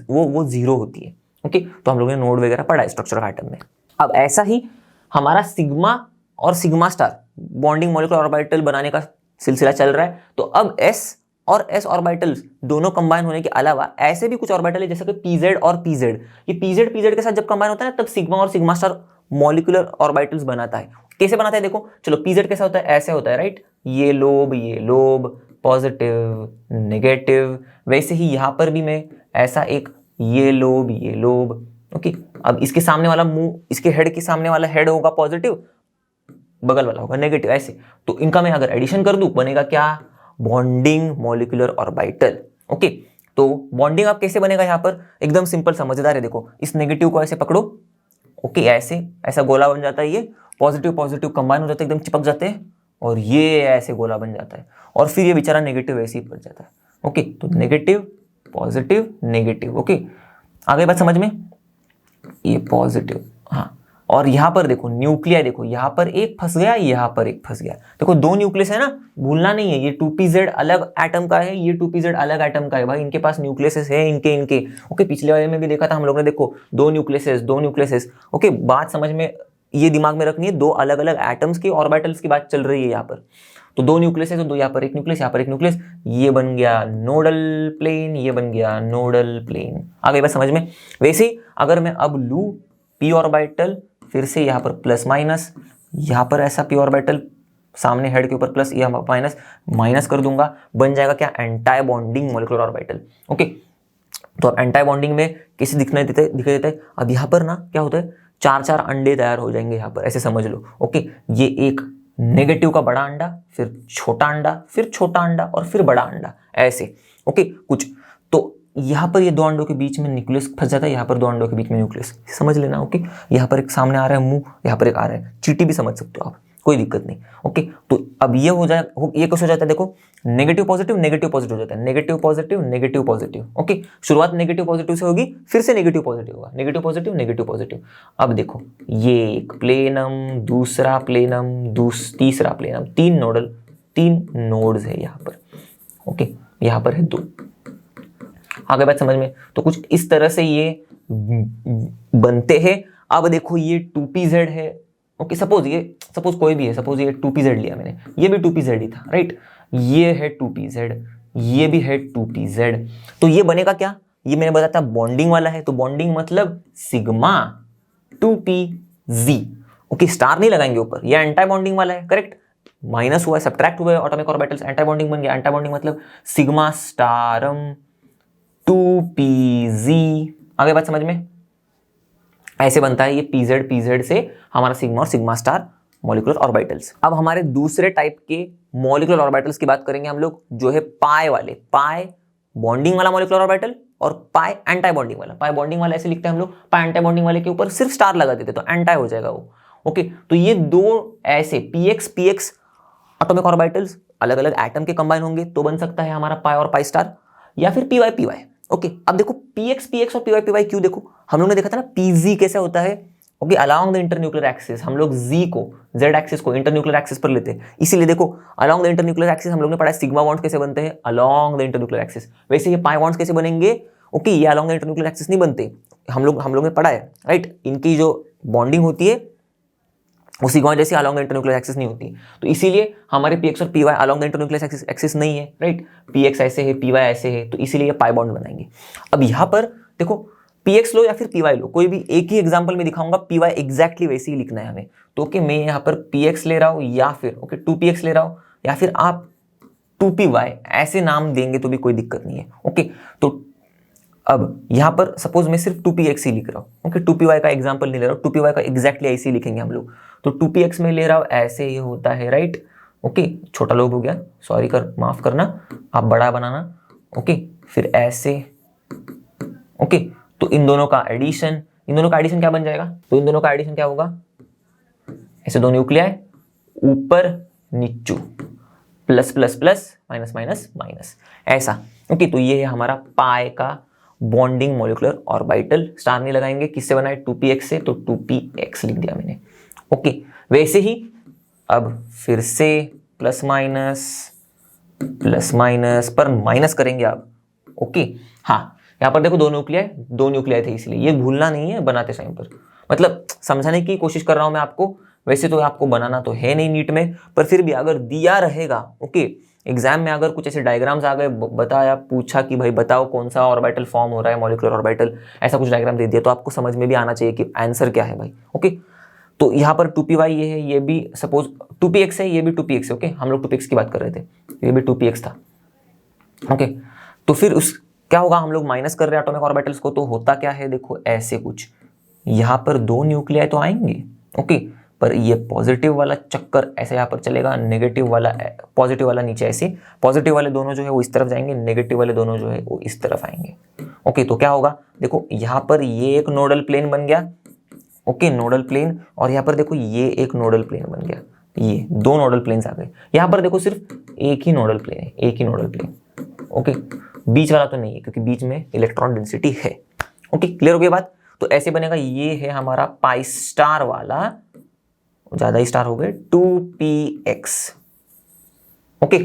वो जीरो होती है। ओके, तो हम लोगों ने नोड वगैरह पढ़ा है स्ट्रक्चर ऑफ एटम में। अब ऐसा ही हमारा सिग्मा और sigma star bonding molecular orbital बनाने का सिलसिला चल रहा है। तो अब s और s ऑर्बिटल्स दोनों कंबाइन होने के अलावा ऐसे भी कुछ ऑर्बिटल है जैसे कि pz और pz। ये pz के साथ जब कंबाइन होता है ना तब सिग्मा और सिग्मा स्टार मॉलिक्यूलर ऑर्बिटल्स बनाता है। कैसे बनाता है देखो, चलो pz कैसा होता है, ऐसे होता है राइट, ये लोब पॉजिटिव नेगेटिव। वैसे ही यहाँ पर भी मैं ऐसा एक ये लोब। ओके, अब इसके सामने वाला मुंह, इसके हेड के सामने वाला हेड होगा पॉजिटिव, बगल वाला होगा नेगेटिव, ऐसे। तो इनका मैं अगर एडिशन कर दूं बनेगा क्या, बॉन्डिंग मॉलिक्यूलर ऑर्बिटल। ओके, तो बॉन्डिंग आप कैसे बनेगा यहाँ पर, एकदम सिंपल समझदार है। देखो इस नेगेटिव को ऐसे पकड़ो, ओके, ऐसे ऐसा गोला बन जाता है, ये पॉजिटिव कंबाइन हो जाते हैं, एकदम चिपक जाते हैं, और ये ऐसे गोला बन जाता है, और फिर ये बेचारा नेगेटिव ऐसे ही पड़ जाता है। ओके, तो नेगेटिव पॉजिटिव नेगेटिव। ओके, आगे बात समझ में, ये पॉजिटिव, हाँ। और यहाँ पर देखो न्यूक्लियर, देखो यहाँ पर एक फंस गया, यहाँ पर एक फंस गया। देखो दो न्यूक्लियस है ना, भूलना नहीं है, ये 2pz अलग एटम का है, ये 2pz अलग एटम का है भाई, इनके पास न्यूक्लियस है इनके। ओके, पिछले वाले में भी देखा था हम लोग ने, देखो दो न्यूक्लियस। ओके, बात समझ में, ये दिमाग में रखनी है, दो अलग अलग एटम्स की ऑर्बिटल्स की बात चल रही है यहाँ पर। तो दो न्यूक्लियस है, तो दो यहाँ पर एक न्यूक्लियस, यहाँ पर एक न्यूक्लियस, ये बन गया नोडल प्लेन, ये बन गया नोडल प्लेन। आ गई बात समझ में। वैसे ही अगर मैं अब लूँ p ऑर्बिटल, फिर से यहाँ पर प्लस माइनस, यहाँ पर ऐसा p ऑर्बिटल सामने हेड के ऊपर प्लस, या माइनस कर दूंगा, बन जाएगा क्या, anti bonding molecular orbital. Okay, तो अब एंटी बॉन्डिंग में कैसे दिखाई देता है, अब यहाँ पर ना क्या होता है, चार अंडे तैयार हो जाएंगे यहाँ पर, ऐसे समझ लो। ओके, ये एक नेगेटिव का बड़ा अंडा, फिर छोटा अंडा, फिर छोटा अंडा, और फिर बड़ा अंडा, ऐसे। ओके, कुछ तो यहाँ पर ये दो अंडों के बीच में न्यूक्लियस फंस जाता है, यहाँ पर दो अंडों के बीच में न्यूक्लियस, समझ लेना। ओके, यहाँ पर एक सामने आ रहा है मुंह, यहाँ पर एक आ रहा है, चींटी भी समझ सकते हो आप, कोई दिक्कत नहीं। ओके, तो अब ये हो जाए, ये कैसे हो जाता है देखो, नेगेटिव पॉजिटिव हो जाता है, नेगेटिव पॉजिटिव। ओके, शुरुआत नेगेटिव पॉजिटिव से होगी, फिर से नेगेटिव पॉजिटिव होगा, नेगेटिव पॉजिटिव। अब देखो ये एक प्लेनम, दूसरा प्लेनम, तीसरा प्लेनम, तीन नोड्स है यहाँ पर। ओके, यहाँ पर है दो। आगे बात समझ में, तो कुछ इस तरह से ये बनते हैं। अब देखो ये 2pz है। ओके, सपोज कोई भी है, सपोज ये 2pz लिया मैंने, ये भी 2pz ही था राइट, ये है 2pz, ये भी है 2pz। तो ये बनेगा क्या, ये मैंने बताया था बॉन्डिंग वाला है, तो बॉन्डिंग मतलब सिग्मा 2pz। ओके, स्टार नहीं लगाएंगे ऊपर, ये एंटी बॉन्डिंग वाला है, करेक्ट, माइनस हुआ है, सब्ट्रैक्ट हुआ है, एटॉमिक ऑर्बिटल्स, एंटी बॉन्डिंग बन गया। एंटी बॉन्डिंग मतलब सिग्मा स्टारम 2pz। आगे बात समझ में, ऐसे बनता है ये pz से हमारा सिग्मा और सिग्मा स्टार मॉलिक्यूलर ऑर्बिटल्स। अब हमारे दूसरे टाइप के मॉलिक्यूलर ऑर्बिटल्स की बात करेंगे हम लोग, जो है पाई वाले, पाई बॉन्डिंग वाला मॉलिक्यूलर ऑर्बिटल और पाई एंटी बॉन्डिंग वाला। पाई बॉन्डिंग वाला ऐसे लिखते हैं हम लोग, पाई एंटी बॉन्डिंग वाले के ऊपर सिर्फ स्टार लगा देते तो एंटी हो जाएगा वो। ओके, तो ये दो ऐसे px एटॉमिक ऑर्बिटल्स अलग अलग एटम के कंबाइन होंगे तो बन सकता है हमारा पाई और पाई स्टार, या फिर py। ओके, अब देखो px और py क्यों, देखो हम लोग ने देखा था ना pz कैसे होता है। Okay, along the internuclear axis, हम लोग z को, z एक्सिस को इंटरन्यूक्लियर एक्सिस पर लेते हैं, इसीलिए देखो अलोंग द इंटरन्यूक्लियर एक्सिस हम लोग ने पढ़ा है सिग्मा बॉन्ड कैसे बनते हैं, अलोंग द इंटरन्यूक्लियर एक्सिस। वैसे ये पाई बॉन्ड्स कैसे बनेंगे, ओके, ये अलोंग द इंटरन्यूक्लियर एक्सिस नहीं बनते, हम लोग ने पढ़ा है राइट, इनकी जो बॉन्डिंग होती है वो सिग्मा जैसे अलोंग द इंटरन्यूक्लियर एक्सिस नहीं होती, तो इसीलिए हमारे px और py along the internuclear axis नहीं है राइट, px ऐसे है, py ऐसे है, तो इसीलिए ये पाई बॉन्ड बनाएंगे। अब यहाँ पर देखो px लो या फिर py लो, कोई भी एक ही एग्जांपल में दिखाऊंगा, py एग्जैक्टली वैसे ही लिखना है हमें। तो ओके, मैं यहाँ पर px ले रहा हूँ, या फिर ओके 2px ले रहा हूँ, या फिर आप 2py ऐसे नाम देंगे तो भी कोई दिक्कत नहीं है। ओके, तो अब यहाँ पर सपोज मैं सिर्फ 2px ही लिख रहा हूँ, ओके, 2py का एग्जांपल नहीं ले रहा हूँ, 2py का एग्जैक्टली ऐसे ही लिखेंगे हम लोग। तो 2px में ले रहा हूँ, ऐसे ये होता है, राइट, ओके, छोटा लोग हो गया, सॉरी कर, माफ करना, आप बड़ा बनाना, ओके, फिर ऐसे, ओके। तो इन दोनों का एडिशन, इन दोनों का एडिशन क्या बन जाएगा, तो इन दोनों का एडिशन क्या होगा, ऐसे दो न्यूक्लियाई ऊपर नीचू, plus plus plus minus minus minus, ऐसा, ओके। तो ये है हमारा पाई का बॉन्डिंग मॉलिक्यूलर ऑर्बिटल। स्टार नहीं लगाएंगे, किससे बना है, 2px से, तो 2px लिख दिया मैंने, ओके। वैसे ही अब फिर से प्लस माइनस पर माइनस करेंगे आप, ओके। हाँ, यहाँ पर देखो दो न्यूक्लियाई थे, इसलिए ये भूलना नहीं है बनाते टाइम पर, मतलब समझाने की कोशिश कर रहा हूं मैं आपको। वैसे तो आपको बनाना तो है नहीं नीट में, पर फिर भी अगर दिया रहेगा, ओके, एग्जाम में अगर कुछ ऐसे डायग्राम्स आ गए, बताया, पूछा कि भाई बताओ कौन सा ऑर्बिटल फॉर्म हो रहा है, मॉलिक्यूलर ऑर्बिटल, ऐसा कुछ डायग्राम दे दिया, तो आपको समझ में भी आना चाहिए कि आंसर क्या है भाई, ओके। तो यहाँ पर 2py ये है, ये भी सपोज 2px है, ये भी 2px है, ओके, हम लोग 2px की बात कर रहे थे, ये भी 2px था, ओके। तो फिर उस क्या होगा, हम लोग माइनस कर रहे हैं एटॉमिक ऑर्बिटल्स को, तो होता क्या है, देखो ऐसे कुछ, यहाँ पर दो न्यूक्लियाई तो आएंगे, ओके, पर ये पॉजिटिव वाला चक्कर ऐसे यहाँ पर चलेगा, नेगेटिव वाला, पॉजिटिव वाला नीचे ऐसे, पॉजिटिव वाले दोनों जो है वो इस तरफ जाएंगे, नेगेटिव वाले दोनों जो है वो इस तरफ आएंगे, ओके। तो क्या होगा, देखो यहाँ पर ये एक नोडल प्लेन बन गया, ओके, नोडल प्लेन, और यहाँ पर देखो ये एक नोडल प्लेन बन गया, ये दो नोडल प्लेन्स आ गए। यहाँ पर देखो सिर्फ एक ही नोडल प्लेन है, एक ही नोडल प्लेन, ओके, बीच वाला तो नहीं है क्योंकि बीच में इलेक्ट्रॉन डेंसिटी है, ओके। क्लियर हो गई बात। तो ऐसे बनेगा, ये है हमारा पाई स्टार वाला, ज्यादा ही स्टार हो गए, 2px, ओके।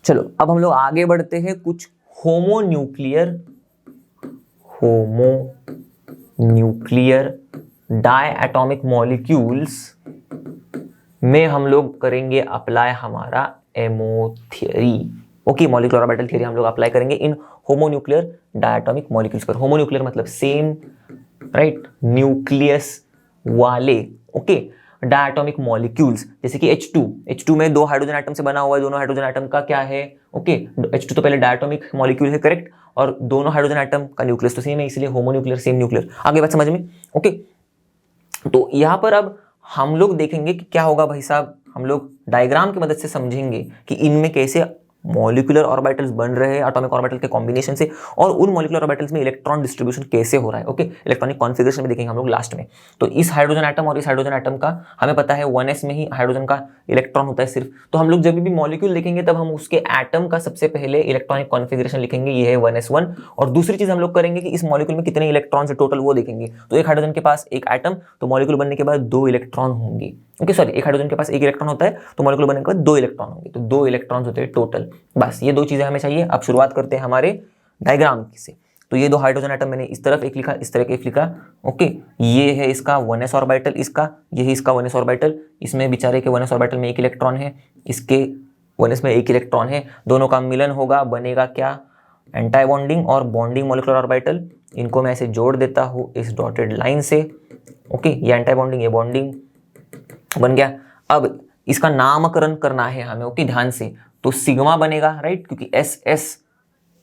चलो अब हम लोग आगे बढ़ते हैं, कुछ होमोन्यूक्लियर डायएटॉमिक मॉलिक्यूल्स में हम लोग करेंगे अप्लाई हमारा MO theory, okay, molecular orbital theory हम लोग अप्लाई करेंगे इन होमोन्यूक्लियर डायएटॉमिक मॉलिक्यूल्स पर। होमोन्यूक्लियर मतलब सेम, राइट, न्यूक्लियस वाले, ओके, डायएटॉमिक मॉलिक्यूल्स, जैसे कि H2 में दो हाइड्रोजन एटम से बना हुआ है, दोनों हाइड्रोजन एटम का क्या है, ओके, H2 तो पहले डायएटॉमिक मॉलिक्यूल है, करेक्ट, और दोनों हाइड्रोजन एटम का न्यूक्लियस तो सेम है, इसलिए होमोन्यूक्लियर, सेम न्यूक्लियर। आगे बात समझ में, ओके। तो यहां पर अब हम लोग देखेंगे कि क्या होगा भाई साहब, हम लोग डायग्राम की मदद से समझेंगे कि इनमें कैसे मॉलिक्यूलर ऑर्बिटल्स बन रहे हैं एटॉमिक ऑर्बिटल के कॉम्बिनेशन से, और उन मॉलिक्यूलर ऑर्बिटल्स में इलेक्ट्रॉन डिस्ट्रीब्यूशन कैसे हो रहा है, ओके, इलेक्ट्रॉनिक कॉन्फ़िगरेशन में देखेंगे हम लोग लास्ट में। तो इस हाइड्रोजन एटम और इस हाइड्रोजन एटम का हमें पता है 1s में ही हाइड्रोजन का इलेक्ट्रॉन होता है सिर्फ, तो हम लोग जब भी मॉलिक्यूल देखेंगे तब हम उसके एटम का सबसे पहले इलेक्ट्रॉनिक कॉन्फ़िगरेशन लिखेंगे, ये है 1s1, और दूसरी चीज हम लोग करेंगे कि इस मॉलिक्यूल में कितने इलेक्ट्रॉन्स है टोटल वो देखेंगे। तो एक हाइड्रोजन के पास एक एटम, तो मॉलिक्यूल बनने के बाद दो इलेक्ट्रॉन होंगे, ओके, सॉरी, एक हाइड्रोजन के पास एक इलेक्ट्रॉन होता है, तो मॉलिक्यूल बनने के बाद दो इलेक्ट्रॉन होंगे, तो दो इलेक्ट्रॉन्स होते हैं टोटल। बस ये दो चीजें हमें चाहिए। अब शुरुआत करते हैं हमारे डायग्राम से। तो ये दो हाइड्रोजन एटम मैंने इस तरफ एक लिखा, इस तरह एक लिखा, ओके, ये है इसका 1s ऑर्बिटल, इसका यही इसका 1s ऑर्बिटल, इसमें बेचारे के 1s ऑर्बिटल में एक इलेक्ट्रॉन है, इसके 1s में एक इलेक्ट्रॉन है, दोनों का मिलन होगा, बनेगा क्या, एंटी बॉन्डिंग और बॉन्डिंग मॉलिक्यूलर ऑर्बिटल। इनको मैं ऐसे जोड़ देता हूँ इस डॉटेड लाइन से, ओके, ये एंटी बॉन्डिंग, ये बॉन्डिंग बन गया। अब इसका नामकरण करना है हमें, ओके, ध्यान से। तो सिग्मा बनेगा, राइट, क्योंकि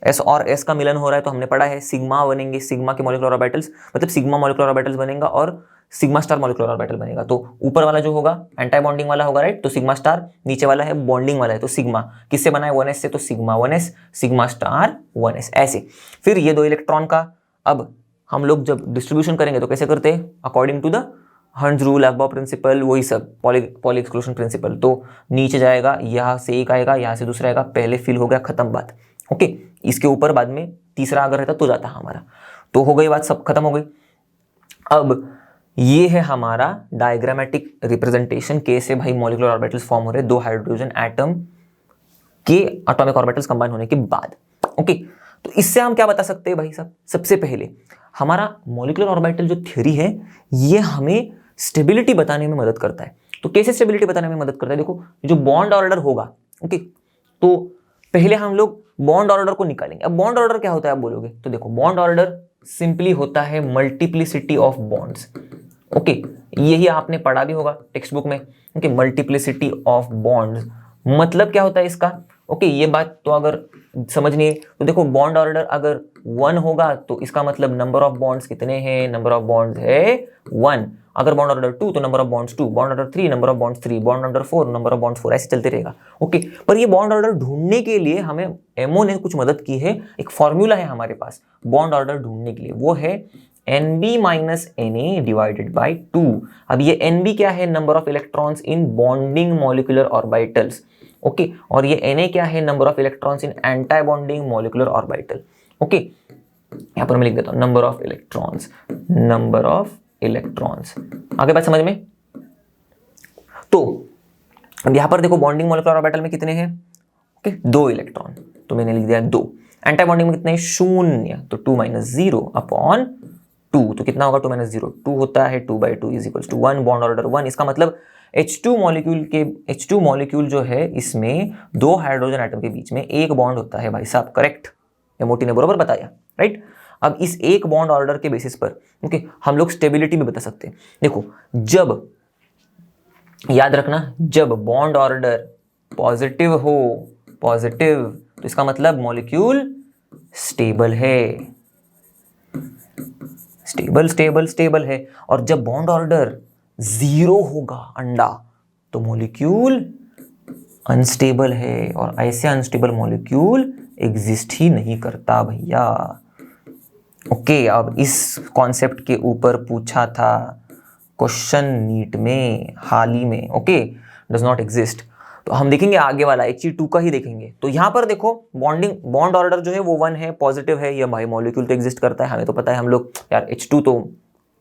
एस और एस का मिलन हो रहा है, तो हमने पढ़ा है सिग्मा बनेंगे, सिग्मा के मॉलिक्यूलर ऑर्बिटल्स, मतलब सिग्मा मॉलिक्यूलर ऑर्बिटल्स बनेगा और सिग्मा स्टार मॉलिक्यूलर ऑर्बिटल बनेगा। तो ऊपर वाला जो होगा एंटी बॉन्डिंग वाला होगा, राइट, तो सिग्मा स्टार, नीचे वाला है बॉन्डिंग वाला है, तो सिग्मा किससे बना है, 1s से, तो sigma 1s, sigma star 1s, ऐसे। फिर ये दो इलेक्ट्रॉन का अब हम लोग जब डिस्ट्रीब्यूशन करेंगे तो कैसे करते हैं, according to the Hund's rule, Aufbau principle, वही सब, पॉली एक्सक्लूशन प्रिंसिपल। तो नीचे जाएगा, यहाँ से एक आएगा, यहाँ से दूसरा आएगा, पहले फिल हो गया, खत्म बात, ओके। इसके ऊपर बाद में तीसरा अगर रहता तो जाता हमारा, तो हो गई बात, सब खत्म हो गई। अब ये है हमारा डायग्रामेटिक रिप्रेजेंटेशन, कैसे भाई मॉलिक्यूलर ऑर्बिटल्स फॉर्म हो रहे हैं दो हाइड्रोजन एटम के एटॉमिक ऑर्बिटल्स कंबाइन होने के बाद, ओके। तो इससे हम क्या बता सकते हैं भाई साहब, सबसे पहले हमारा मॉलिक्यूलर ऑर्बिटल जो थ्योरी है ये हमें स्टेबिलिटी बताने में मदद करता है। तो कैसे स्टेबिलिटी बताने में मदद करता है, देखो जो बॉन्ड ऑर्डर होगा, ओके, तो पहले हम लोग बॉन्ड ऑर्डर को निकालेंगे। अब बॉन्ड ऑर्डर क्या होता है आप बोलोगे, तो देखो बॉन्ड ऑर्डर सिंपली होता है मल्टीप्लिसिटी ऑफ बॉन्ड्स, ओके, यही आपने पढ़ा भी होगा टेक्स्ट बुक में, ओके, मल्टीप्लिसिटी ऑफ बॉन्ड्स मतलब क्या होता है इसका, ओके, ये बात तो अगर समझनी, तो देखो बॉन्ड ऑर्डर अगर 1 होगा तो इसका मतलब नंबर ऑफ बॉन्ड्स कितने हैं, नंबर ऑफ बॉन्ड्स है 1। अगर बॉन्ड ऑर्डर 2 तो number of bonds 2, bond order 3 number of bonds 3, bond order 4 number of bonds 4, ऐसे चलते रहेगा। ओके, पर ये बॉन्ड ऑर्डर ढूंढने के लिए हमें एमओ ने कुछ मदद की है। एक फॉर्मूला है हमारे पास बॉन्ड ऑर्डर ढूंढने के लिए, वो है NB minus Na divided by 2। अब ये NB क्या है, number of electrons in bonding molecular orbitals. Okay, और ये Na क्या है, number of electrons in anti bonding molecular orbital. Okay, यहां पर मैं लिख देता हूं number of electrons, number of electrons. आगे बात समझ में? तो अब यहां पर देखो बॉन्डिंग मॉलिक्यूलर ऑर्बिटल में कितने हैं, ओके 2 इलेक्ट्रॉन, तो मैंने लिख दिया 2। एंटी बॉन्डिंग में कितने हैं, 0, तो 2 माइनस 0 अपॉन 2, तो कितना होगा 2 माइनस 0, 2 होता है, 2/2 is equal to 1, bond order 1। इसका मतलब H2 मॉलिक्यूल जो है इसमें 2 हाइड्रोजन एटम के बीच में एक बॉन्ड होता है भाई साहब, करेक्ट, एमओटी ने बरोबर बताया, राइट। अब इस एक बॉन्ड ऑर्डर के बेसिस पर ओके हम लोग स्टेबिलिटी भी बता सकते हैं। देखो जब, याद रखना, जब बॉन्ड ऑर्डर पॉजिटिव हो, पॉजिटिव, तो इसका मतलब मॉलिक्यूल स्टेबल है, स्टेबल स्टेबल स्टेबल है। और जब बॉन्ड ऑर्डर 0 होगा अंडा, तो मॉलिक्यूल अनस्टेबल है, और ऐसे अनस्टेबल मॉलिक्यूल एग्जिस्ट ही नहीं करता भैया। ओके, अब इस कॉन्सेप्ट के ऊपर पूछा था क्वेश्चन नीट में हाल ही में, ओके, डज नॉट एग्जिस्ट। तो हम देखेंगे आगे वाला He2 का ही देखेंगे। तो यहां पर देखो बॉन्ड ऑर्डर जो है वो 1 है, पॉजिटिव है, ये भाई मॉलिक्यूल तो एग्जिस्ट करता है, हमें तो पता है, हम लोग यार H2 तो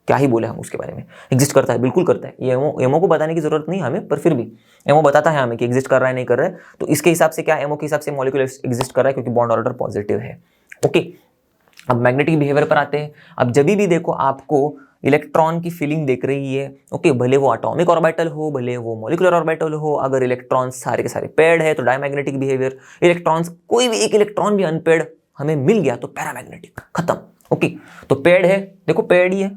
क्या ही बोले हम उसके बारे में, एग्जिस्ट करता है, बिल्कुल करता है। ये एमओ को बताने की जरूरत नहीं हमें, पर फिर भी एमओ बताता है हमें कि एग्जिस्ट कर रहा है नहीं कर रहा है। तो इसके हिसाब से क्या, एमओ के हिसाब से मॉलिक्यूल एग्जिस्ट कर रहा है क्योंकि बॉन्ड ऑर्डर पॉजिटिव है। ओके, अब मैग्नेटिक बिहेवियर पर आते हैं। अब जब भी देखो आपको इलेक्ट्रॉन की फीलिंग देख रही है, ओके, भले वो एटॉमिक ऑर्बिटल हो, भले वो मॉलिक्यूलर ऑर्बिटल हो, अगर इलेक्ट्रॉन्स सारे के सारे पेयर्ड है तो डायमैग्नेटिक बिहेवियर, इलेक्ट्रॉन्स कोई भी एक इलेक्ट्रॉन भी अनपेयर्ड हमें मिल गया तो पैरामैग्नेटिक, खत्म। ओके, तो पेयर्ड है, देखो पेयर्ड ही है,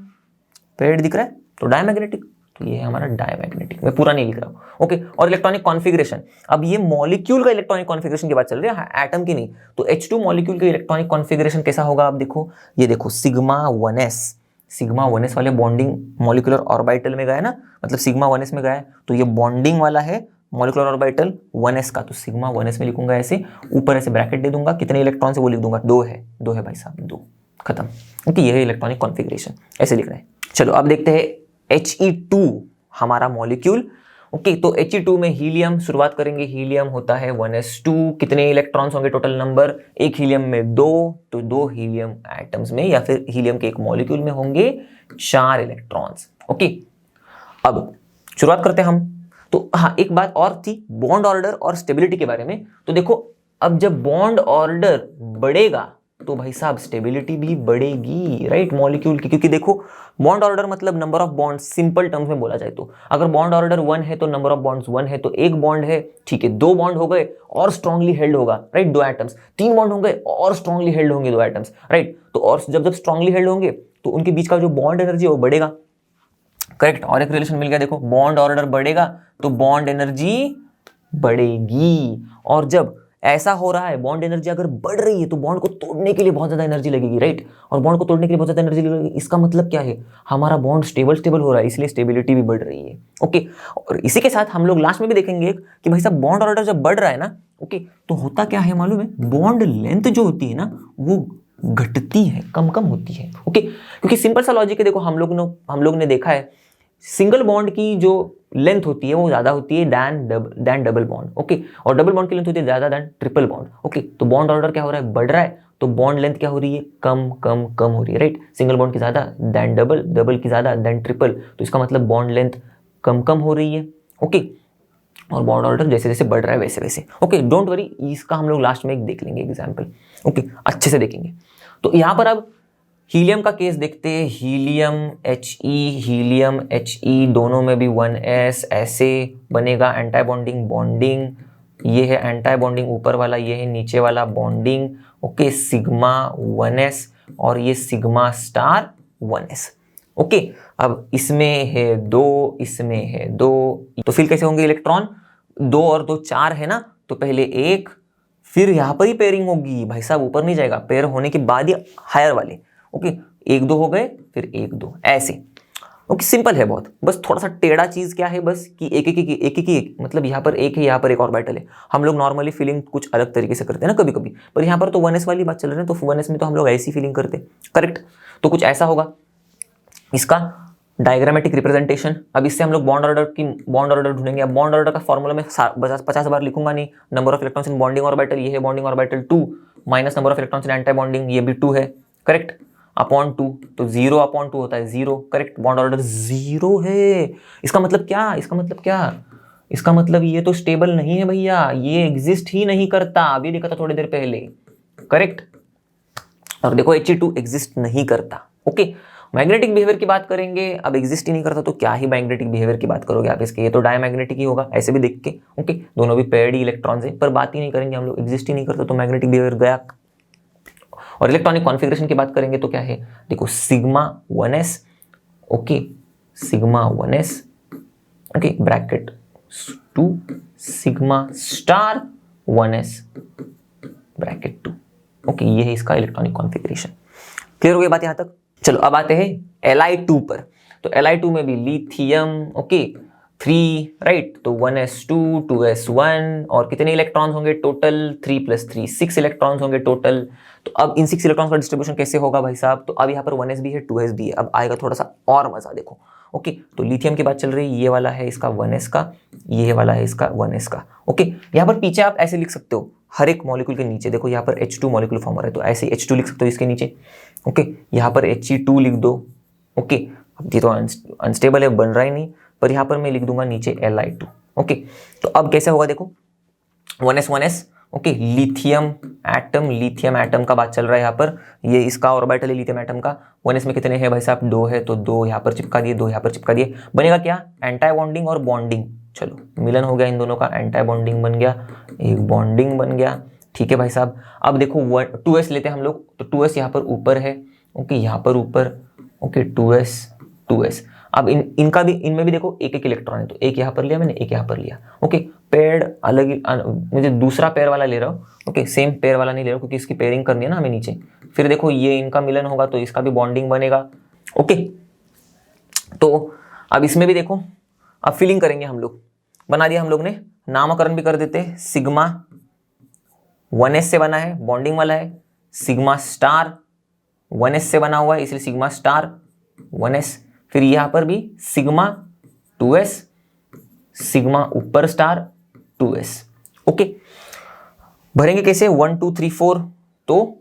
पेयर्ड दिख रहा है तो डायमैग्नेटिक, तो ये है हमारा डायमैग्नेटिक, मैं पूरा नहीं लिख रहा हूँ। ओके, और इलेक्ट्रॉनिक कॉन्फिगरेशन, अब ये मॉलिक्यूल का इलेक्ट्रॉनिक कॉन्फिगरेशन की बात चल रही है, एटम की नहीं। तो H2 मॉलिक्यूल का इलेक्ट्रॉनिक कॉन्फिगरेशन कैसा होगा, आप देखो, ये देखो सिग्मा 1s वाले बॉन्डिंग मॉलिक्यूलर ऑर्बिटल में गया ना, मतलब सिग्मा 1s में गया है, तो ये बॉन्डिंग वाला है मॉलिक्यूलर ऑर्बिटल 1s का, तो सिग्मा 1s में लिखूंगा ऐसे, ऊपर ऐसे ब्रैकेट दे दूंगा, कितने इलेक्ट्रॉन से वो लिख दूंगा, 2 है भाई साहब, 2, खत्म। ओके, ये है इलेक्ट्रॉनिक कॉन्फिगरेशन, ऐसे लिख रहे हैं। चलो अब देखते हैं He2 हमारा मॉलिक्यूल। ओके, तो He2 में हीलियम शुरुआत करेंगे, हीलियम होता है 1s2, कितने इलेक्ट्रॉन्स होंगे टोटल नंबर, एक हीलियम में 2, तो 2 हीलियम एटम्स में या फिर हीलियम के एक मॉलिक्यूल में होंगे 4 इलेक्ट्रॉन्स। ओके, अब शुरुआत करते हैं हम। तो हाँ, एक बात और थी बॉन्ड ऑर्डर और स्टेबिलिटी के बारे में। तो देखो अब जब बॉन्ड ऑर्डर बढ़ेगा तो भाई साहब स्टेबिलिटी भी बढ़ेगी, राइट, मॉलिक्यूल की, क्योंकि देखो बॉन्ड ऑर्डर मतलब number of bond, simple terms में बोला जाए तो अगर बॉन्ड ऑर्डर 1 है तो नंबर ऑफ बॉन्ड्स 1 है, तो एक बॉन्ड है, ठीक है, 2 बॉन्ड हो गए और स्ट्रांगली हेल्ड होगा, राइट, 2 एटम्स, 3 बॉन्ड होंगे और स्ट्रांगली हेल्ड होंगे 2 एटम्स, राइट। तो और जब स्ट्रांगली हेल्ड होंगे तो उनके बीच का जो बॉन्ड एनर्जी है वो बढ़ेगा, करेक्ट, और एक रिलेशन मिल गया। देखो बॉन्ड ऑर्डर बढ़ेगा तो बॉन्ड एनर्जी बढ़ेगी, और जब ऐसा हो रहा है बॉन्ड एनर्जी अगर बढ़ रही है तो बॉन्ड को तोड़ने के लिए बहुत ज्यादा एनर्जी लगेगी, राइट, और बॉन्ड को तोड़ने के लिए बहुत ज्यादा एनर्जी लगेगी, इसका मतलब क्या है, हमारा बॉन्ड स्टेबल हो रहा है, इसलिए स्टेबिलिटी भी बढ़ रही है। ओके, और इसी के साथ हम लोग लास्ट में भी देखेंगे कि भाई साहब बॉन्ड ऑर्डर जब बढ़ रहा है ना, ओके, तो होता क्या है मालूम है, बॉन्ड लेंथ जो होती है ना वो घटती है, कम होती है। ओके, क्योंकि सिंपल सा लॉजिक है, देखो हम लोग ने देखा है सिंगल बॉन्ड की जो लेंथ होती है वो ज्यादा होती है दैन डबल बॉन्ड, ओके, और डबल बॉन्ड की लेंथ होती है ज्यादा दैन ट्रिपल बॉन्ड। ओके, तो बॉन्ड ऑर्डर क्या हो रहा है, बढ़ रहा है, तो बॉन्ड लेंथ क्या हो रही है, कम हो रही है, राइट, सिंगल बॉन्ड की ज्यादा दैन डबल की ज्यादा दैन ट्रिपल, तो इसका मतलब बॉन्ड लेंथ कम हो रही है। ओके, और बॉन्ड ऑर्डर जैसे जैसे बढ़ रहा है वैसे वैसे। ओके, डोंट वरी, इसका हम लोग लास्ट में एक देख लेंगे एग्जाम्पल, ओके, अच्छे से देखेंगे। तो यहाँ पर अब हीलियम का केस देखते हैं, हीलियम He दोनों में भी 1s ऐसे बनेगा, एंटी बॉन्डिंग, ये है एंटी बॉन्डिंग ऊपर वाला, ये है नीचे वाला बॉन्डिंग। ओके, सिग्मा 1s और ये सिग्मा स्टार 1s। ओके, अब इसमें है 2, इसमें है 2, तो फिर कैसे होंगे इलेक्ट्रॉन, 2 और 2 4 है ना, तो पहले 1 फिर यहाँ पर ही पेयरिंग होगी भाई साहब, ऊपर नहीं जाएगा, पेयर होने के बाद ही हायर वाले। ओके, 1 2 हो गए, फिर 1 2 ऐसे। ओके, सिंपल है बहुत, बस थोड़ा सा टेढ़ा चीज क्या है बस कि एक मतलब यहाँ पर एक है, यहाँ पर एक ऑर्बिटल है। हम लोग नॉर्मली फीलिंग कुछ अलग तरीके से करते हैं ना कभी कभी, पर यहाँ पर तो 1s वाली बात चल रही है, तो 1s में तो हम लोग ऐसी फीलिंग करते हैं, करेक्ट। तो कुछ ऐसा होगा इसका डायग्रामेटिक रिप्रेजेंटेशन। अब इससे हम लोग बॉन्ड ऑर्डर ढूंढेंगे। अब बॉन्ड ऑर्डर का फॉर्मूला में 50 बार लिखूंगा नहीं। Number of electrons in bonding orbital, ये है bonding orbital 2, minus number of electrons in anti bonding, ये भी 2 है, करेक्ट, अपॉन 2, तो 0/2 होता है 0, करेक्ट। बॉन्ड ऑर्डर 0 है। इसका मतलब क्या, इसका मतलब ये तो स्टेबल नहीं है भैया, ये एग्जिस्ट ही नहीं करता। अभी देखा था थोड़ी देर पहले, करेक्ट। और देखो He2 एग्जिस्ट नहीं करता। ओके, मैग्नेटिक बिहेवियर की बात करेंगे। अब एग्जिस्ट ही नहीं करता तो क्या ही मैग्नेटिक बिहेवियर की बात करोगे आप इसके, ये तो डायमैग्नेटिक ही होगा ऐसे भी देख के। ओके, दोनों भी पेयर्ड ही इलेक्ट्रॉन्स है, पर बात ही नहीं करेंगे हम लोग, एग्जिस्ट ही नहीं करता तो मैग्नेटिक बिहेवियर गया। और इलेक्ट्रॉनिक कॉन्फ़िगरेशन की बात करेंगे तो क्या है, देखो sigma 1s, okay, sigma 1s, okay, bracket 2, sigma star 1s bracket 2। Okay, ये है इसका इलेक्ट्रॉनिक कॉन्फ़िगरेशन। क्लियर हो गई बात यहां तक? चलो अब आते हैं Li2 पर। तो Li2 में भी लिथियम, ओके, 3, राइट, तो 1s2 2s1, और कितने इलेक्ट्रॉन्स होंगे टोटल, 3 + 3 6 इलेक्ट्रॉन्स होंगे टोटल। तो अब इन 6 इलेक्ट्रॉन्स का डिस्ट्रीब्यूशन कैसे होगा भाई साहब, तो अब यहाँ पर 1s भी है 2s भी है। अब आएगा थोड़ा सा और मजा, देखो। ओके, तो लिथियम की बात चल रही है, ये वाला है इसका 1s का, ये वाला है इसका 1s का। ओके, यहाँ पर पीछे आप ऐसे लिख सकते हो, हर एक मॉलिक्यूल के नीचे देखो, यहाँ पर H2 मॉलिक्यूल फॉर्म हो रहा है, तो ऐसे H2 लिख सकते हो इसके नीचे। ओके, यहाँ पर He2 लिख दो। ओके, अब ये तो अनस्टेबल है, बन रहा ही नहीं, पर यहाँ पर मैं लिख दूंगा नीचे Li2। ओके, तो अब कैसे होगा देखो, 1s, ओके, लिथियम एटम का बात चल रहा है यहाँ पर, ये इसका ऑर्बिटल है लिथियम एटम का। 1s में कितने हैं भाई साहब, 2 है, तो 2 यहाँ पर चिपका दिए, 2 यहाँ पर चिपका दिए, बनेगा क्या, एंटी बॉन्डिंग और बॉन्डिंग। चलो, मिलन हो गया इन दोनों का, एंटी बॉन्डिंग बन गया, एक बॉन्डिंग बन गया, ठीक है भाई साहब। अब देखो 2s लेते हैं हम लोग, तो 2s यहाँ पर ऊपर है, ओके, यहाँ पर ऊपर, ओके, 2s। अब इनका भी, इनमें भी देखो एक एक इलेक्ट्रॉन है, तो एक यहाँ पर लिया मैंने, एक यहाँ पर लिया। ओके, पेयर्ड अलग मुझे दूसरा पेयर वाला ले रहा हूँ। ओके, सेम पेयर वाला नहीं ले रहा हूँ, क्योंकि इसकी पेयरिंग करनी है ना हमें नीचे। फिर देखो ये इनका मिलन होगा तो इसका भी बॉन्डिंग बनेगा। ओके, तो अब इसमें भी देखो, अब फिलिंग करेंगे हम लोग, बना दिया हम लोग ने, नामकरण भी कर देते हैं। सिग्मा 1s से बना है, बॉन्डिंग वाला है। सिग्मा स्टार 1s से बना हुआ है, इसलिए सिग्मा स्टार 1s। फिर यहां पर भी सिग्मा 2s, सिग्मा ऊपर स्टार 2s। ओके, भरेंगे कैसे, 1 2 3 4, तो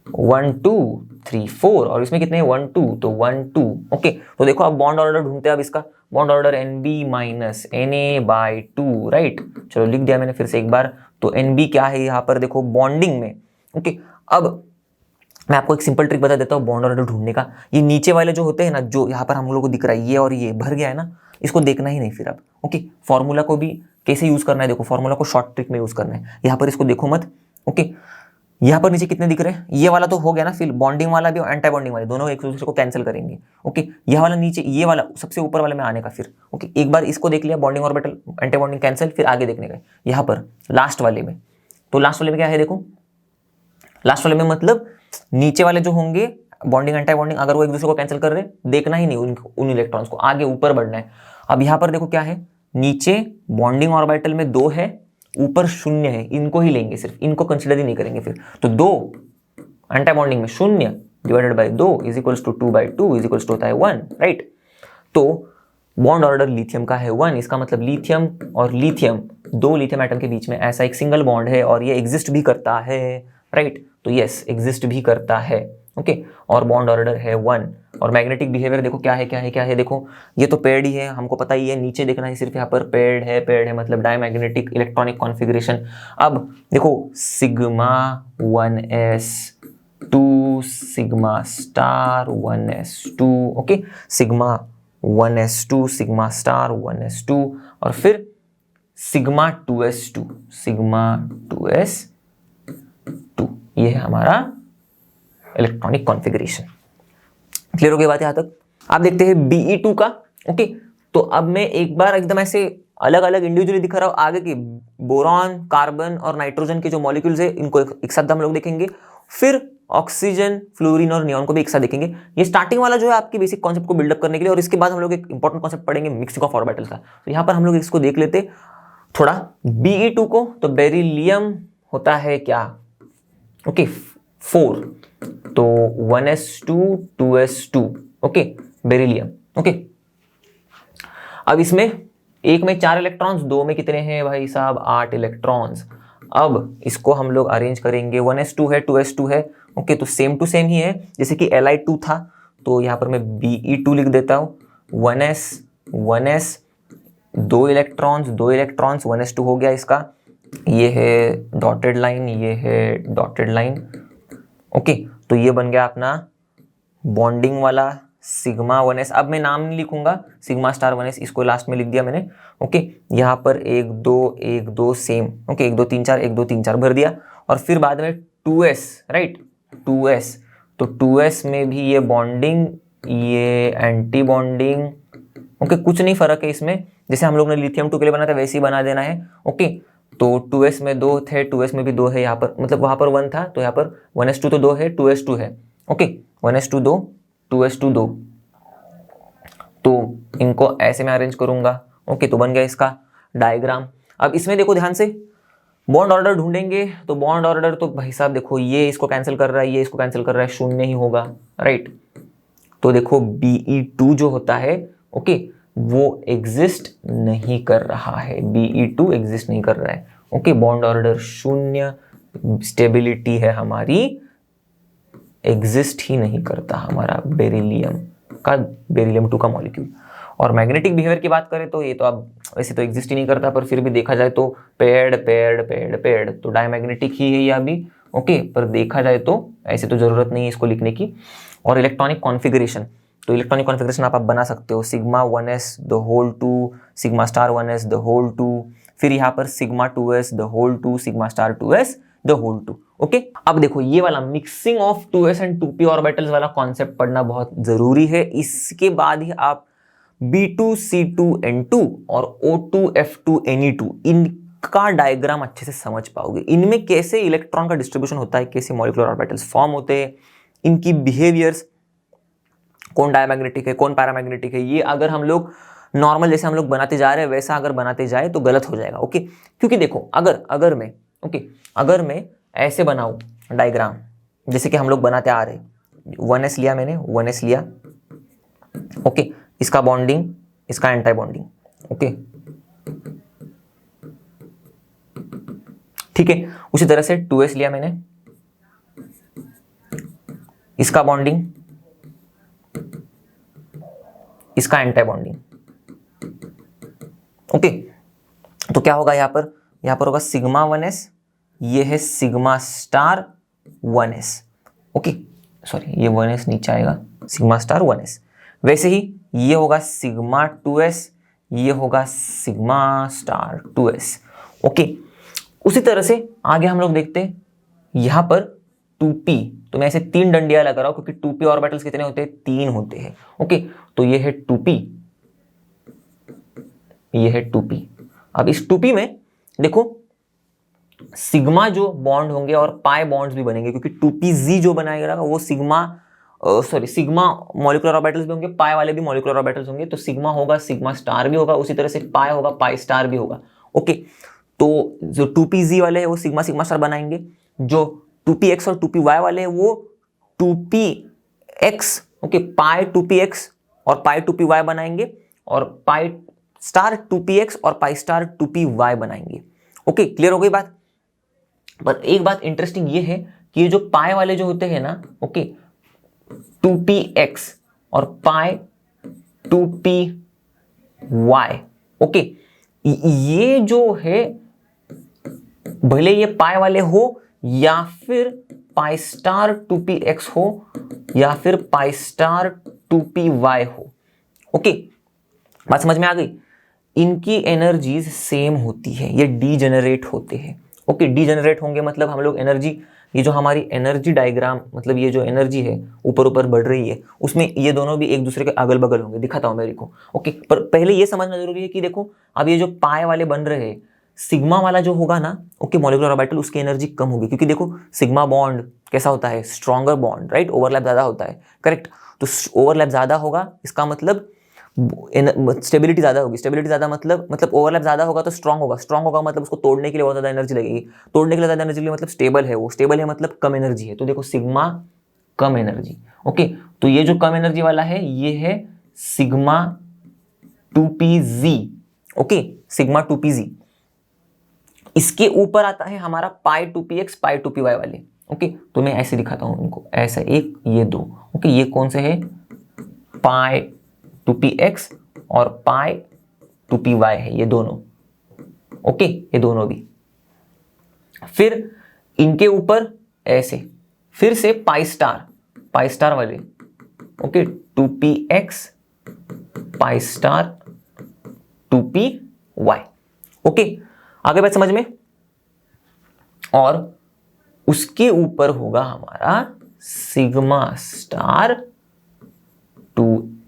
1 2 3 4, और इसमें कितने 1 2, तो 1 2। ओके, तो देखो अब बॉन्ड ऑर्डर ढूंढते हैं। अब इसका bond order NB - Na/2, right. चलो लिख दिया मैंने फिर से एक बार। तो NB क्या है यहाँ पर देखो, बॉन्डिंग में। ओके, अब मैं आपको एक सिंपल ट्रिक बता देता हूँ बॉन्ड ऑर्डर ढूंढने का। ये नीचे वाले जो होते हैं ना, जो यहाँ पर हम लोग को दिख रहा है, ये और ये भर गया है ना, इसको देखना ही नहीं फिर अब। ओके, फॉर्मूला को भी कैसे यूज करना है देखो, फॉर्मूला को शॉर्ट ट्रिक में यूज करना है। यहाँ पर इसको देखो मत। ओके, यहाँ पर नीचे कितने दिख रहे हैं, ये वाला तो हो गया ना, फिर बॉन्डिंग वाला भी और एंटी बॉन्डिंग वाले दोनों एक दूसरे को कैंसिल करेंगे। ओके, यह वाला नीचे, ये वाला सबसे ऊपर वाले में आने का फिर। ओके, एक बार इसको देख लिया, bonding orbital anti bonding cancel, फिर आगे देखने का यहाँ पर लास्ट वाले में। तो लास्ट वाले में क्या है देखो, लास्ट वाले में मतलब नीचे वाले जो होंगे बॉन्डिंग एंटी बॉन्डिंग, अगर वो एक दूसरे को कैंसिल कर रहे, देखना ही नहीं उन इलेक्ट्रॉन्स को, आगे ऊपर बढ़ना है। अब यहाँ पर देखो क्या है, नीचे बॉन्डिंग ऑर्बिटल में 2 है, ऊपर 0 है, इनको ही लेंगे, सिर्फ इनको कंसिडर ही नहीं करेंगे फिर। तो 2 एंटी बॉन्डिंग में 0 divided by 2 is equals to 2/2 is equals to होता है 1, राइट। तो बॉन्ड ऑर्डर लिथियम का है 1, इसका मतलब लिथियम और लिथियम, 2 लिथियम एटम के बीच में ऐसा एक सिंगल बॉन्ड है, और ये एग्जिस्ट भी करता है, राइट। तो यस, एग्जिस्ट भी करता है। ओके, और बॉन्ड ऑर्डर है 1। और मैग्नेटिक बिहेवियर देखो क्या है, देखो ये तो पेयर्ड ही है, हमको पता ही है, नीचे देखना है सिर्फ, यहाँ पर पेयर्ड है मतलब डायमैग्नेटिक इलेक्ट्रॉनिक कॉन्फ़िगरेशन। अब देखो sigma 1s 2, sigma star 1s2, okay, sigma 1s2, sigma star 1s2, और फिर सिग्मा 2s2, सिग्मा 2s2। ये है हमारा इलेक्ट्रॉनिक कॉन्फ़िगरेशन। क्लियर हो गई बात यहां तक? आप देखते हैं Be2 का। ओके, तो अब मैं एक बार एकदम ऐसे अलग अलग इंडिविजुअली दिखा रहा हूँ, आगे की बोरॉन, कार्बन और नाइट्रोजन के जो मॉलिक्यूल्स है इनको एक साथ हम लोग देखेंगे, फिर ऑक्सीजन, फ्लोरीन और नियॉन को भी एक साथ देखेंगे। ये स्टार्टिंग वाला जो है आपकी बेसिक कॉन्सेप्ट को बिल्डअप करने के लिए, और इसके बाद हम लोग एक इंपॉर्टेंट कॉन्सेप्ट पढ़ेंगे मिक्सिंग ऑफ ऑर्बिटल्स का। तो यहाँ पर हम लोग इसको देख लेते थोड़ा Be2 को। तो बेरिलियम होता है क्या, ओके 4, तो 1s2 2s2, okay beryllium, okay. अब इसमें एक में 4 इलेक्ट्रॉन्स, दो में कितने हैं भाई साहब 8 इलेक्ट्रॉन्स। अब इसको हम लोग अरेंज करेंगे, 1s2 है 2s2 है, ओके तो सेम टू सेम ही है जैसे कि Li2 था, तो यहाँ पर मैं Be2 लिख देता हूँ। 1s 2 इलेक्ट्रॉन्स 1s2 हो गया इसका, ये है डॉटेड लाइन, ये है डॉटेड लाइन, ओके। तो ये बन गया अपना बॉन्डिंग वाला सिग्मा 1s। अब मैं नाम नहीं लिखूंगा, सिग्मा स्टार 1s इसको लास्ट में लिख दिया मैंने, ओके। यहाँ पर 1 2 सेम, ओके 1 2 3 4 1 2 3 4 भर दिया, और फिर बाद में 2s, राइट 2s, तो 2s में भी ये बॉन्डिंग, ये एंटी बॉन्डिंग, ओके कुछ नहीं फर्क है इसमें, जैसे हम लोग ने लिथियम 2 के लिए बना था वैसे ही बना देना है, ओके। तो 2s में 2 थे, 2s में भी 2 है यहाँ पर, मतलब वहाँ पर 1 था तो यहाँ पर 1s2 तो 2 है, 2s2 है, ओके 1s2 2 2s2 2, तो इनको ऐसे मैं अरेंज करूंगा, ओके। तो बन गया इसका डायग्राम। अब इसमें देखो ध्यान से, बॉन्ड ऑर्डर ढूंढेंगे, तो बॉन्ड ऑर्डर तो भाई साहब देखो ये इसको कैंसिल कर रहा है, ये इसको कैंसिल कर रहा है, शून्य ही होगा, राइट। तो देखो Be2 जो होता है, ओके वो एग्जिस्ट नहीं कर रहा है, Be2 एग्जिस्ट नहीं कर रहा है, ओके बॉन्ड ऑर्डर शून्य, स्टेबिलिटी है हमारी, एग्जिस्ट ही नहीं करता हमारा बेरिलियम 2 का मॉलिक्यूल। और मैग्नेटिक बिहेवियर की बात करें तो ये तो अब वैसे तो एग्जिस्ट ही नहीं करता, पर फिर भी देखा जाए तो पेड़ तो डायमैग्नेटिक ही है यह भी, ओके। पर देखा जाए तो ऐसे तो जरूरत नहीं है इसको लिखने की। और इलेक्ट्रॉनिक कॉन्फ़िगरेशन, तो इलेक्ट्रॉनिक कॉन्फ़िगरेशन आप बना सकते हो, sigma 1s the whole 2, sigma star 1s the whole 2, फिर यहाँ पर sigma 2s the whole 2, sigma star 2s the whole 2, okay. अब देखो ये वाला mixing of 2s and 2p orbitals वाला कॉन्सेप्ट पढ़ना बहुत जरूरी है। इसके बाद ही आप B2C2N2 और O2F2Ne2 इनका डायग्राम अच्छे से समझ पाओगे। इनमें कैसे इलेक्ट्रॉन का डिस्ट्रीब्यूशन होता है, कैसे मॉलिक्यूलर ऑर्बिटल्स फॉर्म होते हैं, इनकी बिहेवियर्स, कौन डायमैग्नेटिक है कौन पैरामैग्नेटिक है, ये अगर हम लोग नॉर्मल जैसे हम लोग बनाते जा रहे हैं वैसा अगर बनाते जाए तो गलत हो जाएगा, ओके। क्योंकि देखो अगर मैं ऐसे बनाऊं डायग्राम जैसे कि हम लोग बनाते आ रहे, 1s लिया मैंने, 1s लिया, ओके, इसका बॉन्डिंग, इसका एंटी बॉन्डिंग, ओके ठीक है। उसी तरह से 2s लिया मैंने, इसका बॉन्डिंग, इसका एंटी बॉन्डिंग, ओके। तो क्या होगा यहाँ पर होगा सिग्मा 1s, ये है sigma star 1s, okay sorry ये 1s नीचे आएगा, सिग्मा स्टार 1s। वैसे ही ये होगा सिग्मा 2s, ये होगा सिग्मा स्टार 2s, ओके। उसी तरह से आगे हम लोग देखते हैं यहां पर 2p, तो मैं ऐसे 3 डंडियां लगा रहा हूं क्योंकि 2p ऑर्बिटल्स कितने होते हैं, 3 होते हैं, ओके। तो ये है 2p, ये है 2p। अब इस 2p में देखो सिग्मा जो बॉन्ड होंगे और पाई बॉन्ड्स भी बनेंगे, क्योंकि 2pz जो बनाएगा वो सिग्मा मॉलिक्यूलर ऑर्बिटल्स भी होंगे, पाई वाले भी मॉलिक्यूलर ऑर्बिटल्स होंगे, तो सिग्मा होगा, सिग्मा स्टार भी होगा, उसी तरह से पाई होगा, पाई स्टार भी होगा, ओके। तो जो 2pz वाले हैं वो सिग्मा सिग्मा स्टार बनाएंगे, जो 2px और 2py वाले हैं वो 2px, ओके पाई 2px और पाई 2py बनाएंगे, और पाई स्टार 2px और पाई स्टार 2py बनाएंगे, ओके। क्लियर हो गई बात। पर एक बात इंटरेस्टिंग ये है कि ये जो पाई वाले जो होते हैं ना, ओके 2px और पाई 2py, ओके, ये जो है भले ये पाई वाले हो या फिर पाई स्टार 2px हो या फिर पाई स्टार 2py हो, ओके बात समझ में आ गई। इनकी एनर्जीज सेम होती है, ये डीजेनरेट होते हैं, ओके डीजेनरेट होंगे मतलब हम लोग एनर्जी ये जो हमारी एनर्जी डायग्राम, मतलब ये जो एनर्जी है ऊपर ऊपर बढ़ रही है, उसमें ये दोनों भी एक दूसरे के अगल बगल होंगे, दिखाता हूँ मेरे को। ओके, पर पहले ये समझना जरूरी है कि देखो अब ये जो पाए वाले बन रहे हैं, सिग्मा वाला जो होगा ना, ओके, मॉलिक्यूलर ऑर्बिटल, उसकी एनर्जी कम होगी, क्योंकि देखो सिग्मा बॉन्ड कैसा होता है, स्ट्रॉन्गर बॉन्ड, राइट, ओवरलैप ज्यादा होता है, करेक्ट। तो ओवरलैप ज्यादा होगा, इसका मतलब स्टेबिलिटी ज्यादा होगी, स्टेबिलिटी ज्यादा मतलब ओवरलैप ज्यादा होगा तो स्ट्रांग होगा, स्ट्रांग होगा मतलब उसको तोड़ने के लिए बहुत ज्यादा एनर्जी लगेगी, तोड़ने के लिए ज्यादा एनर्जी मतलब स्टेबल है, वो स्टेबल है मतलब कम एनर्जी है। तो देखो सिग्मा कम एनर्जी, ओके, तो ये जो कम एनर्जी वाला है ये है sigma 2pz, okay, sigma 2pz। इसके ऊपर आता है हमारा पाई 2px पाई 2py वाले, ओके, तो मैं ऐसे दिखाता हूं इनको, ऐसा एक, ये दो, ओके, ये कौन से है, पाई 2px और पाई 2py है, ये दोनों, ओके, ये दोनों भी। फिर इनके ऊपर ऐसे फिर से पाई स्टार वाले, okay, 2px pi star 2py, okay, आगे बात समझ में। और उसके ऊपर होगा हमारा sigma star 2pz,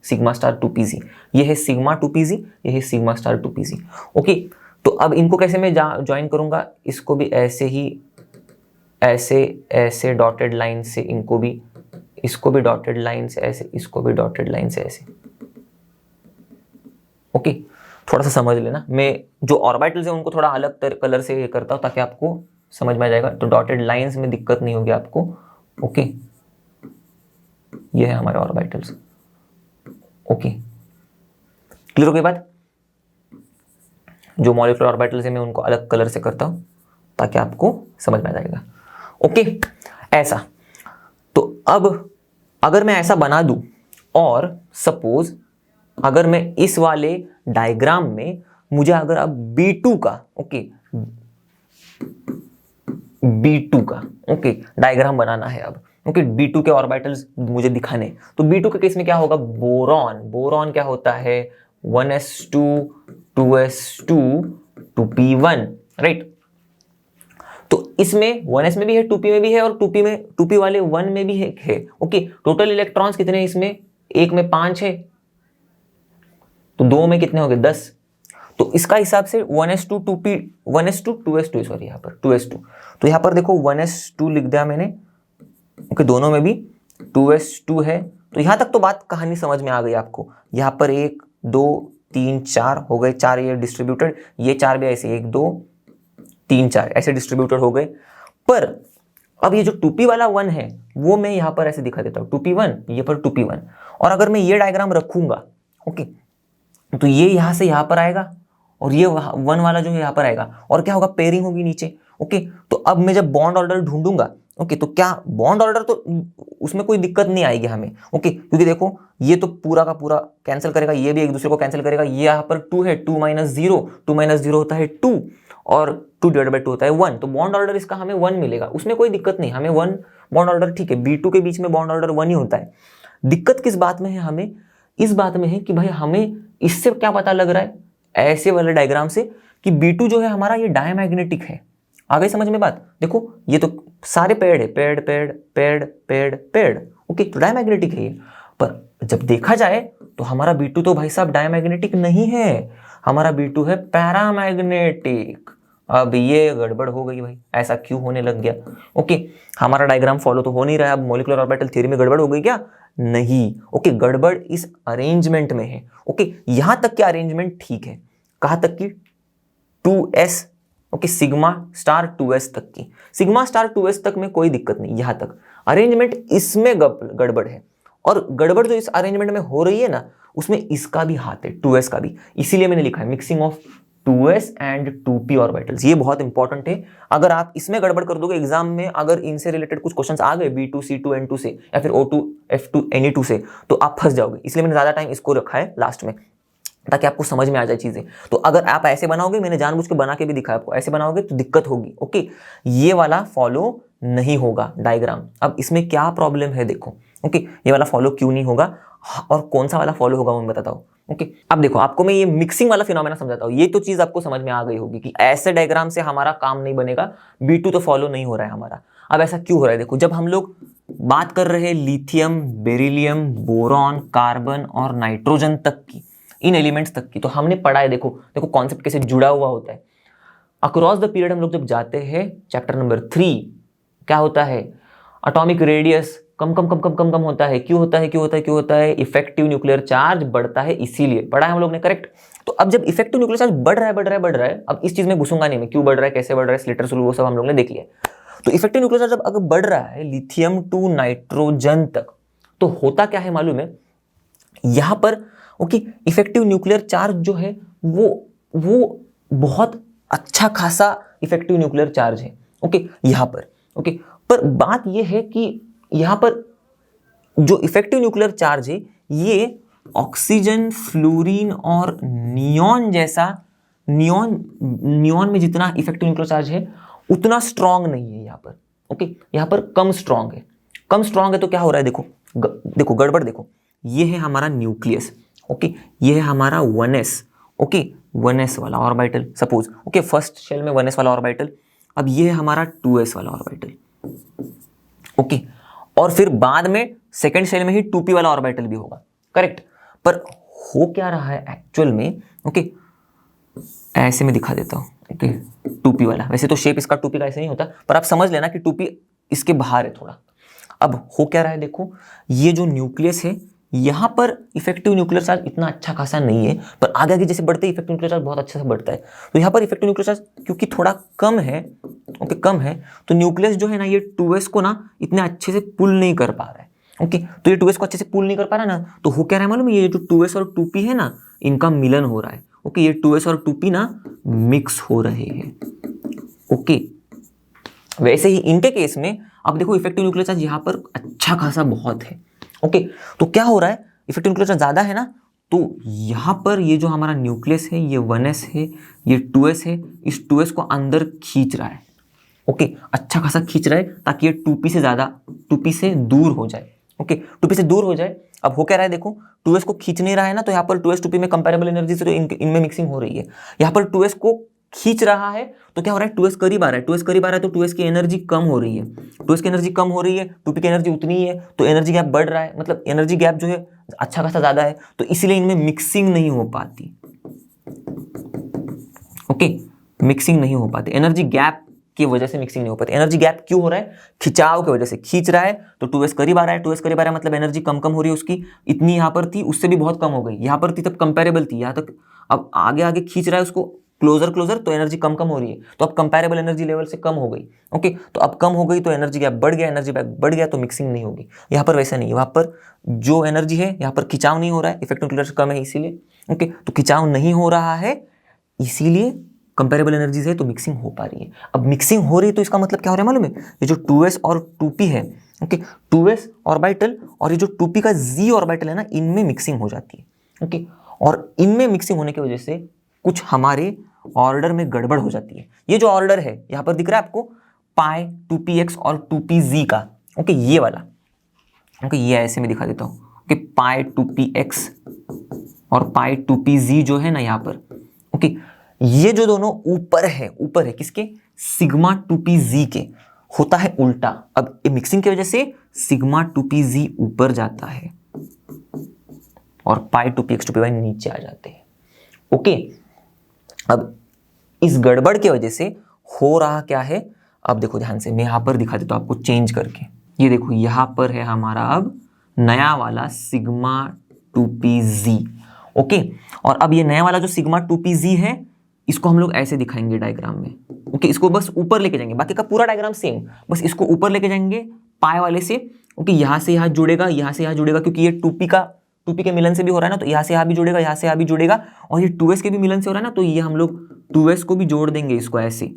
sigma star 2pz, ये है सिग्मा 2pz, ये है सिग्मा स्टार 2pz, ओके। तो अब इनको कैसे मैं ज्वाइन करूंगा, इसको भी ऐसे ही, ऐसे डॉटेड लाइन से, इनको भी, इसको भी डॉटेड लाइन से ऐसे, इसको भी डॉटेड लाइन से ऐसे, ओके। थोड़ा सा समझ लेना, मैं जो ऑर्बिटल्स है उनको थोड़ा अलग कलर से ये करता हूं ताकि आपको समझ में आ जाएगा, तो डॉटेड लाइंस में दिक्कत नहीं होगी आपको, ओके। ये है हमारे ऑर्बिटल्स, ओके, क्लियर हो गई बात। जो मॉलिक्यूलर ऑर्बिटल्स है मैं उनको अलग कलर से करता हूं ताकि आपको समझ में आ जाएगा, ओके, ऐसा। तो अब अगर मैं ऐसा बना दूं, और सपोज अगर मैं इस वाले डायग्राम में मुझे अगर अब B2 का, ओके, B2 का, ओके, डायग्राम बनाना है अब, ओके, B2 के ऑर्बिटल्स मुझे दिखाने, तो B2 के केस में क्या होगा, बोरॉन क्या होता है, 1s2 2s2 2p1, राइट। तो इसमें 1s में भी है, 2p में भी है, और 2p वाले 1 में भी है, ओके। टोटल इलेक्ट्रॉन्स कितने हैं इसमें, एक में 5 है, तो 2 में कितने हो गए, 10। तो इसका हिसाब से 1s2 2s2 सॉरी, यहाँ पर 2s2, तो यहाँ पर देखो 1s2 लिख दिया मैंने, ओके, दोनों में भी 2s2 है। तो यहाँ तक तो बात कहानी समझ में आ गई आपको। यहाँ पर 1 2 3 4 हो गए, 4 ये डिस्ट्रीब्यूटेड, ये 4 भी ऐसे 1 2 3 4 ऐसे डिस्ट्रीब्यूटेड हो गए। पर अब ये जो 2p वाला 1 है वो मैं यहाँ पर ऐसे दिखा देता हूँ, 2p1, ये पर 2p1, और अगर मैं ये डायग्राम रखूंगा, ओके, तो ये यहाँ से यहाँ पर आएगा, और ये 1 वाला जो है यहाँ पर आएगा, और क्या होगा, पेयरिंग होगी नीचे, ओके। तो अब मैं जब बॉन्ड ऑर्डर ढूंढूंगा, ओके, तो क्या बॉन्ड ऑर्डर, तो उसमें कोई दिक्कत नहीं आएगी हमें, ओके, क्योंकि देखो ये तो पूरा का पूरा कैंसिल करेगा, ये भी एक दूसरे को कैंसिल करेगा, ये यहाँ पर 2 है, 2 - 0 होता है 2, और 2 / 2 होता है 1, तो बॉन्ड ऑर्डर इसका हमें 1 मिलेगा, उसमें कोई दिक्कत नहीं, हमें 1 बॉन्ड ऑर्डर, ठीक है, B2 के बीच में बॉन्ड ऑर्डर 1 ही होता है। दिक्कत किस बात में है, हमें इस बात में है कि भाई हमें इससे क्या पता लग रहा है, ऐसे वाले डायग्राम से, कि B2 जो है हमारा ये डायमैग्नेटिक है। आ गई समझ में बात, देखो ये तो सारे पेड़ है, पेड़, ओके, तो डायमैग्नेटिक है ये। पर जब देखा जाए तो हमारा B2 तो भाई साहब डायमैग्नेटिक नहीं है, हमारा B2 है पैरामैग्नेटिक। अब ये गड़बड़ हो गई भाई, ऐसा क्यों होने लग गया, ओके, हमारा डायग्राम फॉलो तो हो नहीं रहा है, अब मॉलिक्यूलर ऑर्बिटल थ्योरी में गड़बड़ हो गई क्या, नहीं, ओके, गड़बड़ इस अरेंजमेंट में है, ओके। यहां तक की अरेंजमेंट ठीक है, कहां तक की, 2s, okay, sigma star 2s तक की, सिग्मा स्टार 2s तक में कोई दिक्कत नहीं, यहां तक अरेंजमेंट, इसमें गड़बड़ है, और गड़बड़ जो इस अरेंजमेंट में हो रही है ना, उसमें इसका भी हाथ है, 2s का भी, इसीलिए मैंने लिखा है mixing of 2s and 2p orbitals, ये बहुत इंपॉर्टेंट है। अगर आप इसमें गड़बड़ कर दोगे एग्जाम में, अगर इनसे रिलेटेड कुछ क्वेश्चंस आ गए B2 C2 N2 से, या फिर O2 F2 Ne2 से, तो आप फंस जाओगे, इसलिए मैंने ज्यादा टाइम इसको रखा है लास्ट में, ताकि आपको समझ में आ जाए चीजें। तो अगर आप ऐसे बनाओगे, मैंने जानबूझ के बना के भी दिखाया आपको, ऐसे बनाओगे तो दिक्कत होगी, ओके, ये वाला फॉलो नहीं होगा डायग्राम। अब इसमें क्या प्रॉब्लम है देखो, ओके, ये वाला फॉलो क्यों नहीं होगा, और कौन सा वाला फॉलो होगा मैं बताता हूँ। ओके अब देखो आपको मैं ये मिक्सिंग वाला फिनोमेना समझाता हूँ। ये तो चीज आपको समझ में आ गई होगी कि ऐसे डायग्राम से हमारा काम नहीं बनेगा, B2 तो फॉलो नहीं हो रहा है हमारा। अब ऐसा क्यों हो रहा है? देखो जब हम लोग बात कर रहे हैं लिथियम, बेरिलियम, बोरॉन, कार्बन और नाइट्रोजन तक की, इन एलिमेंट्स तक की, तो हमने पढ़ा है, देखो देखो कॉन्सेप्ट कैसे जुड़ा हुआ होता है। अक्रॉस द पीरियड हम लोग जब जाते हैं, चैप्टर नंबर 3 क्या होता है, एटॉमिक रेडियस कम कम कम कम कम कम होता है। क्यों होता है? क्यों होता है? क्यों होता है? इफेक्टिव न्यूक्लियर चार्ज बढ़ता है, इसीलिए पढ़ा है हम लोग ने, करेक्ट। तो अब जब इफेक्टिव न्यूक्लियर चार्ज बढ़ रहा है बढ़ रहा है बढ़ रहा है, अब इस चीज में घुसूंगा नहीं मैं, क्यों बढ़ रहा है, कैसे बढ़ रहा है, स्लिटर सोल्यू वो सब हम लोग ने देख लिया। तो इफेक्टिव न्यूक्लियर चार्ज जब अगर बढ़ रहा है लिथियम टू नाइट्रोजन तक, तो होता क्या है मालूम है, यहां पर ओके इफेक्टिव न्यूक्लियर चार्ज जो है वो बहुत अच्छा खासा इफेक्टिव न्यूक्लियर चार्ज है, ओके यहां पर, ओके। पर बात यह है कि यहां पर जो इफेक्टिव न्यूक्लियर चार्ज है ये ऑक्सीजन, फ्लोरीन और नियॉन जैसा, नियॉन में जितना इफेक्टिव न्यूक्लियर चार्ज है उतना स्ट्रांग नहीं है यहां पर, ओके यहां पर कम स्ट्रांग है। कम स्ट्रांग है तो क्या हो रहा है, देखो देखो गड़बड़ देखो, ये है हमारा न्यूक्लियस, ओके ये है हमारा 1s, ओके 1s वाला orbital suppose, okay first shell में 1s वाला ऑर्बिटल। अब ये है हमारा 2s वाला ऑर्बिटल, ओके और फिर बाद में सेकंड शेल में ही 2p वाला ऑर्बिटल भी होगा, करेक्ट। पर हो क्या रहा है एक्चुअल में, ओके ऐसे में दिखा देता हूं, ओके 2p वाला, वैसे तो शेप इसका 2p का ऐसे नहीं होता, पर आप समझ लेना कि 2p इसके बाहर है थोड़ा। अब हो क्या रहा है, देखो ये जो न्यूक्लियस है यहां पर इफेक्टिव न्यूक्लियर चार्ज इतना अच्छा खासा नहीं है, पर आगे आगे जैसे बढ़ते इफेक्टिव न्यूक्लियर चार्ज बहुत अच्छे से बढ़ता है। तो यहां पर इफेक्टिव न्यूक्लियर चार्ज क्योंकि थोड़ा कम है, ओके कम है, तो न्यूक्लियस जो है ना ये 2s को ना इतने अच्छे से पुल नहीं कर पा रहा है, ओके तो ये 2s को अच्छे से पुल नहीं कर पा रहा ना, तो हो क्या रहा है मालूम, ये जो 2s और 2p है ना इनका मिलन हो रहा है, ओके ये 2s और 2p ना मिक्स हो रहे हैं, ओके। वैसे ही इनके केस में अब देखो इफेक्टिव न्यूक्लियर चार्ज यहाँ पर अच्छा खासा बहुत है, ओके तो क्या हो रहा है, इफेक्टिव न्यूक्लियर चार्ज ज्यादा है ना, तो यहाँ पर ये जो हमारा न्यूक्लियस है ये 1s है, ये 2s है, इस 2s को अंदर खींच रहा है, ओके अच्छा खासा खींच रहा है ताकि ये 2p से ज्यादा 2p से दूर हो जाए, ओके 2p से दूर हो जाए। अब हो क्या रहा है, देखो 2s को खींच नहीं रहा है ना, तो यहाँ पर 2s 2p में कंपेरेबल एनर्जी से तो इनमें मिक्सिंग हो रही है। यहाँ पर 2s को खींच रहा है तो क्या हो रहा है, 2s करीब आ रहा है, 2s करीब आ रहा है तो 2s की एनर्जी कम हो रही है, 2s की एनर्जी कम हो रही है, 2p की एनर्जी उतनी ही है, तो एनर्जी गैप बढ़ रहा है, मतलब एनर्जी गैप जो है अच्छा खासा ज्यादा है, तो इसीलिए इनमें मिक्सिंग नहीं हो पाती, ओके मिक्सिंग नहीं हो पाती, एनर्जी गैप की वजह से मिक्सिंग नहीं हो पाती। एनर्जी गैप क्यों हो रहा है, खिंचाव की वजह से, खींच रहा है तो 2s करीब आ रहा है, 2s करीब आ रहा है मतलब एनर्जी कम कम हो रही है उसकी, इतनी यहाँ पर थी उससे भी बहुत कम हो गई, यहाँ पर थी तब कंपेरेबल थी, यहाँ तक अब आगे आगे खींच रहा है उसको क्लोजर क्लोजर, तो एनर्जी कम कम हो रही है, तो अब कंपेरेबल एनर्जी लेवल से कम हो गई, ओके तो अब कम हो गई तो एनर्जी गैप बढ़ गया, एनर्जी गैप बढ़ गया तो मिक्सिंग नहीं होगी। यहाँ पर वैसा नहीं है, वहाँ पर जो एनर्जी है यहाँ पर खिंचाव नहीं हो रहा है, इफेक्टिव न्यूक्लियर कम है इसीलिए, ओके तो खिंचाव नहीं हो रहा है इसीलिए कंपेरेबल एनर्जीज है तो मिक्सिंग हो पा रही है। अब मिक्सिंग हो रही है तो इसका मतलब क्या हो रहा है मालूम है, ये जो 2s और 2p है, ओके 2s ऑर्बिटल और ये जो 2p का z ऑर्बिटल है ना इनमें मिक्सिंग हो जाती है, ओके और इनमें मिक्सिंग होने की वजह से कुछ हमारे ऑर्डर में गड़बड़ हो जाती है। ये जो ऑर्डर है यहाँ पर दिख रहा है आपको पाई 2px और 2pz का, ओके ये वाला, ओके ये ऐसे में दिखा देता हूँ, ओके पाई 2px और पाई 2pz जो है ना यहाँ पर, ओके ये जो दोनों ऊपर है किसके, सिग्मा 2pz के, होता है उल्टा। अब मिक्सिंग की वजह से सिग्मा 2pz ऊपर जाता है और पाई 2px 2py नीचे आ जाते हैं, ओके। अब इस गड़बड़ की वजह से हो रहा क्या है, अब देखो ध्यान से मैं यहां पर दिखा देता हूं आपको चेंज करके, ये देखो यहां पर है हमारा अब नया वाला सिग्मा 2pz, ओके और अब ये नया वाला जो सिग्मा 2pz है इसको हम लोग ऐसे दिखाएंगे डायग्राम में, ओके इसको बस ऊपर लेके जाएंगे, बाकी का पूरा डायग्राम सेम, बस इसको ऊपर लेके जाएंगे पाई वाले से, ओके यहां से यहां जुड़ेगा, यहां से यहां जुड़ेगा, क्योंकि ये 2p के मिलन से भी हो रहा है ना, तो यहां से यहां भी जुड़ेगा, यहां से यहां भी जुड़ेगा, और ये 2s के भी मिलन से हो रहा है ना, तो ये हम लोग 2s को भी जोड़ देंगे इसको ऐसे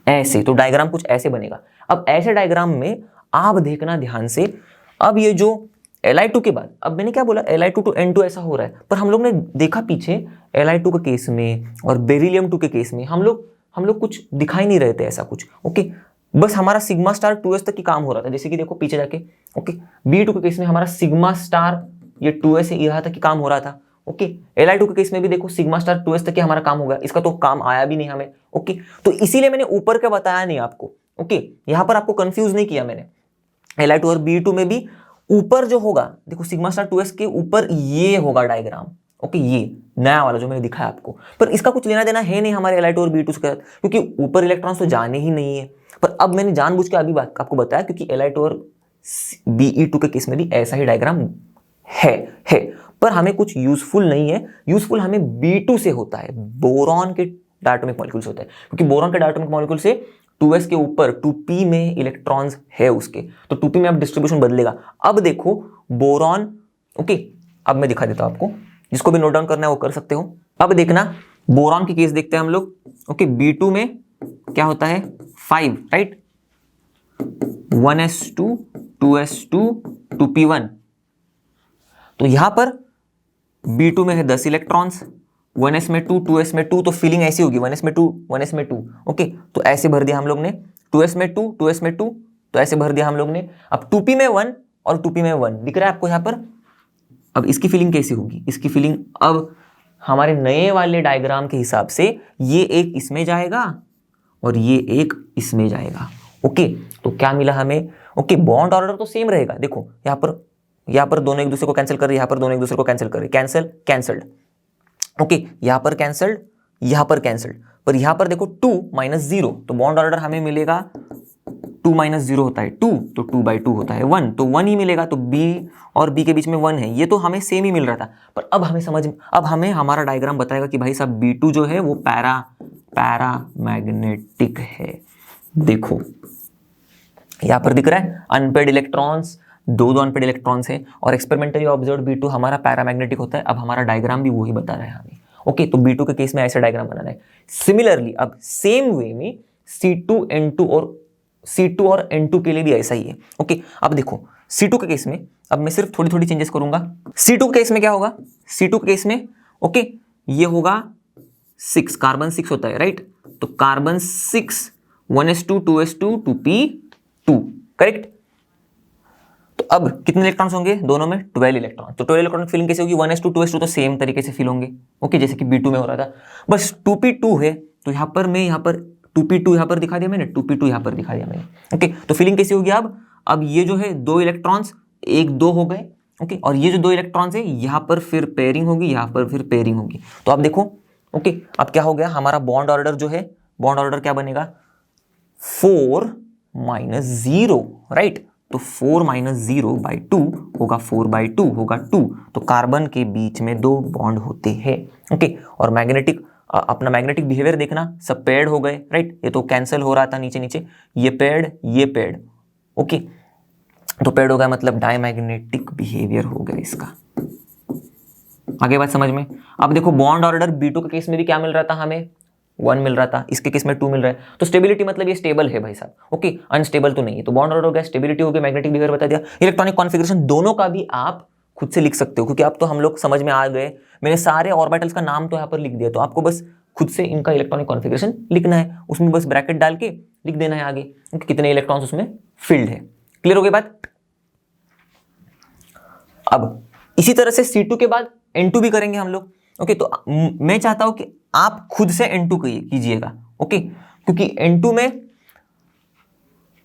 ऐसे, तो डायग्राम कुछ ऐसे बनेगा। अब ऐसे डायग्राम में आप देखना ध्यान से, अब ये जो Li2 के बाद, अब मैंने क्या बोला Li2 to N2 ऐसा हो रहा है, पर हम लोग ने देखा पीछे Li2 के केस में और बेरिलियम 2 के केस में हम लोग कुछ दिखाई नहीं रहे थे ऐसा कुछ, ओके बस हमारा सिग्मा स्टार 2s तक की काम हो रहा था, जैसे कि देखो पीछे जाके, ओके B2 के केस में हमारा सिग्मा स्टार ये 2s से यहाँ तक ही काम हो रहा था। ओके, Li2 के केस में भी देखो सिग्मा स्टार 2s तक ही हमारा काम होगा, इसका तो काम आया भी नहीं हमें। ओके, तो इसीलिए मैंने ऊपर का बताया नहीं आपको। ओके, यहाँ पर आपको कंफ्यूज नहीं किया मैंने। Li2 और B2 में भी ऊपर जो होगा, देखो सिग्मा स्टार 2s के ऊपर ये होगा डायग्राम। ओके, ये नया वाला जो मैंने दिखाया आपको, पर इसका कुछ लेना देना है नहीं हमारे Li2 और B2 के साथ, क्योंकि ऊपर इलेक्ट्रॉन्स तो जाने ही नहीं है। पर अब मैंने जानबूझ के अभी बात आपको बताया, क्योंकि Li2 और Be2 के केस में भी ऐसा ही डायग्राम है पर हमें कुछ यूजफुल नहीं है। यूजफुल हमें B2 से होता है, बोरॉन के डायटोमिक मॉलिक्यूल से होता है, क्योंकि बोरॉन के डायटोमिक मॉलिक्यूल से 2s के ऊपर 2p में इलेक्ट्रॉन्स है उसके, तो 2p में अब डिस्ट्रीब्यूशन बदलेगा। अब देखो बोरॉन, ओके, अब मैं दिखा देता हूं आपको, जिसको भी नोट डाउन करना है वो कर सकते हो। अब देखना बोरॉन की केस देखते हैं हम लोग। ओके, B2 में क्या होता है 5, राइट, 1s2 2s2 2p1। तो यहां पर B2 में है 10 इलेक्ट्रॉन्स, 1s में 2 2s में 2, तो फीलिंग ऐसी होगी 1s में 2 1s में 2। ओके, तो ऐसे भर दिया हम लोग ने, 2s में 2 2s में 2, तो ऐसे भर दिया हम लोग ने। अब 2p में 1 और 2p में 1 दिख रहा है आपको यहाँ पर। अब इसकी फीलिंग कैसी होगी, इसकी फीलिंग अब हमारे नए वाले डायग्राम के हिसाब से ये एक इसमें जाएगा और ये एक इसमें जाएगा। ओके, तो क्या मिला हमें, ओके, बॉन्ड ऑर्डर तो सेम रहेगा। देखो यहाँ पर दोनों एक दूसरे को कैंसिल कर रहे हैं, यहाँ पर दोनों एक दूसरे को कैंसिल कर रहे हैं, कैंसिल कैंसल्ड। ओके, यहाँ पर कैंसल्ड, यहाँ पर कैंसल्ड, पर यहाँ पर देखो 2 - 0, तो बॉन्ड ऑर्डर हमें मिलेगा 2 - 0 होता है 2, तो 2/2 होता है 1, तो 1 ही मिलेगा। तो B और B के बीच में 1 है, ये तो हमें सेम ही मिल रहा था। पर अब हमें हमारा डायग्राम बताएगा कि भाई साहब B2 जो है वो पैरामैग्नेटिक है। देखो यहाँ पर दिख रहा है अनपेड इलेक्ट्रॉन्स, दो अनपेड इलेक्ट्रॉन्स है, और एक्सपेरिमेंटली ऑब्जर्व B2 हमारा पैरामैग्नेटिक होता है। अब हमारा डायग्राम भी वही बता रहा है हमें। ओके, तो B2 के केस में ऐसा डायग्राम बनाना है। सिमिलरली अब सेम वे में C2 और N2 के लिए भी ऐसा ही है। ओके, अब देखो C2 के केस में अब मैं सिर्फ थोड़ी थोड़ी चेंजेस करूंगा। C2 के केस में क्या होगा, C2 के केस में ओके ये होगा 6, कार्बन 6 होता है, राइट, तो carbon 6 1s2 2s2 2p2, correct. तो अब कितने इलेक्ट्रॉन्स होंगे दोनों में, 12 इलेक्ट्रॉन। तो 12 इलेक्ट्रॉन फीलिंग कैसे होगी, 1s2 2s2 तो सेम तरीके से फील होंगे। ओके, जैसे कि B2 में हो रहा था, बस 2p2 है, तो यहाँ पर 2p2 यहाँ पर दिखा दिया मैंने, 2p2 यहाँ पर दिखा दिया मैंने। ओके, तो फीलिंग कैसी होगी अब ये जो है 2 इलेक्ट्रॉन्स 1 2 हो गए। ओके, और ये जो 2 इलेक्ट्रॉन्स है यहाँ पर फिर पेयरिंग होगी, यहाँ पर फिर पेयरिंग होगी। तो आप देखो, ओके, अब क्या हो गया हमारा बॉन्ड ऑर्डर जो है, बॉन्ड ऑर्डर क्या बनेगा 4 - 0, राइट, तो 4 - 0/2 होगा 4/2 होगा 2, तो कार्बन के बीच में 2 बॉन्ड होते हैं। ओके, और अपना मैग्नेटिक बिहेवियर देखना, सब पेड हो गए, राइट, ये तो कैंसिल हो रहा था नीचे नीचे, ये पेड। ओके, तो पेड हो गया मतलब डायमैग्नेटिक बिहेवियर हो गया इसका। आगे बात समझ में। अब देखो बॉन्ड ऑर्डर B2 के केस में भी क्या मिल रहा था हमें, 1 मिल रहा था, इसके केस में 2 मिल रहा है, तो स्टेबिलिटी मतलब ये स्टेबल है भाई साहब। ओके, अनस्टेबल तो नहीं है। तो बॉन्ड ऑर्डर हो गया, स्टेबिलिटी हो गई, मैग्नेटिक बिहेवियर बता दिया। इलेक्ट्रॉनिक कॉन्फिगरेशन दोनों का भी आप खुद से लिख सकते हो, क्योंकि अब तो हम लोग समझ में आ गए, मैंने सारे ऑर्बिटल्स का नाम तो यहाँ पर लिख दिया, तो आपको बस खुद से इनका इलेक्ट्रॉनिक कॉन्फिगरेशन लिखना है, उसमें बस ब्रैकेट डाल के लिख देना है आगे कितने इलेक्ट्रॉन्स उसमें फील्ड है। क्लियर हो गई बात। अब इसी तरह से C2 के बाद N2 भी करेंगे हम लोग। ओके, तो मैं चाहता हूं कि आप खुद से N2 कीजिएगा। ओके, क्योंकि N2 में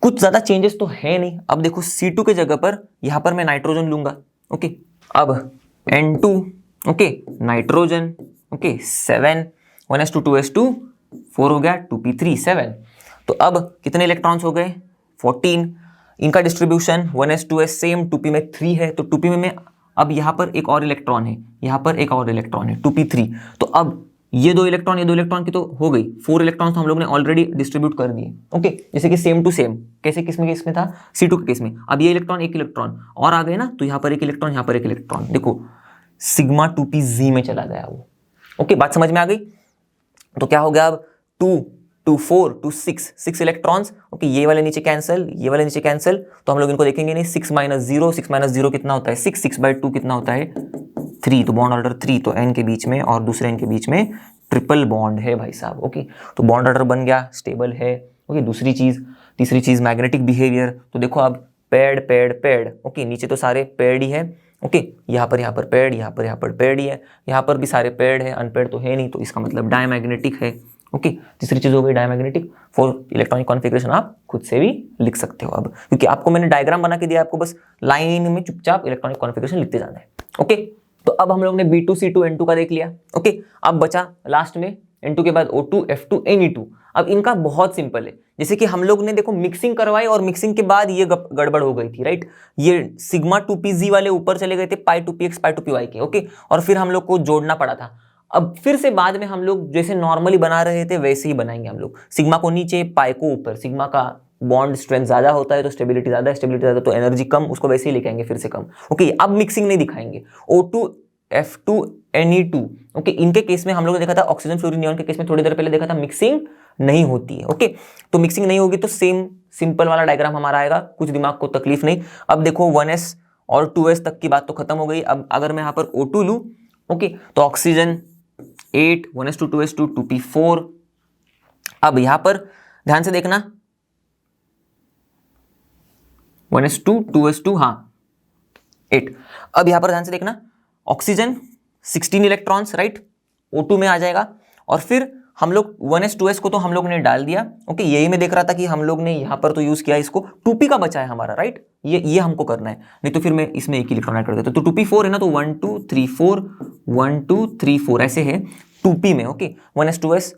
कुछ ज्यादा चेंजेस तो है नहीं। अब देखो C2 के जगह पर यहां पर मैं नाइट्रोजन लूंगा। ओके, अब N2, okay, nitrogen, okay, 7 1s2 2s2 4 हो गया 2p3 7। तो अब कितने इलेक्ट्रॉन्स हो गए 14। इनका distribution 1s 2s same, 2p में 3 है, तो 2p में अब यहाँ पर एक और इलेक्ट्रॉन है, यहाँ पर एक और इलेक्ट्रॉन है 2p3। तो अब ये दो इलेक्ट्रॉन की तो हो गई 4 इलेक्ट्रॉन्स तो हम लोग ने ऑलरेडी डिस्ट्रीब्यूट कर दिए। ओके, जैसे कि सेम टू सेम, कैसे किसमें था C2 के केस में। अब ये इलेक्ट्रॉन एक इलेक्ट्रॉन और आ गए ना, तो यहाँ पर एक इलेक्ट्रॉन, यहाँ पर एक इलेक्ट्रॉन, देखो सिग्मा 2pz में चला गया वो। ओके, बात समझ में आ गई। तो क्या हो गया अब 2 2 4 2 6 इलेक्ट्रॉन्स। ओके, ये वाले नीचे कैंसिल, ये वाले नीचे कैंसिल, तो हम लोग इनको देखेंगे नहीं। 6 - 0 कितना होता है 6, 6/2 कितना होता है 3, तो बॉन्ड ऑर्डर 3, तो N के बीच में और दूसरे N के बीच में ट्रिपल बॉन्ड है भाई साहब। ओके, तो बॉन्ड ऑर्डर बन गया, स्टेबल है। ओके, तीसरी चीज मैग्नेटिक बिहेवियर। तो देखो अब पेड। ओके, नीचे तो सारे पेड ही है, ओके, यहाँ पर पेड, यहाँ पर पेड ही है, यहाँ पर भी सारे पेड है, अनपेड तो है नहीं, तो इसका मतलब डायमैग्नेटिक है। ओके, तीसरी चीज हो गई डायमैग्नेटिक। फॉर इलेक्ट्रॉनिक कॉन्फ़िगरेशन आप खुद से भी लिख सकते हो अब, क्योंकि आपको मैंने डायग्राम बना के दिया, आपको बस लाइन में चुपचाप इलेक्ट्रॉनिक कॉन्फ़िगरेशन लिखते जाना है। ओके, तो अब हम लोग ने B2 C2 N2 का देख लिया। ओके, अब बचा लास्ट में N2 के बाद O2 F2 Ne2। अब इनका बहुत सिंपल है, जैसे कि हम लोग ने देखो मिक्सिंग करवाई और मिक्सिंग के बाद ये गड़बड़ हो गई थी, राइट। ये सिग्मा 2pz वाले ऊपर चले गए थे पाई 2px पाई 2py के। ओके, और फिर हम लोग को जोड़ना पड़ा था। अब फिर से बाद में हम लोग जैसे नॉर्मली बना रहे थे वैसे ही बनाएंगे हम लोग, सिग्मा को नीचे पाई को ऊपर। सिग्मा का बॉन्ड स्ट्रेंथ ज्यादा होता है तो स्टेबिलिटी ज्यादा, स्टेबिलिटी ज्यादा तो एनर्जी कम, उसको वैसे ही लेके आएंगे फिर से कम। ओके, अब मिक्सिंग नहीं दिखाएंगे। O2 F2 Ne2। ओके, इनके केस में हम लोग ने देखा था, ऑक्सीजन फ्लोरीन नियॉन के केस में थोड़ी देर पहले देखा था, मिक्सिंग नहीं होती है। ओके, तो मिक्सिंग नहीं होगी तो सेम सिंपल वाला डायग्राम हमारा आएगा, कुछ दिमाग को तकलीफ नहीं। अब देखो 1s और 2s तक की बात तो खत्म हो गई। अब अगर मैं यहाँ पर O2 लूं, ओके, तो ऑक्सीजन 8 1s2 2s2 2p4। अब यहां पर ध्यान से देखना 1s2 2s2 हाँ 8। अब यहां पर ध्यान से देखना ऑक्सीजन 16 इलेक्ट्रॉन्स, राइट, O2 में आ जाएगा। और फिर हम लोग 1s 2s को तो हम लोग ने डाल दिया। ओके, यही मैं देख रहा था कि हम लोग ने यहां पर तो यूज किया इसको, 2p का बचा है हमारा, राइट। ये हमको करना है, नहीं तो फिर मैं इसमें एक इलेक्ट्रॉन ऐड कर देता। तो 2p4 है ना, तो 1 2 3 4 1 2 3 4 ऐसे है 2p में। Okay, 1s 2s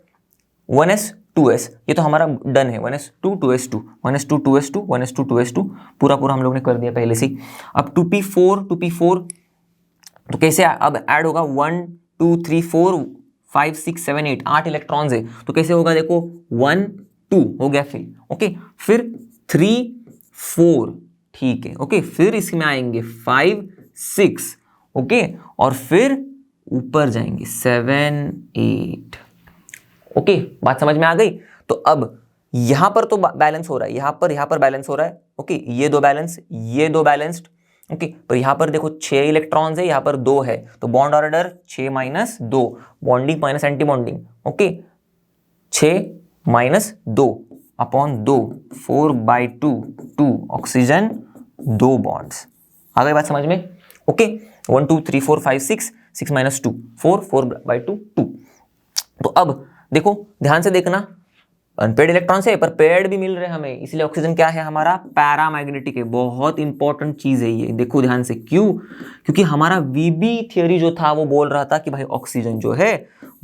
1s 2s ये तो हमारा डन है। 1s2 2s2 1s2 2s2 1s2 2s2 पूरा हम लोग ने कर दिया पहले से ही। अब 2p4 तो कैसे अब ऐड होगा, 1 2 3 4 5 6 7 8 8 इलेक्ट्रॉन्स है, तो कैसे होगा देखो 1 2 हो गया फिर। ओके, फिर 3 4 ठीक है। ओके, फिर इसमें आएंगे 5 6। ओके, और फिर ऊपर जाएंगे 7 8। ओके, बात समझ में आ गई। तो अब यहां पर तो बैलेंस हो रहा है, यहां पर बैलेंस हो रहा है। ओके, ये दो बैलेंस, ये दो बैलेंस्ड। ओके, पर यहां पर देखो 6 इलेक्ट्रॉन्स है, यहां पर 2 है, तो bond order 6 minus 2, bonding minus anti bonding. Okay, 6 minus 2 upon 2 4/2 2 oxygen 2 bonds. आ गई बात समझ में। Okay, 1 2 3 4 5 6 6 minus 2 4 4/2 2। तो अब देखो ध्यान से देखना, अनपेड इलेक्ट्रॉन से पर पेड भी मिल रहे हैं हमें, इसलिए ऑक्सीजन क्या है हमारा, पैरामैग्नेटिक है। बहुत इंपॉर्टेंट चीज है ये, देखो ध्यान से। क्यों? क्योंकि हमारा वीबी थियोरी जो था वो बोल रहा था कि भाई ऑक्सीजन जो है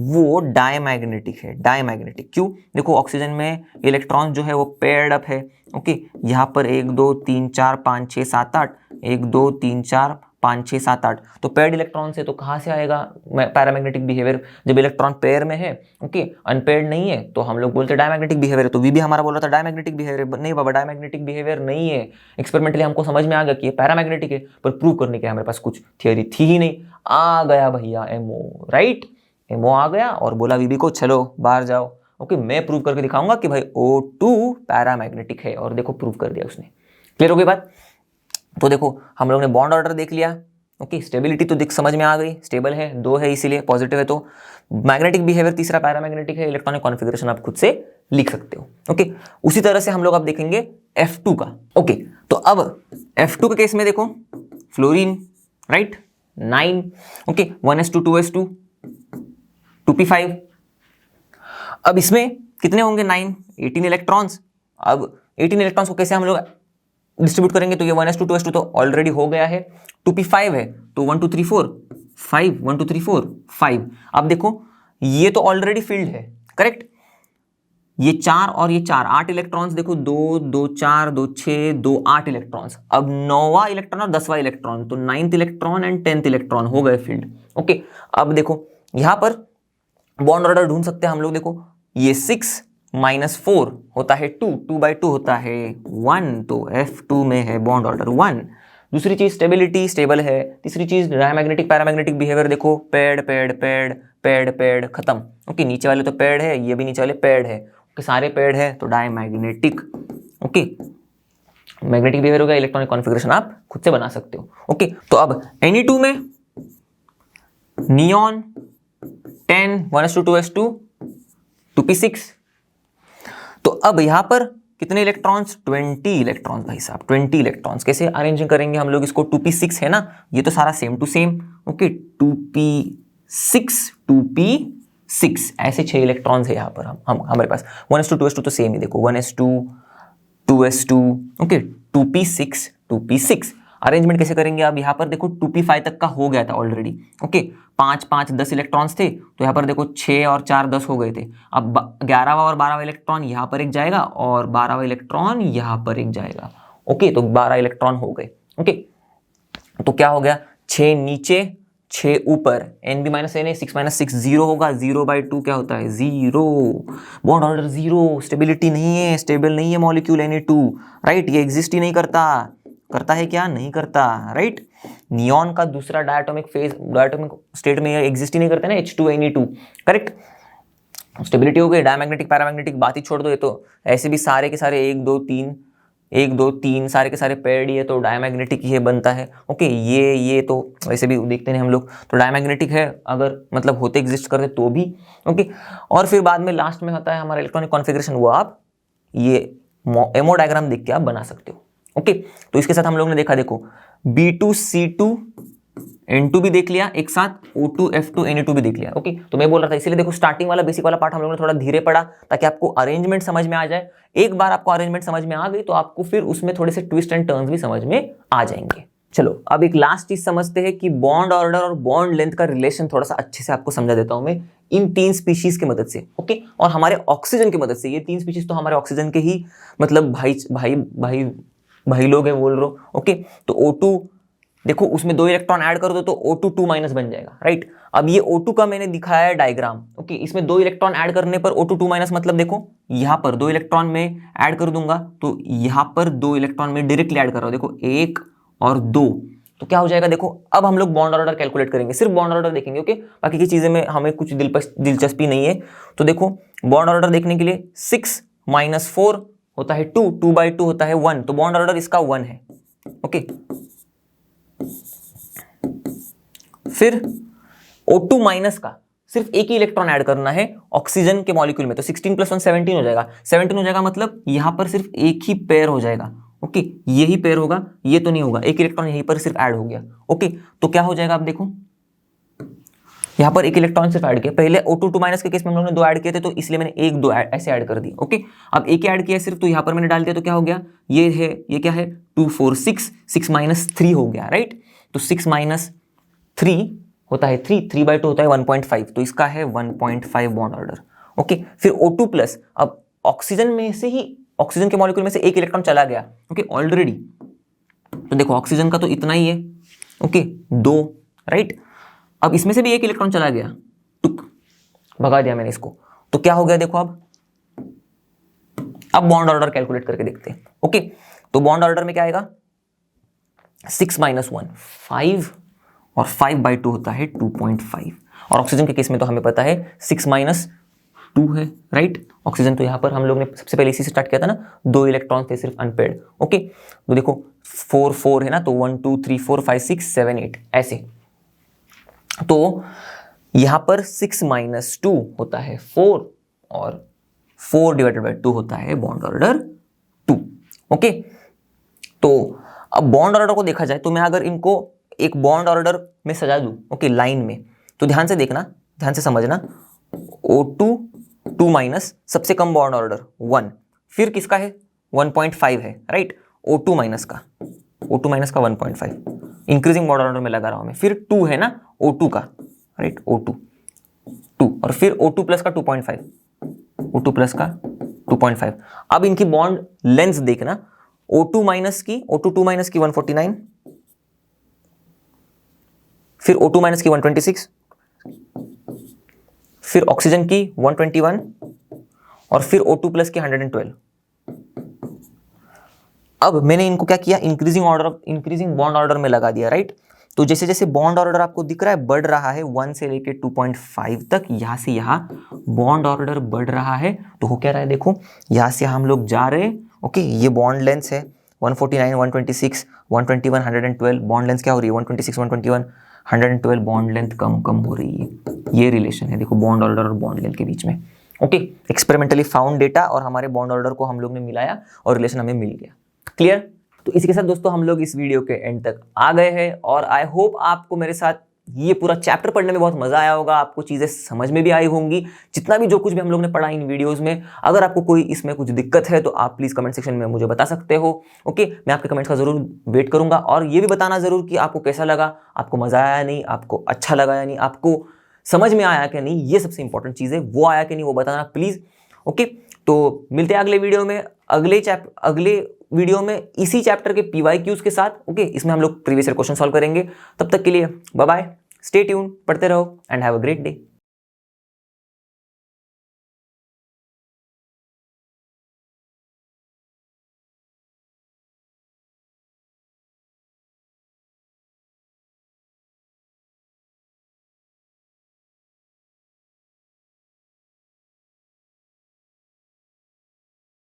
वो डायमैग्नेटिक है। डायमैग्नेटिक क्यों? देखो ऑक्सीजन में इलेक्ट्रॉन जो है वो पेयर्ड अप है। ओके, यहाँ पर 1 2 3 4 5 6 7 8 1 2 3 4 5 6 7 8, तो पेयर्ड इलेक्ट्रॉन से तो कहाँ से आएगा पैरामैग्नेटिक बिहेवियर, जब इलेक्ट्रॉन पेयर में है। ओके, अनपेयर्ड नहीं है तो हम लोग बोलते डायमैग्नेटिक बिहेवियर है। तो वीबी हमारा बोल रहा था डायमैग्नेटिक बिहेवियर, नहीं बाबा डायमैग्नेटिक बिहेवियर नहीं है। एक्सपेरिमेंटली हमको समझ में आ गया कि ये पैरामैग्नेटिक है, पर प्रूव करने के हमारे पास कुछ थियोरी थी ही नहीं। आ गया भैया एमओ, राइट, एमओ आ गया और बोला वीबी को चलो बाहर जाओ। ओके, मैं प्रूव करके दिखाऊंगा कि भाई O2 पैरामैग्नेटिक है, और देखो प्रूव कर दिया उसने। क्लियर हो गई बात। तो देखो हम लोग ने बॉन्ड ऑर्डर देख लिया। ओके, स्टेबिलिटी तो दिख समझ में आ गई, स्टेबल है, 2 है इसीलिए पॉजिटिव है। तो मैग्नेटिक बिहेवियर तीसरा पैरामैग्नेटिक है। इलेक्ट्रॉनिक कॉन्फ़िगरेशन आप खुद से लिख सकते हो। ओके, उसी तरह से हम लोग अब देखेंगे F2 का। ओके, तो अब F2 के केस में देखो fluorine, right, 9। Okay, 1s2 2s2 2p5। अब इसमें कितने होंगे 9 18 इलेक्ट्रॉन्स। अब 18 इलेक्ट्रॉन्स को कैसे हम लोग डिस्ट्रीब्यूट करेंगे, तो ये 1s2 2s2 तो ऑलरेडी हो गया है, 2p5 है तो 1 2 3 4 5 1 2 3 4 5। अब देखो ये तो ऑलरेडी फिल्ड है, करेक्ट। ये 4 और ये 4 8 इलेक्ट्रॉन्स, देखो 2 2 4 2 6 2 8 इलेक्ट्रॉन्स। अब 9वां इलेक्ट्रॉन और 10वां इलेक्ट्रॉन, तो 9th electron and 10th electron हो गए फील्ड। ओके, अब देखो यहां पर बॉन्ड ऑर्डर ढूंढ सकते हैं हम लोग। देखो ये 6 माइनस 4 होता है 2 2/2 होता है 1, तो F2 में है बॉन्ड ऑर्डर 1। दूसरी चीज स्टेबिलिटी, स्टेबल है। तीसरी चीज डायमैग्नेटिक पैरामैग्नेटिक बिहेवियर, देखो paid paid paid paid paid खत्म। ओके, नीचे वाले तो पेड है, ये भी नीचे वाले पेड है। ओके, सारे पेड है तो डायमैग्नेटिक। ओके, मैग्नेटिक बिहेवियर हो गया। इलेक्ट्रॉनिक कॉन्फ़िगरेशन आप खुद से बना सकते हो। ओके, तो अब Ne2 में नियॉन 10 1s2 2s2 2p6। तो अब यहां पर कितने इलेक्ट्रॉन्स, 20 इलेक्ट्रॉन्स भाई साहब, 20 इलेक्ट्रॉन्स। कैसे अरेंजिंग करेंगे हम लोग इसको, 2p6 है ना, ये तो सारा same to same, okay, 2p6 2p6 ऐसे 6 इलेक्ट्रॉन्स है यहाँ पर हम हमारे पास। 1s2 2s2 तो सेम ही, देखो 1s2 2s2, okay, 2p6 2p6। Arrangement कैसे करेंगे, अब यहाँ पर देखो 2p5 तक का हो गया था ऑलरेडी, ओके, 5 5 10 इलेक्ट्रॉन्स थे, तो यहाँ पर देखो 6 और 4 10 हो गए थे। अब 11वां और 12वां इलेक्ट्रॉन यहाँ पर एक जाएगा और 12वां इलेक्ट्रॉन यहाँ पर एक जाएगा, ओके, तो 12 इलेक्ट्रॉन हो गए, ओके। तो क्या हो गया, 6 नीचे 6 ऊपर, NB माइनस NA 6 माइनस 6 0 होगा, 0/2 क्या होता है, 0। बॉन्ड ऑर्डर 0, स्टेबिलिटी नहीं है, स्टेबल नहीं है मॉलिक्यूल Na2, राइट, ये एग्जिस्ट ही नहीं करता। करता है क्या, नहीं करता, राइट। नियॉन का दूसरा डायटोमिक फेज, डायटोमिक स्टेट में एग्जिस्ट ही नहीं करता ना, H2Na2, करेक्ट। स्टेबिलिटी हो गई, डायमैग्नेटिक पैरामैग्नेटिक बात ही छोड़ दो, ये तो ऐसे भी सारे के सारे 1 2 3 सारे के सारे पेयर्ड ही है, तो डायमैग्नेटिक ये बनता है, ओके। ये तो वैसे भी देखते हैं हम लोग, तो डायमैग्नेटिक है, अगर मतलब होते एग्जिस्ट करते तो भी, ओके। और फिर बाद में लास्ट में होता है हमारा इलेक्ट्रॉनिक कॉन्फ़िगरेशन, वो आप ये एमओ डायग्राम देख के आप बना सकते हो, ओके। तो इसके साथ हम लोग ने देखा, देखो B2C2 N2 भी देख लिया एक साथ, O2 F2 Na2 भी देख लिया, ओके। तो मैं बोल रहा था इसीलिए देखो स्टार्टिंग वाला बेसिक वाला पार्ट हम लोगों ने थोड़ा धीरे पढ़ा, ताकि आपको अरेंजमेंट समझ में आ जाए। एक बार आपको अरेंजमेंट समझ में आ गई तो आपको फिर उसमें थोड़े से ट्विस्ट एंड टर्न्स भी समझ में आ जाएंगे। चलो अब एक लास्ट चीज समझते हैं कि बॉन्ड ऑर्डर और बॉन्ड लेंथ का रिलेशन थोड़ा सा अच्छे से आपको समझा देता हूं मैं इन 3 स्पीशीज की मदद से, ओके। और हमारे ऑक्सीजन की मदद से, ये 3 स्पीशीज तो हमारे ऑक्सीजन के ही मतलब भाई लोग हैं बोल रहे हो, ओके। तो O2 देखो, उसमें 2 इलेक्ट्रॉन ऐड कर दो तो O2 2 माइनस बन जाएगा, राइट। अब ये O2 का मैंने दिखाया है डायग्राम, ओके। इसमें 2 इलेक्ट्रॉन ऐड करने पर O2 2 माइनस, मतलब देखो यहाँ पर 2 इलेक्ट्रॉन में ऐड कर दूंगा तो यहाँ पर 2 इलेक्ट्रॉन में डायरेक्टली ऐड कर रहा हूँ, देखो 1 और 2, तो क्या हो जाएगा, देखो अब हम लोग बॉन्ड ऑर्डर कैलकुलेट करेंगे, सिर्फ बॉन्ड ऑर्डर देखेंगे, ओके। बाकी की चीजें में हमें कुछ दिलचस्पी नहीं है। तो देखो बॉन्ड ऑर्डर देखने के लिए 6 माइनस 4 होता है 2, 2/2 होता है 1, तो बॉन्ड ऑर्डर इसका 1 है, ओके। फिर O2 माइनस का सिर्फ एक ही इलेक्ट्रॉन ऐड करना है ऑक्सीजन के मॉलिक्यूल में, तो 16 + 1 17 हो जाएगा, 17 हो जाएगा, मतलब यहां पर सिर्फ एक ही पेयर हो जाएगा, ओके। यही पेयर होगा, ये तो नहीं होगा, एक इलेक्ट्रॉन यहीं पर सिर्फ ऐड हो गया, ओके। तो क्या हो जाएगा, आप देखो यहां पर एक इलेक्ट्रॉन सिर्फ ऐड किया, पहले O2 2 माइनस के केस में हम लोगों ने 2 ऐड किए थे, तो इसलिए मैंने 1 2 ऐसे ऐड कर दिए, ओके। अब एक ही ऐड किया सिर्फ, तो यहां पर मैंने डाल दिया, तो क्या हो गया, ये है, ये क्या है, 2 4 6 6 माइनस 3 हो गया, राइट। तो 6 माइनस 3 होता है 3, 3/2 होता है 1.5, तो इसका है 1.5 बॉन्ड ऑर्डर, ओके। फिर O2 प्लस, अब ऑक्सीजन में से ही, ऑक्सीजन के मॉलिक्यूल में से एक इलेक्ट्रॉन चला गया, ओके, ऑलरेडी। तो देखो ऑक्सीजन का तो इतना ही है, ओके, 2, राइट। अब इसमें से भी एक इलेक्ट्रॉन चला गया, टुक भगा दिया मैंने इसको, तो क्या हो गया, देखो अब बॉन्ड ऑर्डर कैलकुलेट करके देखते हैं, ओके। तो बॉन्ड ऑर्डर में क्या आएगा, 6 माइनस 1 5, और 5/2 होता है 2.5, और ऑक्सीजन के केस में तो हमें पता है 6 माइनस 2 है, राइट। ऑक्सीजन तो यहां पर हम लोग ने सबसे पहले इसी से स्टार्ट किया था ना, 2 इलेक्ट्रॉन थे सिर्फ अनपेड, ओके। तो देखो 4 4 है ना, तो 1 2 3 4 5 6 7 8 ऐसे, तो यहां पर 6 माइनस 2 होता है 4, और 4/2 होता है बॉन्ड ऑर्डर 2, ओके। तो अब बॉन्ड ऑर्डर को देखा जाए तो मैं अगर इनको एक बॉन्ड ऑर्डर में सजा दूं, ओके, लाइन में, तो ध्यान से देखना, ध्यान से समझना, O2 2 माइनस सबसे कम बॉन्ड ऑर्डर 1, फिर किसका है 1.5 है, राइट। O2 माइनस का 1.5 इंक्रीजिंग बॉन्ड ऑर्डर में लगा रहा हूं मैं, फिर 2 है ना O2 का, राइट, O2 2, और फिर O2 प्लस का 2.5, O2 प्लस का 2.5। अब इनकी बॉन्ड लेंथ देखना, O2 माइनस की, O2 2 माइनस की 149, फिर O2 माइनस की 126, फिर ऑक्सीजन की 121, और फिर O2 प्लस की 112। अब मैंने इनको क्या किया, इंक्रीजिंग बॉन्ड ऑर्डर में लगा दिया, राइट। तो जैसे जैसे बॉन्ड ऑर्डर आपको दिख रहा है बढ़ रहा है 1 से लेके 2.5 तक, यहां से यहां बॉन्ड ऑर्डर बढ़ रहा है, तो हो क्या रहा है, देखो यहां से हम लोग जा रहे हैं, ओके। ये बॉन्ड लेंथ है 149 126 121 112, बॉन्ड लेंथ क्या हो रही है 126 121 112, बॉन्ड लेंथ कम हो रही है, ये रिलेशन है देखो बॉन्ड ऑर्डर और बॉन्ड लेंथ के बीच में, ओके, एक्सपेरिमेंटली फाउंड डेटा और हमारे बॉन्ड ऑर्डर को हम लोग ने मिलाया और रिलेशन हमें मिल गया। क्लियर? तो इसी के साथ दोस्तों हम लोग इस वीडियो के एंड तक आ गए हैं और आई होप आपको मेरे साथ ये पूरा चैप्टर पढ़ने में बहुत मजा आया होगा, आपको चीजें समझ में भी आई होंगी, जितना भी जो कुछ भी हम लोग ने पढ़ा इन वीडियोस में। अगर आपको कोई इसमें कुछ दिक्कत है तो आप प्लीज कमेंट सेक्शन में मुझे बता सकते हो। ओके, मैं आपके कमेंट्स का जरूर वेट करूंगा और ये भी बताना जरूर कि आपको कैसा लगा, आपको मजा आया नहीं, आपको अच्छा लगा या नहीं, आपको समझ में आया कि नहीं, ये सबसे इंपॉर्टेंट चीज है, वो आया कि नहीं वो बताना प्लीज। ओके, तो मिलते हैं अगले वीडियो में, अगले वीडियो में इसी चैप्टर के PYQs के साथ। ओके, इसमें हम लोग प्रीवियस ईयर क्वेश्चन सॉल्व करेंगे। तब तक के लिए बाय बाय, स्टे ट्यून, पढ़ते रहो and have a great day.